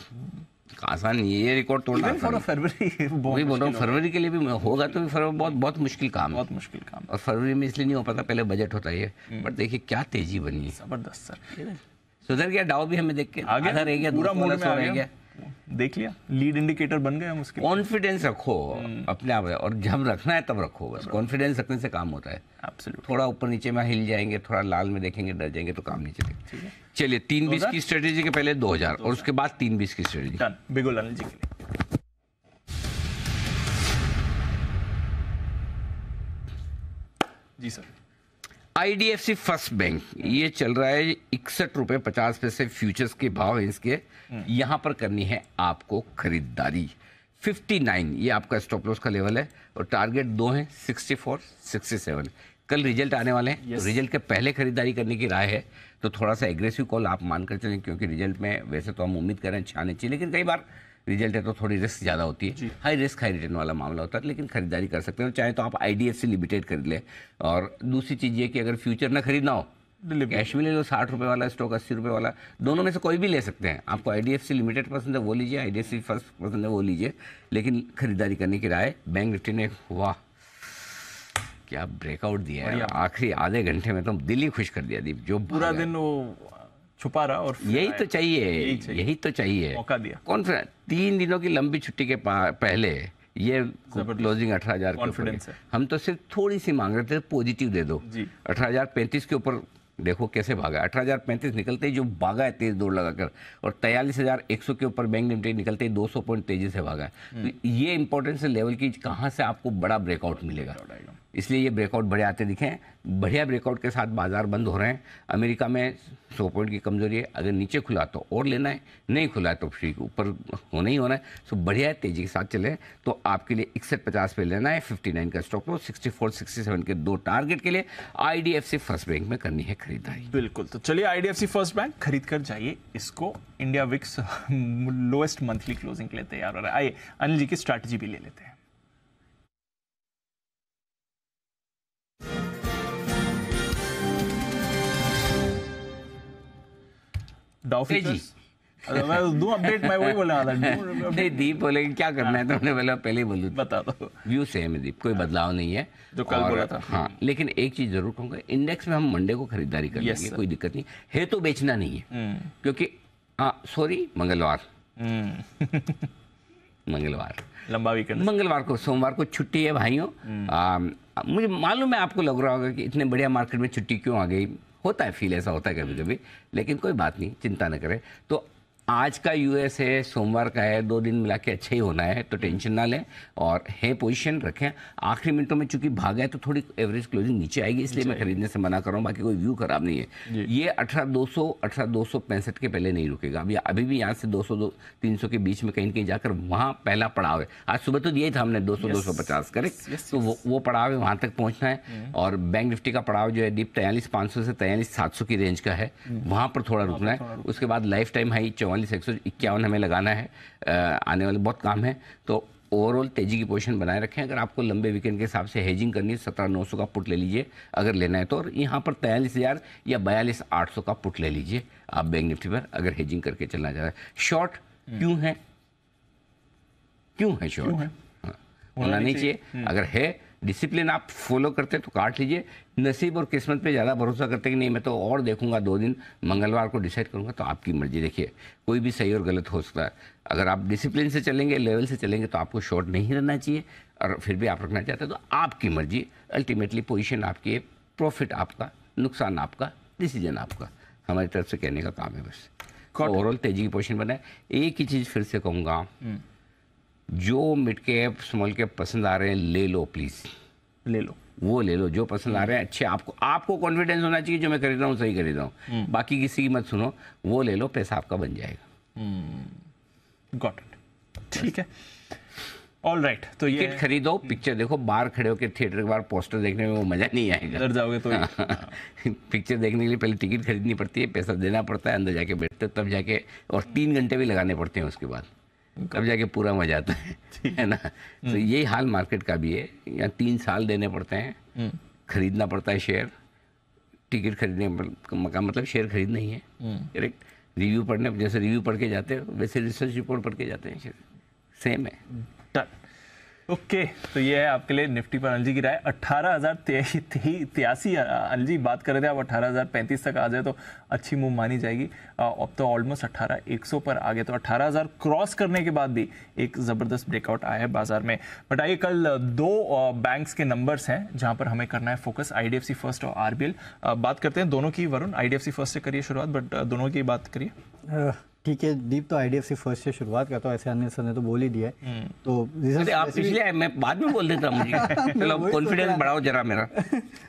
आसान नहीं है ये रिकॉर्ड तोड़ना। फरवरी वही बोल रहा हूँ, फरवरी के लिए भी होगा तो फरवरी बहुत मुश्किल काम है, बहुत मुश्किल काम। और फरवरी में इसलिए नहीं हो पाता, पहले बजट होता है। बट देखिए क्या तेजी बनी है, जबरदस्त सर। सुधर गया डाउ भी हमें देख के आगे रह गया, पूरा मूड में आ गया। देख लिया, लीड इंडिकेटर बन गए हम उसके। कॉन्फिडेंस रखो अपने आप, और जब रखना है तब रखो, बस कॉन्फिडेंस रखने से काम होता है। एब्सोल्युटली। थोड़ा ऊपर नीचे में हिल जाएंगे, थोड़ा लाल में देखेंगे, डर जाएंगे तो काम नहीं चलेगा। चलिए 3-20 की स्ट्रेटेजी के पहले 2000 और उसके बाद 3-20 की स्ट्रेटेजी। डन। बिगुल अनिल जी के लिए। जी सर। IDFC फर्स्ट बैंक ये चल रहा है 61 रुपए 50 पैसे फ्यूचर्स के भाव है इसके। यहां पर करनी है आपको खरीदारी। 59 ये आपका स्टॉप लॉस का लेवल है, और टारगेट 2 है 64, 67। कल रिजल्ट आने वाले हैं, तो रिजल्ट के पहले खरीदारी करने की राय है। तो थोड़ा सा एग्रेसिव कॉल आप मानकर चलें, क्योंकि रिजल्ट में वैसे तो हम उम्मीद कर रहे हैं अच्छा आने चाहिए, लेकिन कई बार रिजल्ट है तो थोड़ी रिस्क ज़्यादा होती है, हाई रिस्क हाई रिटर्न वाला मामला होता है। लेकिन खरीदारी कर सकते हैं, चाहे तो आप IDFC लिमिटेड खरीद लें। और दूसरी चीज़ ये कि अगर फ्यूचर ना खरीदना हो, कैश में ले लो, 60 रुपये वाला स्टॉक, 80 रुपये वाला, दोनों में से कोई भी ले सकते हैं। आपको IDFC लिमिटेड पसंद है वो लीजिए, IDFC फर्स्ट पसंद है वो लीजिए, लेकिन खरीदारी करने की राय। बैंक निफ्टी ने वाह क्या ब्रेकआउट दिया है, आखिरी आधे घंटे में तो दिल ही खुश कर दिया दीप। जो पूरा दिन वो छुपा रहा, और यही तो चाहिए, यही तो चाहिए, मौका दिया। कौन 3 दिनों की लंबी छुट्टी के पहले ये क्लोजिंग 18,000 कॉन्फिडेंस है। हम तो सिर्फ थोड़ी सी मांग रहे थे, पॉजिटिव दे दो। 18,035 के ऊपर देखो कैसे भागा। 18,035 निकलते ही जो भागा है तेज दौड़ लगाकर, और 43,100 के ऊपर बैंक निफ्टी निकलते ही 200 पॉइंट तेजी से भागा है। तो ये इंपॉर्टेंस है लेवल की, कहाँ से आपको बड़ा ब्रेकआउट मिलेगा, इसलिए ये ब्रेकआउट बड़े आते दिखे हैं। बढ़िया ब्रेकआउट के साथ बाजार बंद हो रहे हैं। अमेरिका में 100 पॉइंट की कमजोरी है, अगर नीचे खुला तो और लेना है, नहीं खुला है तो फ्री ऊपर होना ही होना है। सो बढ़िया है, तेजी के साथ चले तो आपके लिए 61.50 पे लेना है। 59 का स्टॉप लॉस, 64, 67 के 2 टारगेट के लिए IDFC फर्स्ट बैंक में करनी है खरीदारी। बिल्कुल, तो चलिए IDFC फर्स्ट बैंक खरीद कर जाइए इसको। India VIX lowest monthly closing के लिए तैयार हो रहा है। आइए अनिल जी की स्ट्रैटेजी भी ले लेते हैं। डाउ फ्यूचर्स मैं दूं अपडेट, मैं वही बोलने वाला था। नहीं दीप बोले क्या करना है, तुमने बोला पहले ही बोलूं। बता दो। व्यू सेम है दीप, कोई बदलाव नहीं है जो कल बोला था। हाँ, लेकिन एक चीज जरूर कहूंगा, इंडेक्स में हम मंडे को खरीदारी कर लेंगे, कोई दिक्कत नहीं है, तो बेचना नहीं है। क्योंकि सॉरी मंगलवार मंगलवार लंबा वीकेंड, मंगलवार को, सोमवार को छुट्टी है भाइयों। मुझे मालूम है आपको लग रहा होगा कि इतने बढ़िया मार्केट में छुट्टी क्यों आ गई, होता है फील, ऐसा होता है कभी कभी, लेकिन कोई बात नहीं, चिंता न करें। तो आज का यूएस है, सोमवार का है, 2 दिन मिला के अच्छा ही होना है, तो टेंशन ना लें और है पोजीशन रखें। आखिरी मिनटों में चूंकि भागा है तो थोड़ी एवरेज क्लोजिंग नीचे आएगी, इसलिए मैं खरीदने से मना कर रहा हूँ, बाकी कोई व्यू खराब नहीं है। ये 18,200 18,265 के पहले नहीं रुकेगा। अभी भी यहाँ से 200-300 के बीच में कहीं कहीं जाकर वहाँ पहला पड़ाव है। आज सुबह तो दिया ही था हमने 200-250 करेक्ट, तो वो पड़ाव है, वहाँ तक पहुँचना है। और बैंक निफ्टी का पड़ाव जो है डीप 43,500 से 43,700 की रेंज का है, वहाँ पर थोड़ा रुकना है। उसके बाद लाइफ टाइम हाई 44,151 हमें लगाना है, आने वाले बहुत काम है। तो ओवरऑल तेजी की पोजीशन बनाए रखें। अगर आपको लंबे वीकेंड के हिसाब से हेजिंग करनी है 17,900 का पुट ले लीजिए अगर लेना है तो, और यहाँ पर 43,000 या 42,800 का पुट ले लीजिए आप बैंक निफ्टी पर अगर हेजिंग करके चलना चाह रहे हैं। शॉर्ट क्यों है शॉर्ट? होना नहीं चाहिए। अगर है डिसिप्लिन आप फॉलो करते तो काट लीजिए। नसीब और किस्मत पे ज़्यादा भरोसा करते कि नहीं मैं तो और देखूंगा 2 दिन, मंगलवार को डिसाइड करूंगा, तो आपकी मर्जी। देखिए कोई भी सही और गलत हो सकता है। अगर आप डिसिप्लिन से चलेंगे, लेवल से चलेंगे, तो आपको शॉर्ट नहीं रहना चाहिए, और फिर भी आप रखना चाहते हैं तो आपकी मर्जी। अल्टीमेटली पोजीशन आपकी है, प्रॉफिट आपका, नुकसान आपका, डिसीजन आपका। हमारी तरफ से कहने का काम है बस। ओवरऑल तेजी की पोजीशन बनाए। एक ही चीज़ फिर से कहूँगा, जो मिड कैप स्मॉल कैप पसंद आ रहे हैं ले लो प्लीज, ले लो, वो ले लो जो पसंद आ रहे हैं अच्छे। आपको कॉन्फिडेंस होना चाहिए जो मैं खरीद रहा हूँ सही खरीद रहा हूँ, बाकी किसी की मत सुनो, वो ले लो, पैसा आपका बन जाएगा। गॉट इट, ठीक है, ऑल राइट। तो ये टिकट खरीदो, पिक्चर देखो, बाहर खड़े होकर थिएटर के बाहर पोस्टर देखने में वो मजा नहीं आएगा, डर जाओगे तो पिक्चर देखने के लिए पहले टिकट खरीदनी पड़ती है, पैसा देना पड़ता है, अंदर जाके बैठते तब जाके, और 3 घंटे भी लगाने पड़ते हैं उसके बाद, तब जाके पूरा मजा आता है ना। तो यही हाल मार्केट का भी है, यहाँ 3 साल देने पड़ते हैं, खरीदना पड़ता है शेयर। टिकट खरीदने का मतलब शेयर खरीदना ही है, करेक्ट। रिव्यू पढ़ने, जैसे रिव्यू पढ़ के जाते हो वैसे रिसर्च रिपोर्ट पढ़ के जाते हैं, शेयर सेम है। ओके, तो ये है आपके लिए निफ्टी पर अनिल जी की राय। 18,083 अनिल जी बात कर रहे थे, आप 18,035 तक आ जाए तो अच्छी मूव मानी जाएगी। अब तो ऑलमोस्ट 18,100 पर आ गए, तो 18,000 क्रॉस करने के बाद भी एक ज़बरदस्त ब्रेकआउट आया है बाजार में। बट आइए, कल 2 बैंक्स के नंबर्स हैं जहां पर हमें करना है फोकस, IDFC फर्स्ट और RBL। बात करते हैं दोनों की। वरुण, IDFC फर्स्ट से करिए शुरुआत, बट दोनों की बात करिए। ठीक है दीप, तो IDFC फर्स्ट से शुरुआत करता हूँ, ऐसे अनिल सर ने तो बोल ही दिया है। तो आप पिछले मैं बाद में बोल देता मुझे चलो कॉन्फिडेंस बढ़ाओ जरा मेरा।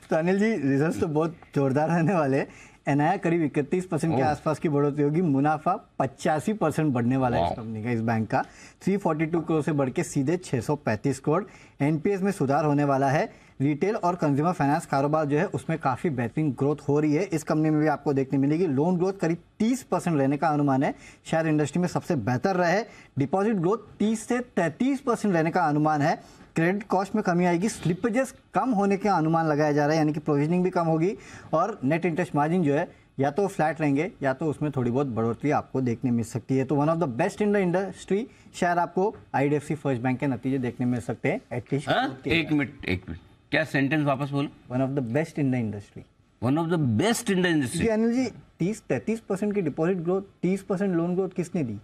तो अनिल जी, रिजल्ट्स तो बहुत जोरदार रहने वाले हैं। NII करीब 31% के आसपास की बढ़ोतरी होगी, मुनाफा 85% बढ़ने वाला है इस कंपनी का, इस बैंक का 342 करोड़ से बढ़ के सीधे 635 करोड़। NPS में सुधार होने वाला है। रिटेल और कंज्यूमर फाइनेंस कारोबार जो है उसमें काफ़ी बेहतरीन ग्रोथ हो रही है। इस कंपनी में भी आपको देखने मिलेगी। लोन ग्रोथ करीब 30% रहने का अनुमान है, शायद इंडस्ट्री में सबसे बेहतर रहे। डिपॉजिट ग्रोथ 30 से 33% रहने का अनुमान है। क्रेडिट कॉस्ट में कमी आएगी, स्लिपेजेस कम होने के अनुमान लगाया जा रहा है, यानी कि प्रोविजनिंग भी कम होगी। और नेट इंटरेस्ट मार्जिन जो है या तो फ्लैट रहेंगे या तो उसमें थोड़ी बहुत बढ़ोतरी आपको देखने मिल सकती है। तो one of the best in the industry, शायद आपको IDFC फर्स्ट बैंक के नतीजे देखने मिल सकते हैं एटलीस्ट। एक मिनट, क्या सेंटेंस वापस बोलो? One of the best in the industry. One of the best in the industry. Anil ji, 30-33% की डिपॉजिट ग्रोथ, 30% लोन ग्रोथ किसने दी?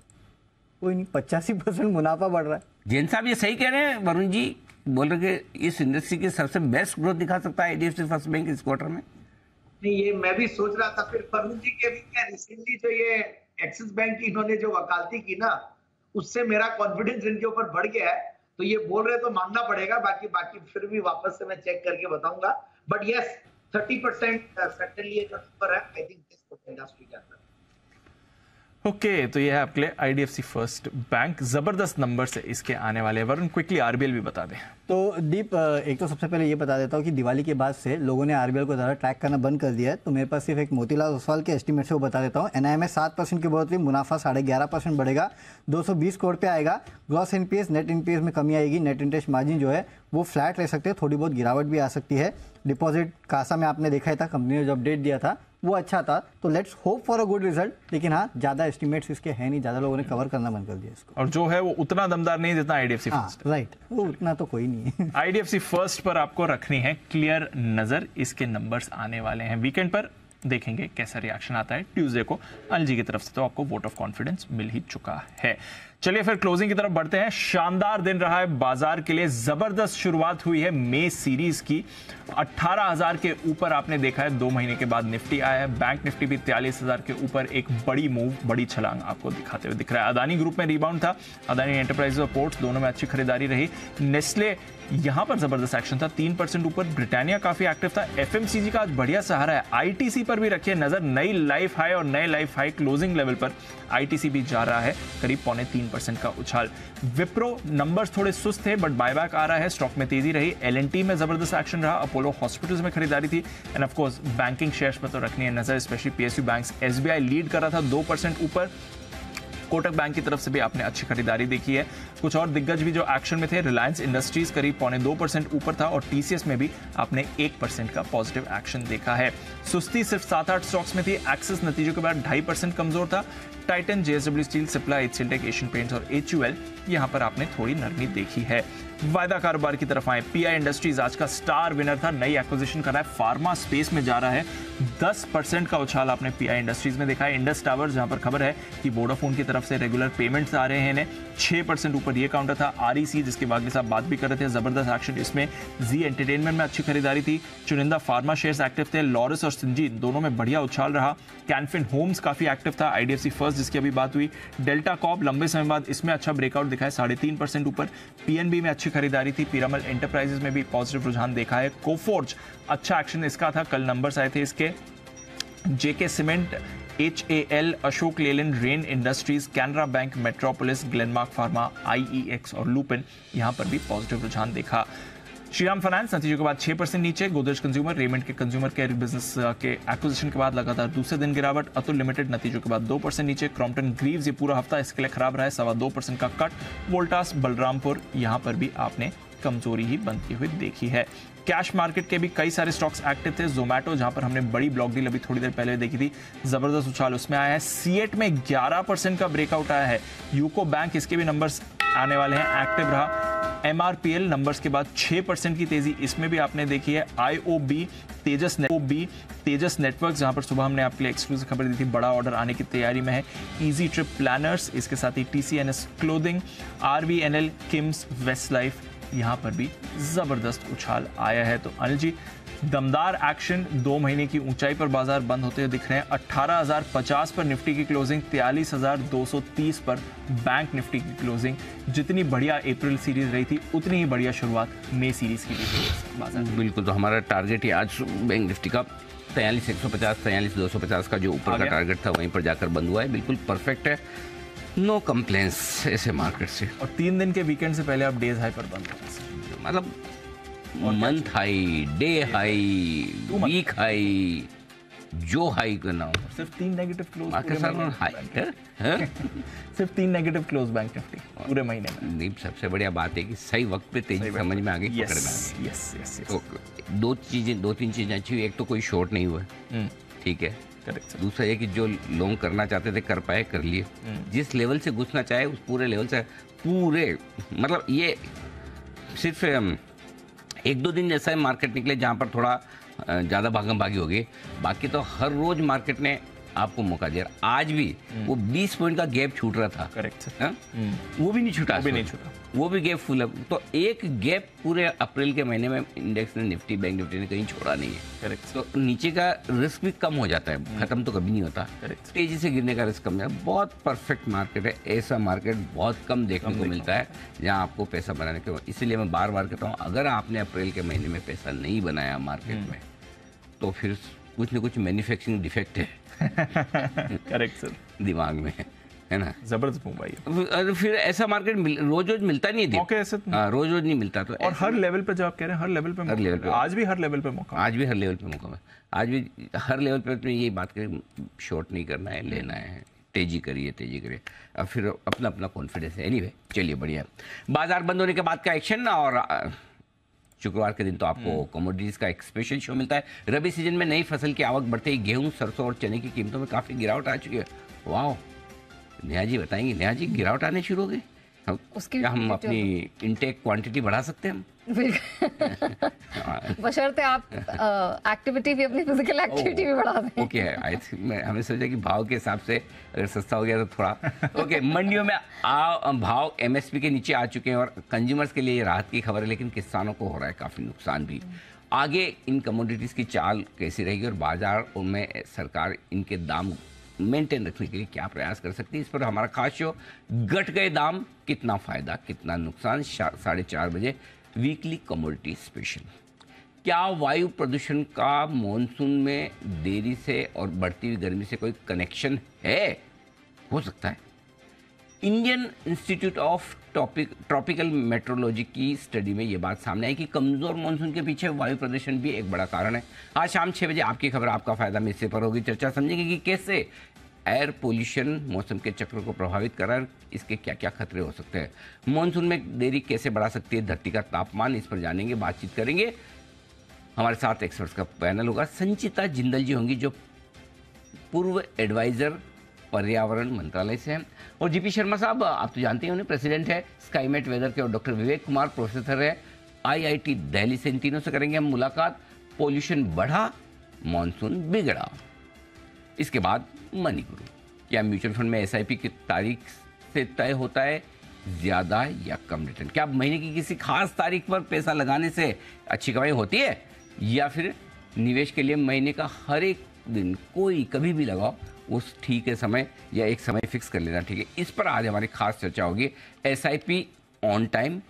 कोई नहीं। 85% मुनाफा बढ़ रहा है। जैन साहब ये सही कह रहे हैं, वरुण जी बोल रहे कि इस इंडस्ट्री की सबसे बेस्ट ग्रोथ दिखा सकता है IDFC फर्स्ट बैंक इस क्वार्टर में। नहीं, ये मैं भी सोच रहा था। फिर वरुण जी के भी क्या, रिसेंटली जो ये एक्सिस बैंक की इन्होंने जो वकालती की ना, उससे मेरा कॉन्फिडेंस इनके ऊपर बढ़ गया है। तो ये बोल रहे तो मानना पड़ेगा, बाकी फिर भी वापस से मैं चेक करके बताऊंगा। बट यस, 30% सर्टेनली एक नंबर है, आई थिंक दिस इंडस्ट्री के अंदर। ओके, तो ये है आपके लिए IDFC फर्स्ट बैंक, जबरदस्त नंबर से इसके आने वाले हैं। वरुण, क्विकली RBL भी बता दें। तो दीप, एक तो सबसे पहले ये बता देता हूँ कि दिवाली के बाद से लोगों ने RBL को ज़्यादा ट्रैक करना बंद कर दिया है। तो मेरे पास सिर्फ एक मोतीलाल ओसवाल के एस्टीमेट से वो बता देता हूँ। NII में 7% की बढ़ोतरी, मुनाफा 11.5% बढ़ेगा, 220 करोड़ पे आएगा। ग्रॉस NPS, नेट NPS में कमी आएगी। नेट इंटरेस्ट मार्जिन जो है वो फ्लैट रह सकते हैं, थोड़ी बहुत गिरावट भी आ सकती है। डिपॉजिट कासा में आपने देखा ही था, कंपनी ने जो अपडेट दिया था वो अच्छा था। तो let's hope for a good result. लेकिन हाँ, ज़्यादा एस्टीमेट्स इसके हैं नहीं, ज़्यादा लोगों ने कवर करना बंद कर दिया इसको। और जो है वो उतना दमदार नहीं जितना IDFC फर्स्ट। राइट, वो उतना तो कोई नहीं है। IDFC फर्स्ट पर आपको रखनी है क्लियर नजर, इसके नंबर्स आने वाले हैं वीकेंड पर। देखेंगे कैसा रिएक्शन आता है ट्यूसडे को। अनिल जी की तरफ से तो आपको वोट ऑफ कॉन्फिडेंस मिल ही चुका है। चलिए फिर क्लोजिंग की तरफ बढ़ते हैं। शानदार दिन रहा है बाजार के लिए, जबरदस्त शुरुआत हुई है मे सीरीज की। 18,000 के ऊपर आपने देखा है 2 महीने के बाद निफ्टी आया है। बैंक निफ्टी भी 43,000 के ऊपर एक बड़ी मूव, बड़ी छलांग आपको दिखाते हुए दिख रहा है। अदानी ग्रुप में रिबाउंड था, अदानी एंटरप्राइजेज और पोर्ट्स दोनों में अच्छी खरीदारी रही। नेस्ले यहां पर जबरदस्त एक्शन था, 3% ऊपर। ब्रिटानिया काफी एक्टिव था। एफएमसीजी का आज बढ़िया सहारा है। आईटीसी पर भी रखिए नजर, नई लाइफ हाई और नए लाइफ हाई क्लोजिंग लेवल पर आईटीसी भी जा रहा है, करीब 0.3% का उछाल। विप्रो नंबर्स थोड़े सुस्त थे बट बायबैक आ रहा है, स्टॉक में तेजी रही। एलएनटी में जबरदस्त एक्शन रहा, अपोलो हॉस्पिटल्स में खरीदारी थी। End of course banking shares पर तो रखनी है नजर, specially PSU banks. SBI lead कर रहा था 2% ऊपर। कोटक बैंक की तरफ से भी आपने अच्छी खरीदारी देखी है। कुछ और दिग्गज भी जो एक्शन में थे, रिलायंस इंडस्ट्रीज करीब 0.2% ऊपर था और टीसीएस में भी आपने 1% का पॉजिटिव एक्शन देखा है। सुस्ती सिर्फ 7-8 स्टॉक्स में थी। एक्सिस नतीजों के बाद 2.5% कमजोर था। Titan, JSW steel, Cipla, HCL tech, Asian paints और एचयूएल यहां पर आपने थोड़ी नरमी देखी है। वायदा कारोबार की तरफ आए, पीआई इंडस्ट्रीज आज का स्टार विनर था, नई एक्विजिशन कर रहा है, फार्मा स्पेस में जा रहा है। 10% का उछाल आपने पीआई इंडस्ट्रीज में देखा है। इंडस टावर्स जहां पर खबर है कि वोडाफोन की तरफ से रेगुलर पेमेंट्स आ रहे हैं इन्हें, 6% ऊपर ये काउंटर था। आरईसी जिसके बाकी साहब बात भी कर रहे थे, जबरदस्त एक्शन इसमें। जी एंटरटेनमेंट में अच्छी खरीदारी थी। चुनिंदा फार्मा शेयर्स एक्टिव थे। लॉरस और सिंजीन दोनों में बढ़िया उछाल रहा। कैनफिन होम्स काफी एक्टिव था। आईडीएफसी फर्स्ट जिसकी अभी बात हुई। डेल्टा कॉर्प लंबे समय बाद इसमें अच्छा ब्रेकआउट दिखा है, 3.5% ऊपर। पीएनबी में अच्छी खरीदारी थी। पिरामल एंटरप्राइजेस में भी पॉजिटिव रुझान देखा है। कोफोर्ज अच्छा एक्शन इसका था, कल नंबर्स आए थे इसके। JK cement, HAL, Ashok Leyland, Rain industries, Canara bank, Metropolis, Glenmark pharma, IEX और लुपिन यहां पर भी पॉजिटिव रुझान देखा। श्रीराम फाइनेंस नतीजों के बाद 6% नीचे। गोदरेज कंज्यूमर, रेमंड के कंज्यूमर केयर बिजनेस के एक्विजिशन के बाद लगातार दूसरे दिन गिरावट। अतुल लिमिटेड नतीजों के बाद 2% नीचे। क्रॉम्पटन ग्रीव्स ये पूरा हफ्ता इसके लिए खराब रहा है, 2.25% का कट। वोल्टास, बलरामपुर यहां पर भी आपने कमजोरी ही बनती हुई देखी है। कैश मार्केट के भी कई सारे स्टॉक्स एक्टिव थे। जोमैटो जहां पर हमने बड़ी ब्लॉक डील अभी थोड़ी देर पहले देखी थी, जबरदस्त उछाल उसमें आया है। सीएट में 11% का ब्रेकआउट आया है। यूको बैंक इसके भी नंबर्स आने वाले हैं, एक्टिव रहा। एमआरपीएल नंबर्स के बाद 6% की तेजी इसमें भी आपने देखी है। आईओबी, तेजस नेटवर्क जहां पर सुबह हमने आपके लिए एक्सक्लूसिव खबर दी थी, बड़ा ऑर्डर आने की तैयारी में है। इजी ट्रिप प्लानर्स, इसके साथ ही TCNS clothing, RVNL, Kims, west life यहां पर भी जबरदस्त उछाल आया है। तो अनिल जी, दमदार एक्शन, 2 महीने की ऊंचाई पर बाजार बंद होते हुए दिख रहे हैं। 18,050 पर निफ्टी की क्लोजिंग, 43,230 पर बैंक निफ्टी की क्लोजिंग। जितनी बढ़िया अप्रैल सीरीज रही थी उतनी ही बढ़िया शुरुआत मई सीरीज की भी थी बाजार। बिल्कुल, तो हमारा टारगेट ही आज बैंक निफ्टी का 43,150, 43,250 का जो ऊपर का टारगेट था वहीं पर जाकर बंद हुआ है। बिल्कुल परफेक्ट है, नो कंप्लेंट्स ऐसे मार्केट से। और 3 दिन के वीकेंड से पहले आप डेज हाई पर बंद हो, मतलब month high, day high, week high, जो हाई करना हो। सिर्फ 3 नेगेटिव क्लोज हाई, सिर्फ 3 नेगेटिव क्लोज बैंक निफ्टी पूरे महीने में। नहीं, सबसे बढ़िया बात है कि सही वक्त पे तेजी समझ में आ गई, पकड़ में आ गई। यस। तो 2-3 चीजें अच्छी हुई। एक तो कोई शॉर्ट नहीं हुआ, ठीक है। दूसरा ये कि जो लोग करना चाहते थे कर पाए, कर लिए। जिस लेवल से घुसना चाहे उस पूरे लेवल से पूरे, मतलब ये सिर्फ 1-2 दिन जैसा है मार्केट निकले जहां पर थोड़ा ज़्यादा भागम भागी हो गई, बाकी तो हर रोज मार्केट ने आपको मौका दिया। आज भी वो 20 पॉइंट का गैप छूट रहा था, करेक्ट, वो भी नहीं छूटा, वो भी गैप फुल है। तो एक गैप पूरे अप्रैल के महीने में इंडेक्स ने, निफ्टी, बैंक निफ्टी ने कहीं छोड़ा नहीं है, करेक्ट। तो नीचे का रिस्क भी कम हो जाता है, खत्म तो कभी नहीं होता, तेजी से गिरने का रिस्क कम है। बहुत परफेक्ट मार्केट है, ऐसा मार्केट बहुत कम देखने को मिलता है जहाँ आपको पैसा बनाने के। इसीलिए मैं बार बार कहता हूँ, अगर आपने अप्रैल के महीने में पैसा नहीं बनाया मार्केट में तो फिर कुछ न कुछ मैन्युफैक्चरिंग डिफेक्ट है करेक्ट सर, दिमाग में, है ना। जबरदस्त मूव आई। फिर ऐसा मार्केट रोज रोज मिलता नहीं है, मौके ऐसे रोज रोज नहीं मिलता। तो और हर लेवल पे जो आप कह रहे हैं, हर लेवल पे आज भी हर लेवल पे मौका, आज भी हर लेवल पे मौका है, आज भी हर लेवल पे अपनी यही बात करें, शॉर्ट नहीं करना है, लेना है, तेजी करिए। अब फिर अपना अपना कॉन्फिडेंस है। एनीवे, चलिए बढ़िया। बाजार बंद होने के बाद का एक्शन, और शुक्रवार के दिन तो आपको कमोडिटीज का एक स्पेशल शो मिलता है। रबी सीजन में नई फसल की आवक बढ़ते ही गेहूं, सरसों और चने की कीमतों में काफी गिरावट आ चुकी है। वाह, नेहा जी बताएंगे। नेहा जी, गिरावट आने शुरू हो गई, उसकी हम अपनी इनटेक क्वांटिटी बढ़ा सकते हैं हम? बशर्ते आप एक्टिविटी भी, अपनी फिजिकल एक्टिविटी भी बढ़ा दें। ओके, आई थिंक हमें सोचा कि भाव के हिसाब से अगर सस्ता हो गया तो थोड़ा ओके। मंडियों में भाव एमएसपी के नीचे आ चुके हैं और कंज्यूमर्स के लिए ये राहत की खबर है, लेकिन किसानों को हो रहा है काफ़ी नुकसान भी। आगे इन कमोडिटीज़ की चाल कैसी रहेगी और बाजार में सरकार इनके दाम मेंटेन रखने के लिए क्या प्रयास कर सकती है, इस पर हमारा खास शो घट गए दाम, कितना फायदा कितना नुकसान, 4:30 बजे वीकली कमोडिटी स्पेशल। क्या वायु प्रदूषण का मॉनसून में देरी से और बढ़ती हुई गर्मी से कोई कनेक्शन है? हो सकता है। Indian institute of tropical metrology की स्टडी में ये बात सामने आई कि कमजोर मानसून के पीछे वायु प्रदूषण भी एक बड़ा कारण है। आज शाम 6 बजे आपकी खबर आपका फायदा में इससे पर होगी चर्चा, समझेंगे कि कैसे एयर पोल्यूशन मौसम के चक्र को प्रभावित कर रहा है, इसके क्या क्या खतरे हो सकते हैं, मानसून में देरी कैसे बढ़ा सकती है धरती का तापमान, इस पर जानेंगे, बातचीत करेंगे। हमारे साथ एक्सपर्ट्स का पैनल होगा। संचिता जिंदल जी होंगी जो पूर्व एडवाइजर पर्यावरण मंत्रालय से हैं, और जीपी शर्मा साहब आप तो जानते हैं उन्हें, प्रेसिडेंट है स्काईमेट वेदर के, और डॉक्टर विवेक कुमार प्रोफेसर है आईआईटी दिल्ली से। इन तीनों से करेंगे हम मुलाकात। पोल्यूशन बढ़ा, मानसून बिगड़ा। इसके बाद मनी गुरु, क्या म्यूचुअल फंड में एसआईपी की तारीख से तय होता है ज्यादा या कम रिटर्न? क्या महीने की किसी खास तारीख पर पैसा लगाने से अच्छी कमाई होती है, या फिर निवेश के लिए महीने का हर एक दिन कोई कभी भी लगाओ उस ठीक है समय, या एक समय फिक्स कर लेना ठीक है? इस पर आज हमारी खास चर्चा होगी। एसआईपी ऑन टाइम,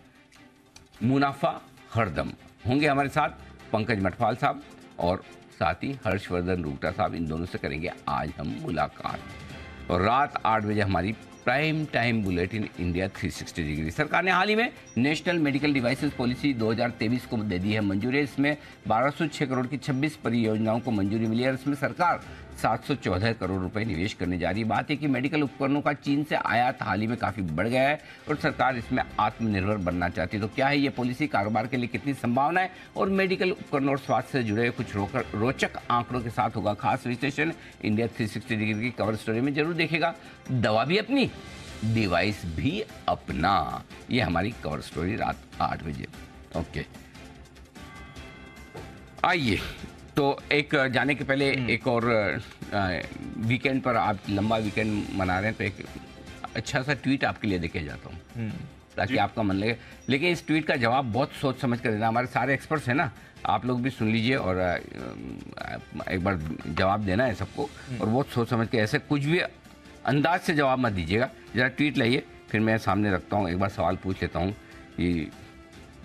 मुनाफा हरदम। होंगे हमारे साथ पंकज मटवाल साहब और साथ ही हर्षवर्धन रूगटा साहब, इन दोनों से करेंगे आज हम मुलाकात। और रात 8 बजे हमारी prime time bulletin India 360 degree. सरकार ने हाल ही में नेशनल मेडिकल डिवाइसेस पॉलिसी 2023 को दे दी है मंजूरी। इसमें 1206 करोड़ की 26 परियोजनाओं को मंजूरी मिली है, और इसमें सरकार 714 करोड़ रुपए निवेश करने जा रही है। बात है कि मेडिकल उपकरणों का चीन से आयात हाल ही में काफ़ी बढ़ गया है और सरकार इसमें आत्मनिर्भर बनना चाहती है। तो क्या है ये पॉलिसी, कारोबार के लिए कितनी संभावना है, और मेडिकल उपकरण और स्वास्थ्य से जुड़े कुछ रोचक आंकड़ों के साथ होगा खास विश्लेषण। इंडिया 360 डिग्री की कवर स्टोरी में जरूर देखेगा। दवा भी अपनी, डिवाइस भी अपना, ये हमारी कवर स्टोरी रात 8 बजे। ओके, आइए तो एक जाने के पहले एक और वीकेंड पर, आप लंबा वीकेंड मना रहे हैं, तो एक अच्छा सा ट्वीट आपके लिए देके जाता हूँ ताकि आपका मन लगे। लेकिन इस ट्वीट का जवाब बहुत सोच समझ कर देना। हमारे सारे एक्सपर्ट्स हैं ना, आप लोग भी सुन लीजिए और एक बार जवाब देना है सबको, और बहुत सोच समझ के, ऐसे कुछ भी अंदाज से जवाब मत दीजिएगा। जरा ट्वीट लाइए, फिर मैं सामने रखता हूँ, एक बार सवाल पूछ लेता हूँ कि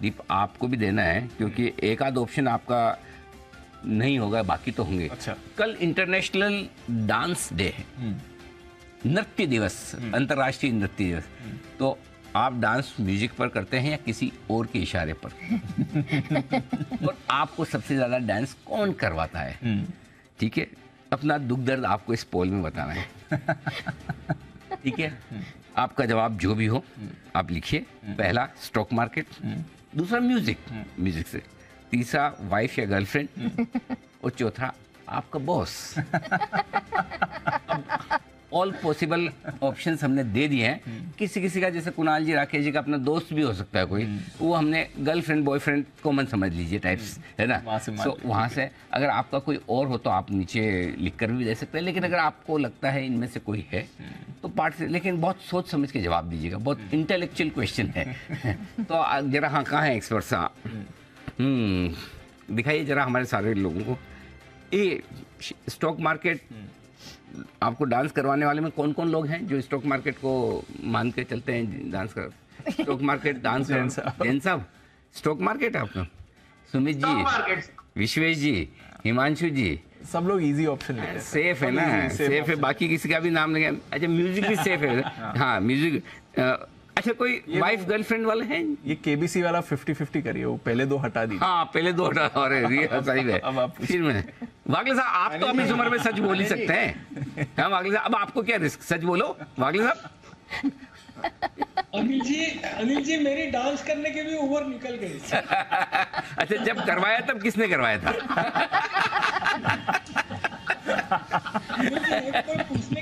दीप आपको भी देना है, क्योंकि एक आध ऑप्शन आपका नहीं होगा, बाकी तो होंगे। अच्छा। कल इंटरनेशनल डांस डे है, नृत्य दिवस, अंतर्राष्ट्रीय नृत्य दिवस। तो आप डांस म्यूजिक पर करते हैं या किसी और के इशारे पर? और आपको सबसे ज्यादा डांस कौन करवाता है? ठीक है, अपना दुख दर्द आपको इस पोल में बताना है। ठीक है, आपका जवाब जो भी हो आप लिखिए। पहला स्टॉक मार्केट, दूसरा म्यूजिक, म्यूजिक से, तीसरा वाइफ या गर्लफ्रेंड, और चौथा आपका बॉस। ऑल पॉसिबल ऑप्शंस हमने दे दिए हैं। किसी किसी का, जैसे कुणाल जी, राकेश जी का अपना दोस्त भी हो सकता है कोई, वो हमने गर्लफ्रेंड बॉयफ्रेंड कॉमन समझ लीजिए टाइप्स, है ना। तो वहाँ से अगर आपका कोई और हो तो आप नीचे लिख कर भी दे सकते हैं, लेकिन अगर आपको लगता है इनमें से कोई है तो पार्ट से, लेकिन बहुत सोच समझ के जवाब दीजिएगा, बहुत इंटेलेक्चुअल क्वेश्चन है। तो जरा, हाँ, कहाँ है एक्सपर्ट साहब? दिखाइए जरा हमारे सारे लोगों को। ये स्टॉक मार्केट, आपको डांस करवाने वाले में कौन कौन लोग हैं जो स्टॉक मार्केट को मान के चलते हैं, डांस कर स्टॉक मार्केट डांस? जैन साहब, स्टॉक मार्केट है आपका? सुमित जी, विश्वेश जी, हिमांशु जी, सब लोग इजी ऑप्शन लेते हैं। सेफ है ना, सेफ है, बाकी किसी का भी नाम लगे। अच्छा, म्यूजिक भी सेफ है। हाँ, म्यूजिक। अच्छा, कोई वाइफ गर्लफ्रेंड वाले हैं? ये केबीसी वाला 50-50 करिए, वो पहले दो हटा दी। हाँ, पहले दो हटा। अरे सही है। अब आप फिर मैं वागले साहब, आप तो अपनी उम्र में सच बोल ही सकते हैं। हाँ वागले साहब, अब आपको क्या रिस्क, सच बोलो वागले साहब। अनिल जी मेरी डांस करने की भी उम्र निकल गई। अच्छा, जब करवाया तब किसने करवाया था? कोई पूछने